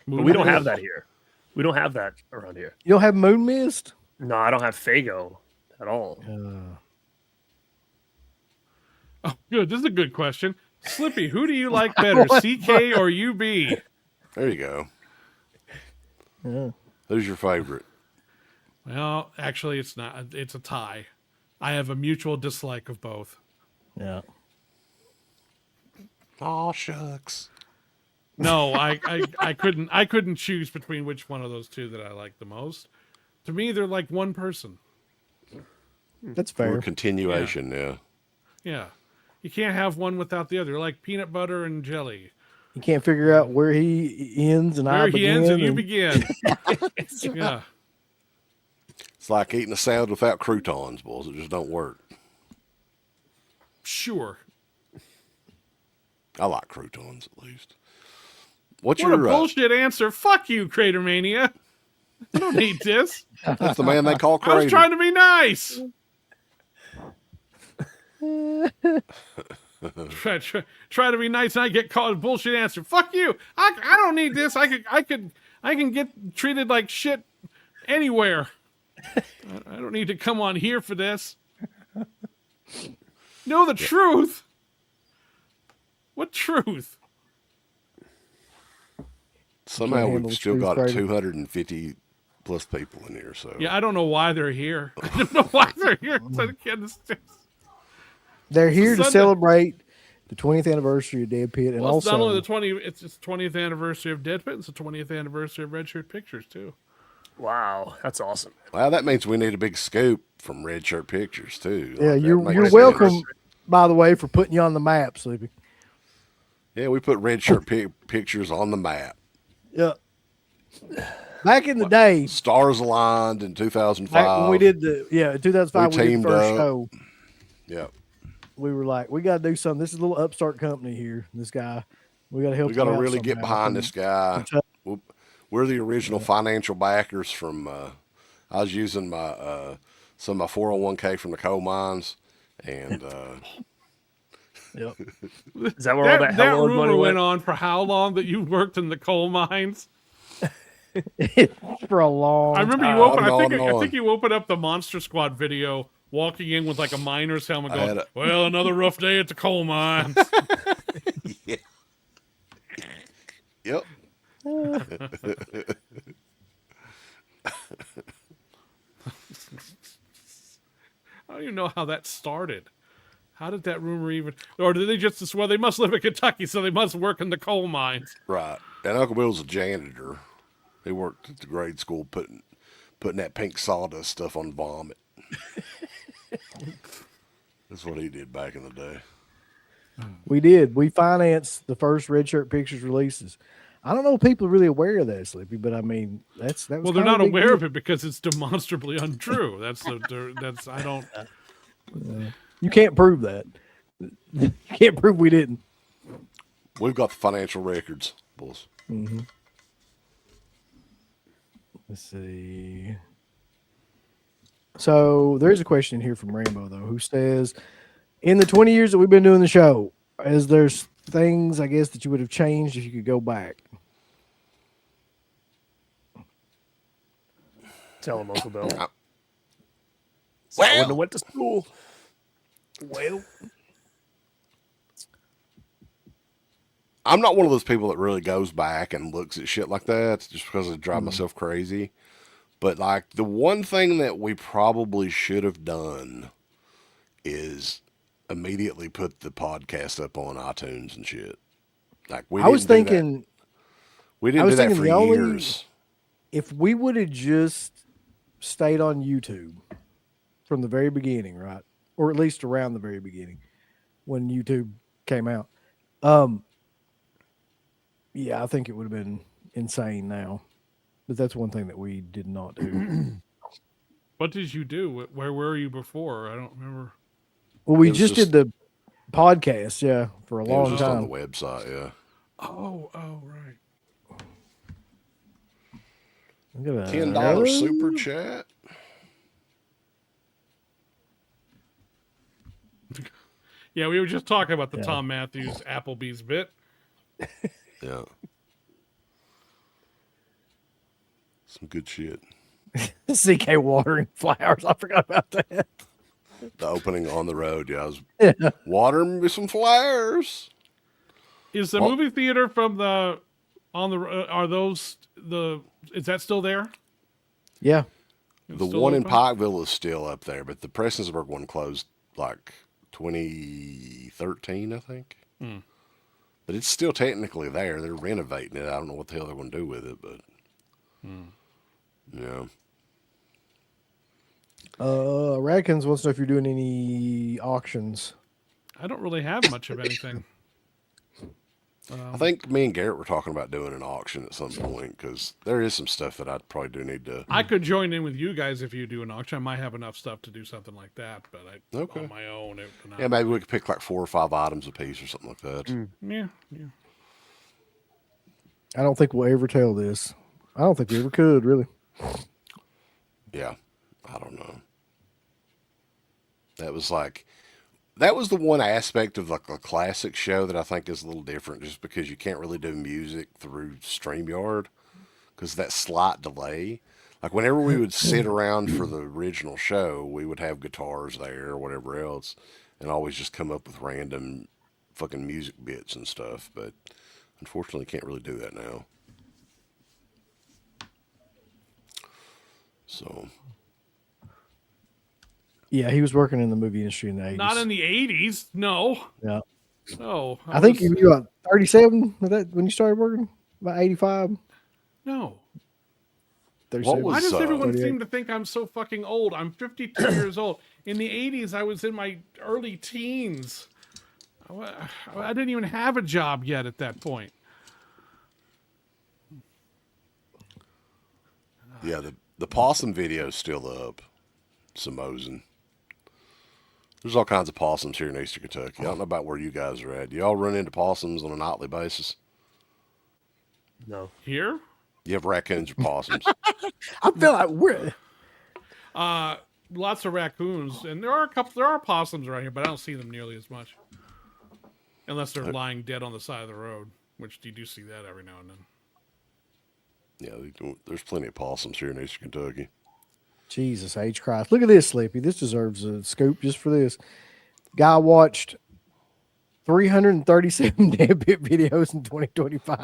But we don't have that here. We don't have that around here. You don't have Moon Mist? No, I don't have Faygo at all. Oh, good. This is a good question. Slippy, who do you like better, CK or UB? There you go. Yeah. Who's your favorite? Well, actually, it's not. It's a tie. I have a mutual dislike of both. Yeah. Oh, shucks. No, I couldn't choose between which one of those two that I like the most. To me, they're like one person. That's fair. Or continuation, yeah. Yeah. You can't have one without the other. They're like peanut butter and jelly. You can't figure out where he ends and I begin. Where he ends and you begin. Yeah. It's like eating a salad without croutons, boys. It just don't work. Sure. I like croutons at least. What's What your a bullshit answer. Fuck you, Cratermania. I don't need this. That's the man they call Crater. I was trying to be nice. try to be nice and I get called a bullshit answer. Fuck you. I don't need this. I can get treated like shit anywhere. I don't need to come on here for this. Know the truth. What truth? Somehow we've still got 250 plus people in here. So yeah, I don't know why they're here. I don't know why they're here. They're here to celebrate the 20th anniversary of DEADPIT, and well, it's also not only it's the 20th anniversary of DEADPIT. It's the 20th anniversary of Red Shirt Pictures too. Wow, that's awesome. Well, that means we need a big scoop from Red Shirt Pictures too. Yeah, Like, you're that makes welcome. sense. By the way, for putting you on the map, Sleepy. Yeah, we put Red Shirt Pictures on the map. Yeah. Back in the day, stars aligned in 2005. back when we did the 2005, we did the teamed first up. show. Yeah, We were like, we got to do something. This is a little upstart company here. This guy, we got to help. we got to him out really get somehow. behind this guy. We're the original financial backers from. I was using my some of my 401k from the coal mines, and Yep. Is that where all that hell money rumor went? went on for how long that you worked in the coal mines? For a long. I remember time. you opened. On I and think you opened up the Monster Squad video, walking in with like a miner's helmet, going, "Well, another rough day at the coal mines." yeah. Yep. I don't even know how that started. How did that rumor even? Or did they just? Well, they must live in Kentucky, so they must work in the coal mines. Right. And Uncle Bill's a janitor. He worked at the grade school putting that pink sawdust stuff on vomit. That's what he did back in the day. We did. We financed the first Red Shirt Pictures releases. I don't know if people are really aware of that, Sleepy, but I mean, that was Well, they're kind not a big aware deal. of it because it's demonstrably untrue. That's I don't. You can't prove that. You can't prove we didn't. We've got the financial records, boys. Mm-hmm. Let's see. So there's a question here from Rainbow, though, who says, in the 20 years that we've been doing the show, is there things, I guess, that you would have changed if you could go back? Tell him, Uncle Bill. I Well, wouldn't have went to school. Well, I'm not one of those people that really goes back and looks at shit like that just because I drive myself crazy. But like the one thing that we probably should have done is immediately put the podcast up on iTunes and shit. Like we didn't do that. We didn't do that for years. If we would have just stayed on YouTube from the very beginning, right? Or at least around the very beginning when YouTube came out. Yeah, I think it would have been insane now. But that's one thing that we did not do. What did you do? Where were you before? I don't remember. Well, we just did the podcast, yeah, for a It long was just time. on the website, yeah. Oh, right. $10 super chat. Yeah, we were just talking about the Tom Matthews Applebee's bit. Yeah. Some good shit. CK watering flowers. I forgot about that. The opening on the road, yeah. I was watering with some flowers. Is the movie theater from the on the are those the is that still there? Yeah. The one in Pikeville is still up there, but the Prestonsburg one closed like 2013, I think. But it's still technically there. They're renovating it. I don't know what the hell they're going to do with it, but yeah. Radkins wants to know if you're doing any auctions. I don't really have much of anything. I think me and Garrett were talking about doing an auction at some point because there is some stuff that I probably do need to. I could join in with you guys if you do an auction. I might have enough stuff to do something like that, but on my own. Yeah, maybe we could pick like 4 or 5 items a piece or something like that. Yeah. I don't think we'll ever tell this. I don't think we ever could, really. Yeah, I don't know. That was the one aspect of like a classic show that I think is a little different just because you can't really do music through StreamYard because that slight delay. Like whenever we would sit around for the original show, we would have guitars there or whatever else and always just come up with random fucking music bits and stuff. But unfortunately, can't really do that now. So... Yeah, he was working in the movie industry in the 80s. Not in the 80s, no. Yeah. No. I think you were 37 when you started working? About 85? No. What Why was, does everyone 38. seem to think I'm so fucking old? I'm 52 years old. In the 80s, I was in my early teens. I didn't even have a job yet at that point. Yeah, the possum video is still up. Samozin. There's all kinds of possums here in Eastern Kentucky. I don't know about where you guys are at. Do y'all run into possums on a nightly basis? No. Here? You have raccoons or possums? I feel like we're. Lots of raccoons, and there are possums around here, but I don't see them nearly as much. Unless they're lying dead on the side of the road, which you do see that every now and then. Yeah, there's plenty of possums here in Eastern Kentucky. Jesus H. Christ. Look at this, Sleepy. This deserves a scoop just for this. Guy watched 337 DeadPit videos in 2025.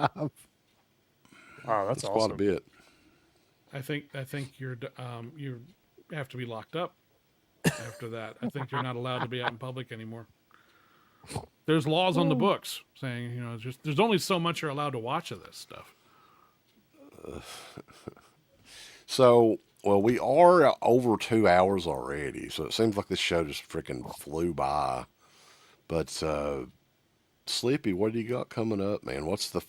Wow, that's awesome. Quite a bit. I think you have to be locked up after that. I think you're not allowed to be out in public anymore. There's laws on the books saying, there's only so much you're allowed to watch of this stuff. Well, we are over 2 hours already, so it seems like this show just freaking flew by. But Sleepy, what do you got coming up, man? What's the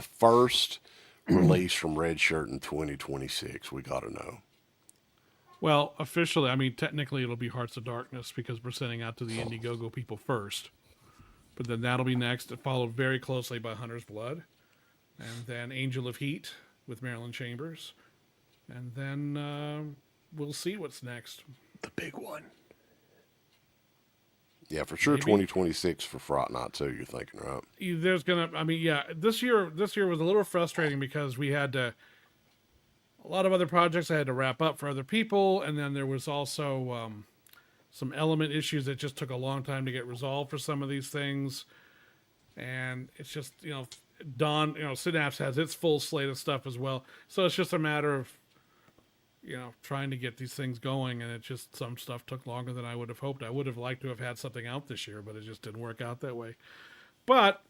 first release from Red Shirt in 2026? We got to know. Well, officially, technically it'll be Hearts of Darkness because we're sending out to the Indiegogo people first. But then that'll be next, followed very closely by Hunter's Blood. And then Angel of Heat with Marilyn Chambers. And then we'll see what's next. The big one. Yeah, for sure. Maybe 2026 for Fright Night too. You're thinking, right? There's this year was a little frustrating because we had a lot of other projects I had to wrap up for other people, and then there was also some element issues that just took a long time to get resolved for some of these things, and it's just Synapse has its full slate of stuff as well, so it's just a matter of trying to get these things going, and some stuff took longer than I would have hoped. I would have liked to have had something out this year, but it just didn't work out that way. But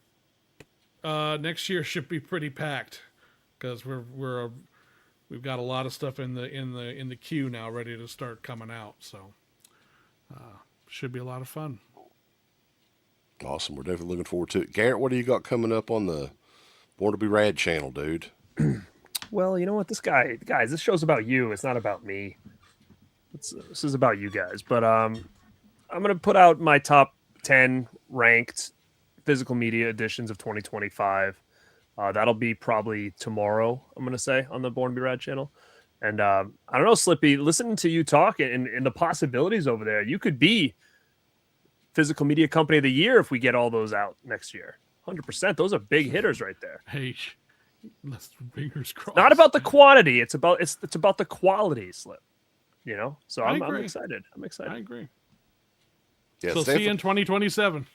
next year should be pretty packed because we've got a lot of stuff in the queue now, ready to start coming out. So should be a lot of fun. Awesome. We're definitely looking forward to it. Garrett, what do you got coming up on the Born to Be Rad channel, dude? Well, you know what? Guys, this show's about you. It's not about me. This is about you guys. But I'm going to put out my top 10 ranked physical media editions of 2025. That'll be probably tomorrow, I'm going to say, on the Born to Be Rad channel. And I don't know, Slippy, listening to you talk and the possibilities over there, you could be Physical Media Company of the Year if we get all those out next year. 100%. Those are big hitters right there. Hey, let's fingers crossed. Not about the quantity. It's about the quality, Slip. So I'm excited. I agree. Yeah, so see you in 2027.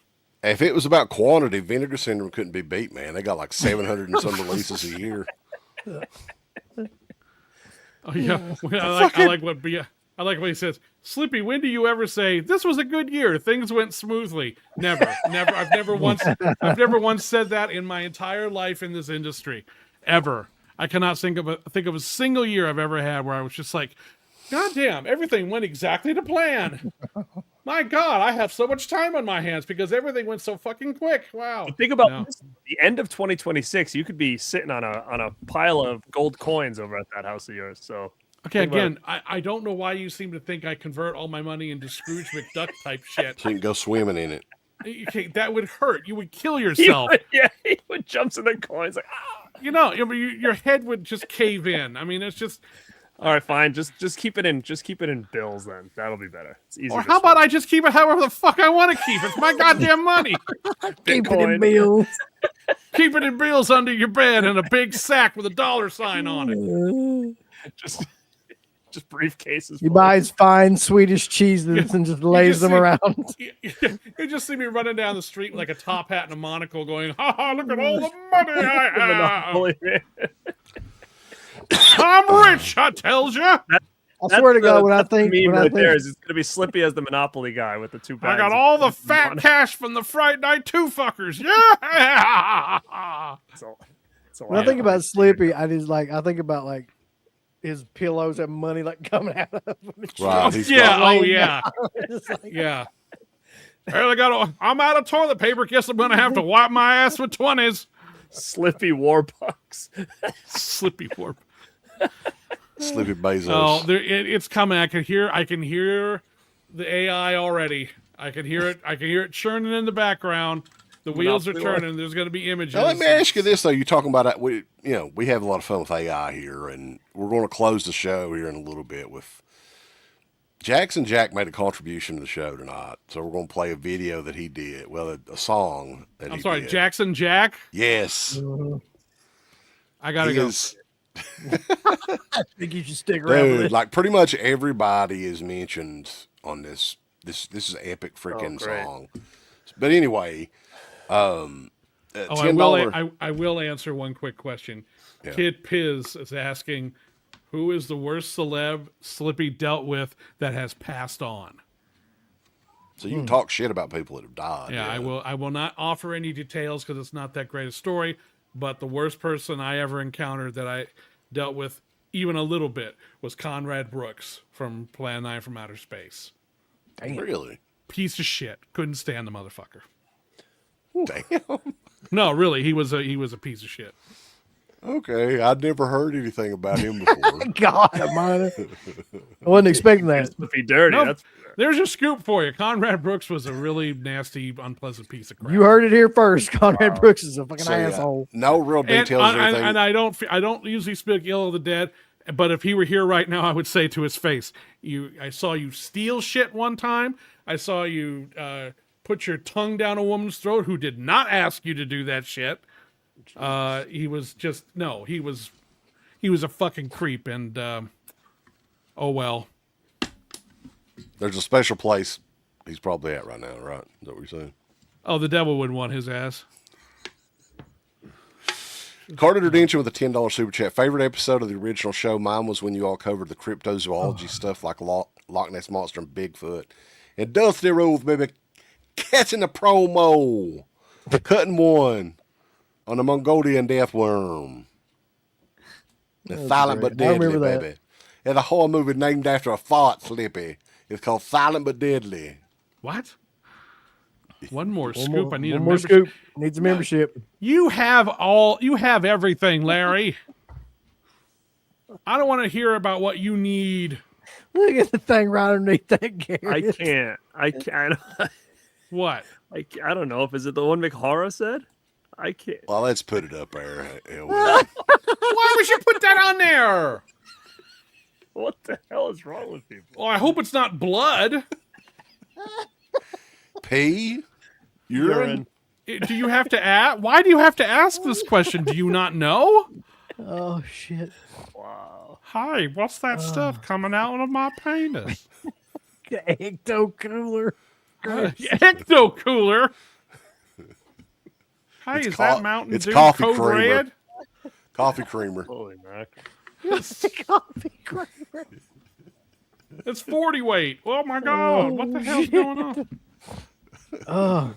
If it was about quantity, Vinegar Syndrome couldn't be beat, man. They got like 700 and some releases a year. Oh yeah, I like what he says. Slippy, when do you ever say this was a good year? Things went smoothly. Never. I've never once said that in my entire life in this industry, ever. I cannot think of a single year I've ever had where I was just like, God damn, everything went exactly to plan. My God, I have so much time on my hands because everything went so fucking quick. Wow. Think about this, the end of 2026. You could be sitting on a pile of gold coins over at that house of yours. So okay, again, I don't know why you seem to think I convert all my money into Scrooge McDuck type shit. So you can go swimming in it. Okay, that would hurt. You would kill yourself. He would jump in the coins like, your head would just cave in. It's just. All right, fine. Just keep it in. Just keep it in bills then. That'll be better. It's easy. Or how about I just keep it however the fuck I want to keep it? It's my goddamn money. Keep it in bills. Keep it in bills under your bed in a big sack with a $sign on it. Just briefcases. He buys fine Swedish cheeses and just lays them around. You just see me running down the street with like a top hat and a monocle going, ha ha, look at all the money I have. I'm rich, I tells you. I swear to God, when I think it's going to be Slippy as the Monopoly guy with the two bags. I got all the fat cash from the Fright Night 2 fuckers. Yeah. When I think about Slippy, I think about his pillows have money like coming out of them. Right. He's Yeah. got, Oh yeah. It's like, Yeah. I'm out of toilet paper. Guess I'm gonna have to wipe my ass with 20s. Slippy Warbucks. Slippy warp. Slippy Bezos. Oh, it's coming. I can hear the AI already. I can hear it churning in the background. The wheels are turning. There's going to be images. Now, let me ask you this though: you're talking about we have a lot of fun with AI here, and we're going to close the show here in a little bit with Jackson Jack made a contribution to the show tonight, so we're going to play a video that he did. Well, a song that I'm he sorry, did. Jackson Jack. Yes, I gotta he go. I think you should stick around with Dude, it. like pretty much everybody is mentioned on this. This is an epic freaking great. song. But anyway, $10. I will answer one quick question. Yeah. Kid Piz is asking, who is the worst celeb Slippy dealt with that has passed on? So you can talk shit about people that have died. Yeah, I will not offer any details because it's not that great a story. But the worst person I ever encountered that I dealt with even a little bit was Conrad Brooks from Plan 9 from Outer Space. Damn. Really? Piece of shit. Couldn't stand the motherfucker. Damn. No, really, he was a piece of shit. Okay, I'd never heard anything about him before. God, I wasn't expecting that. Slippy dirty. No, That's there's your scoop for you. Conrad Brooks was a really nasty, unpleasant piece of crap. You heard it here first. Conrad Brooks is a fucking asshole. No real details or anything. And I don't usually speak ill of the dead, but if he were here right now, I would say to his face, I saw you steal shit one time. I saw you put your tongue down a woman's throat who did not ask you to do that shit. He was a fucking creep, and oh well. There's a special place he's probably at right now, right? Is that what you're saying? Oh, the devil wouldn't want his ass. Carter Derdention with a $10 super chat. Favorite episode of the original show? Mine was when you all covered the cryptozoology stuff like Loch Ness Monster and Bigfoot. And Dusty Rose, baby, catching the promo. Cutting one on the Mongolian death worm. The Silent but Deadly, baby. And a horror movie named after a fart, Slippy. It's called Silent but Deadly. What? One more scoop. I need a more membership. scoop. Needs a membership. You have everything, Larry. I don't want to hear about what you need. Look at the thing right underneath that, Gary. I can't. What? I don't know. Is it the one McHara said? I can't. Well, let's put it up there. Why would you put that on there? What the hell is wrong with people? Well, I hope it's not blood. Pee? Urine? Do you have to ask? Why do you have to ask this question? Do you not know? Oh, shit. Wow. Hi, what's that stuff coming out of my penis? Ecto cooler. Ecto cooler. Hey, is that Mountain Dew coffee Code creamer. Red? Coffee creamer. Holy mackerel. Coffee creamer. It's 40 weight. Oh my God! What the hell's going on? Oh,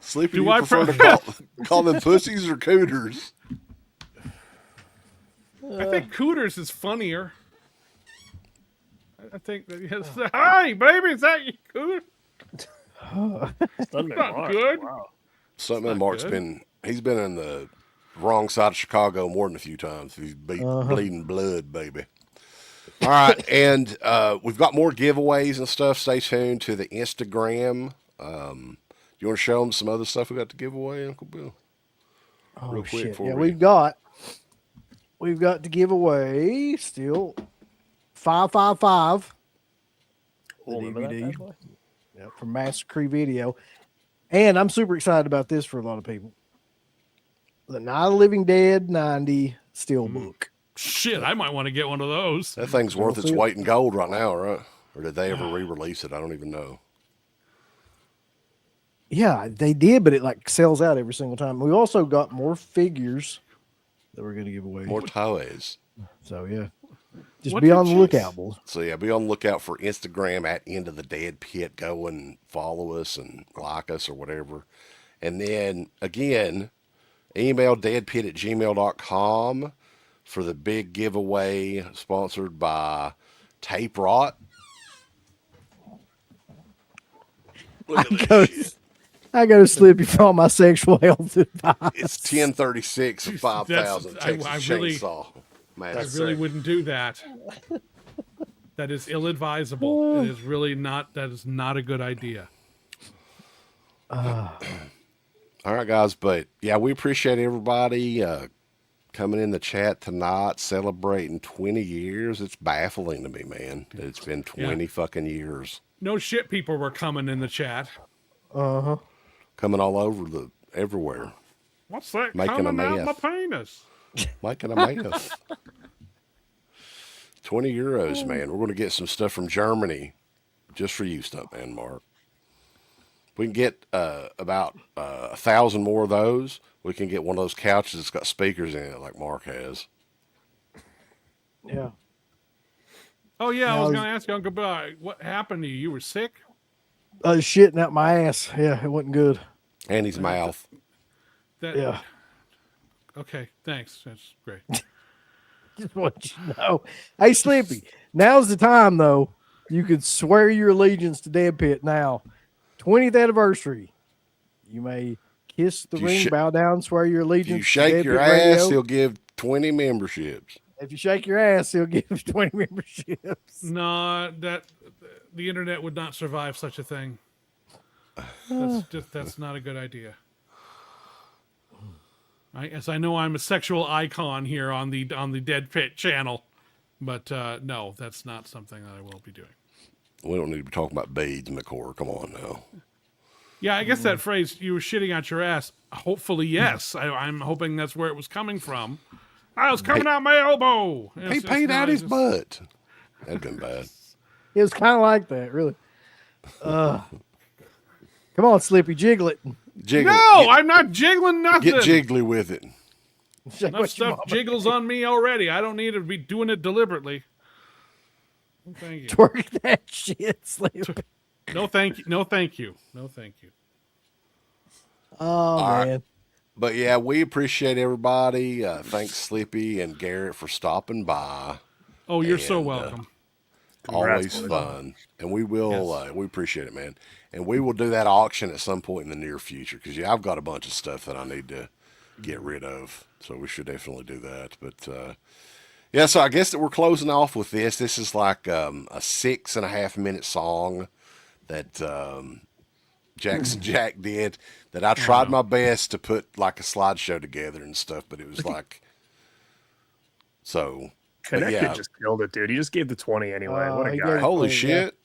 Sleepy, Do you I prefer to call them pussies or cooters? I think Cooters is funnier. I think that yes. Hi, baby, is that you, Cooter? Sunday Not Mark. good. Wow. Something not Mark's good. he's been in the wrong side of Chicago more than a few times. He's bleeding blood, baby. All right, and we've got more giveaways and stuff. Stay tuned to the Instagram. You want to show them some other stuff we got to give away, Uncle Bill? oh quick shit. for Yeah, me. we've got to give away still 555. The Remember that DVD. bad boy? Yep, from Massacre Video. And I'm super excited about this for a lot of people. The Night of the Living Dead 90 Steelbook. Shit, I might want to get one of those. That thing's worth its weight in gold right now, right? Or did they ever re-release it? I don't even know. Yeah, they did, but it like sells out every single time. We also got more figures that we're going to give away. More toys. So yeah, just What be did on the you lookout, boys. So yeah, be on the lookout for Instagram at End of the Dead Pit. Go and follow us and like us or whatever. And then again, email deadpit@gmail.com for the big giveaway sponsored by Tape Rot. Look at this shit. I go to Slippy for all my sexual health advice. It's 1036 for 5,000. Texas Chainsaw. I really wouldn't do that. That is ill-advisable. It is really not. That is not a good idea. All right, guys. But yeah, we appreciate everybody coming in the chat tonight, celebrating 20 years. It's baffling to me, man, that it's been 20 fucking years. No shit, people were coming in the chat. Coming all over everywhere. What's that Making coming a out meth. my penis? Making a mess. 20 euros, man. We're going to get some stuff from Germany just for you, Stuntman Mark. We can get about 1,000 more of those. We can get one of those couches that's got speakers in it like Mark has. Yeah. Oh, yeah, I was going to ask you, Uncle Bill, what happened to you? You were sick? Shitting out my ass. Yeah, it wasn't good. And his mouth. Yeah. Okay, thanks. That's great. Just want you to know. Hey, Slippy, now's the time, though. You could swear your allegiance to Dead Pit now. 20th anniversary. You may kiss the ring, bow down, swear your allegiance. If you shake your ass, he'll give 20 memberships. If you shake your ass, he'll give 20 memberships. No, the internet would not survive such a thing. That's not a good idea. I know I'm a sexual icon here on the Dead Pit channel, but no, that's not something that I will be doing. We don't need to be talking about beads, McCord. Come on now. Yeah, I guess that phrase, you were shitting out your ass. Hopefully, yes. I'm hoping that's where it was coming from. I was coming out my elbow. He paid out his butt. That'd been bad. It was kind of like that, really. Come on, Slippy, jiggle it. Jiggle. No, I'm not jiggling nothing. Get jiggly with it. Enough stuff jiggles on me already. I don't need to be doing it deliberately. Thank you. Twerk that shit, Slippy. No, thank you. No, thank you. No, thank you. Oh, All man. Right. But yeah, we appreciate everybody. Thanks, Slippy and Garrett, for stopping by. Oh, you're so welcome. Always fun. And we will, we appreciate it, man. And we will do that auction at some point in the near future because, yeah, I've got a bunch of stuff that I need to get rid of. So we should definitely do that. But, yeah, so I guess that we're closing off with this. This is like a 6.5 minute song that Jackson Jack did that I tried my best to put like a slideshow together and stuff, but it was like, so. Connected just killed it, dude. He just gave the 20 anyway. What a guy. Holy shit.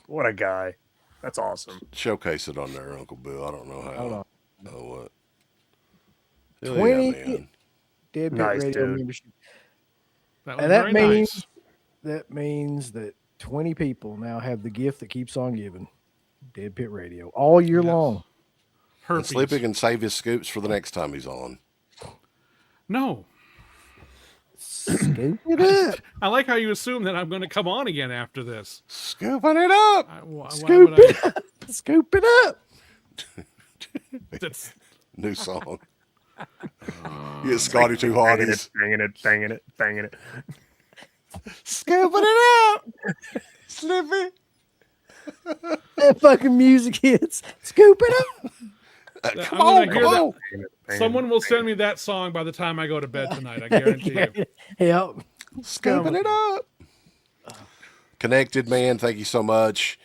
What a guy. That's awesome. Showcase it on there, Uncle Bill. I don't know how. Hold on. Oh, what? 20 yeah, Dead Pit Nice, Radio dude. membership. That And that means that 20 people now have the gift that keeps on giving. Dead Pit Radio all year long. And Slippy can save his scoops for the next time he's on. No. Scoop it up. I like how you assume that I'm going to come on again after this. Scooping it up. Scoop it up. Scoop it up. That's new song. You get Scotty Two Hardies. Banging it. Scooping it up. Slippy. That fucking music hits. Scoop it up. Come on. Someone will send me that song by the time I go to bed tonight. I guarantee you. Yep. Scooping it up. Connected, man. Thank you so much.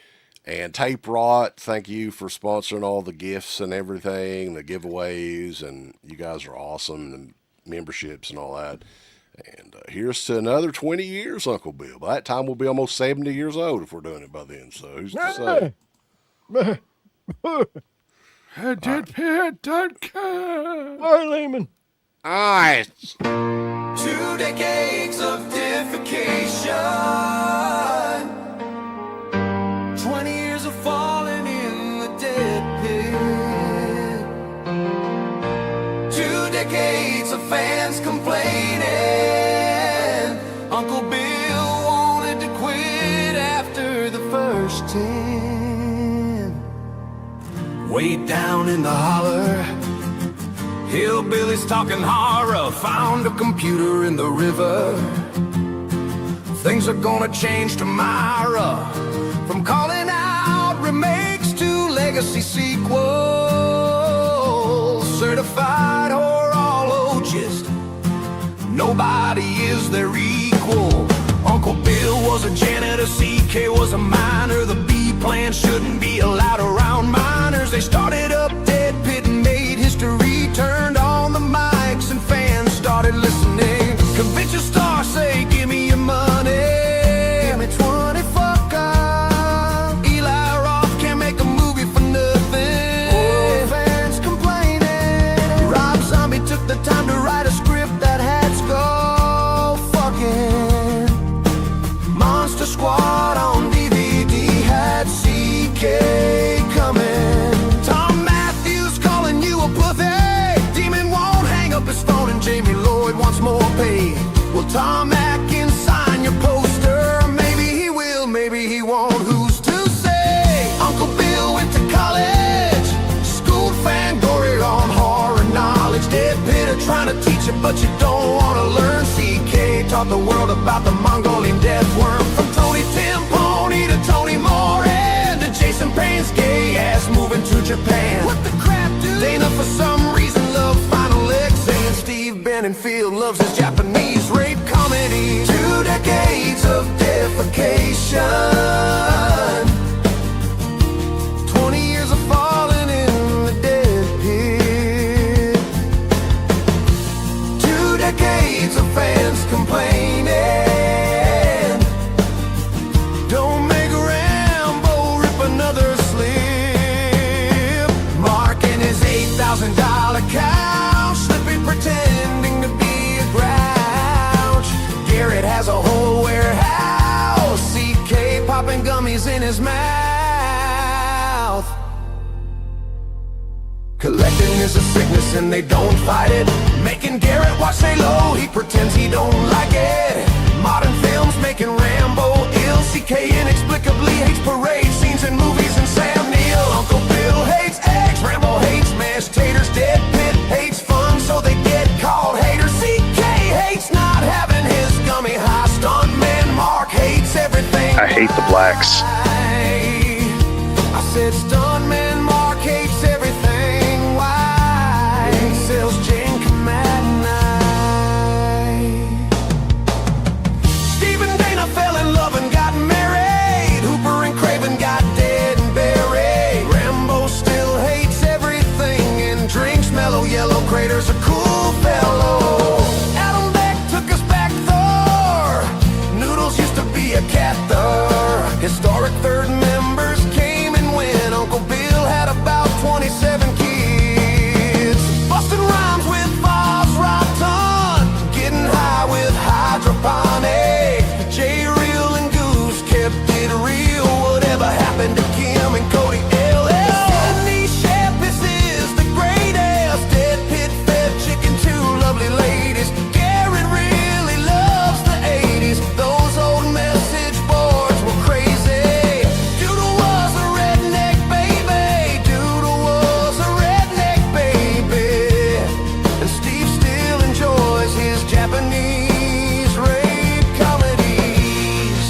And Tape Rot, thank you for sponsoring all the gifts and everything, the giveaways, and you guys are awesome, and memberships and all that. And here's to another 20 years, Uncle Bill. By that time, we'll be almost 70 years old if we're doing it by then. So who's to say? Deadpit.com. All right, Lehman. All right. 2 decades of defecation. 20 years of falling in the dead pit. 2 decades of fans complaining. Uncle Bill wanted to quit after the first 10. Way down in the holler, Hillbillies talking horror, found a computer in the river. Things are gonna change tomorrow, from calling out remakes to legacy sequels. Certified horologist, nobody is their equal. Uncle Bill was a janitor, CK was a miner. The B plan shouldn't be allowed around minors. They started up DEADPIT and made history, turned on the mics and fans started listening. Convention stars say, give me your money. Give me 20 fucker. Eli Roth can't make a movie for nothing. Oh, fans complaining. Rob Zombie took the time to write a script that had skull fucking. Monster Squad on DVD had CK coming. Tom Matthews calling you a pussy. Demon won't hang up his phone and Jamie Lloyd wants more pay. Will Tom Atkins sign your poster? Maybe he will, maybe he won't. Who's to say? Uncle Bill went to college, schooled Fangoria on horror knowledge. DEADPIT are trying to teach you, but you don't want to learn. CK taught the world about the Mongolian death worm. From Tony Timponi to Tony Moran to Jason Payne's gay ass moving to Japan. What the crap, dude? Dana for some reason loved Final X, and Steve Benningfield loves his Japanese rape comedy. 2 decades of defecation, 20 years of falling in the dead pit, 2 decades of fans complaining. Don't make Rambo rip another slip. Mark and his $8,000 couch, Slippy pretending to be a grouch. Garrett has a whole warehouse, CK popping gummies in his mouth. Collecting is a sickness and they don't fight it. Making Garrett watch Stay Low, he pretends he don't like it. Modern films making Rambo ill. CK inexplicably hates parade scenes in movies and Sam Neill. Uncle Bill hates eggs, Rambo hates mashed taters. DEADPIT hates fun, so they get called haters. CK hates not having his gummy high. Stuntman Mark hates everything. I hate the blacks. I said Stuntman Mark hates everything white. He sells gin at night. Stephen Dana fell in love and got married. Hooper and Craven got dead and buried. Rambo still hates everything and drinks mellow yellow. Crater's a cool fellow. Adam Beck took us back Thor. Noodles used to be a cat Thor. Historic third members came and went. Uncle Bill had about 27 kids. Busting rhymes with Foz Rotten, getting high with hydroponic. J Real and Goose kept it real. Whatever happened to Kim and Cody LL? Sydney Shepis is the greatest. DEADPIT fed chicken to lovely ladies. Garrett really loves the 80s. Those old message boards were crazy. Doodle was a redneck baby. Doodle was a redneck baby. And Steve still enjoys his Japanese rape comedies.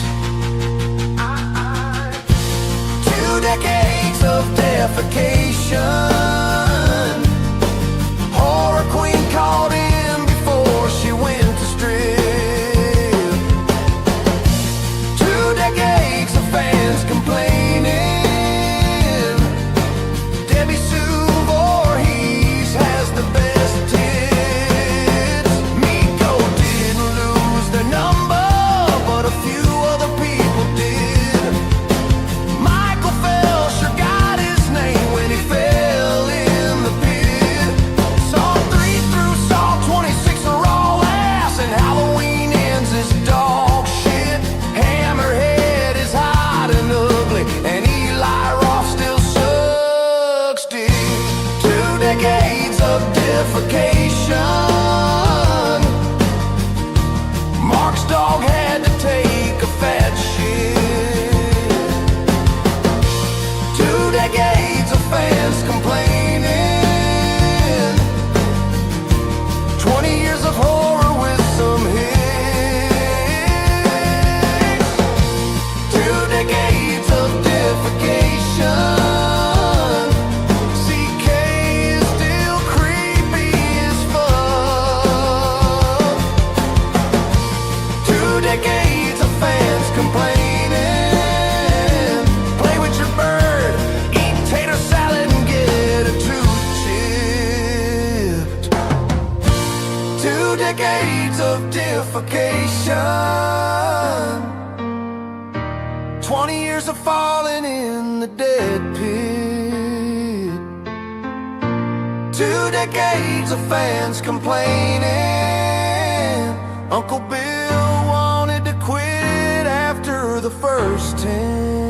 2 decades of defecation. Horror queen called in before she went to strip. 2 decades of fans complaining. Debbie Sue Voorhees has the best tits. Miko didn't lose their number, but a few other people did. Michael Fell sure got his name when he fell in the pit. Saw 3 through Saw 26 are all ass, and Halloween Ends is dog shit. Hammerhead is hot and ugly, and Eli Roth still sucks dick. 2 decades of defecation. Mark's dog had to take a fat shit. 2 decades of fans complaining. decades of fans complaining. Play with your bird, eat tater salad and get a tooth chipped. 2 decades of defecation. 20 years of falling in the dead pit. 2 decades of fans complaining. Uncle Bill wanted to quit after the first 10.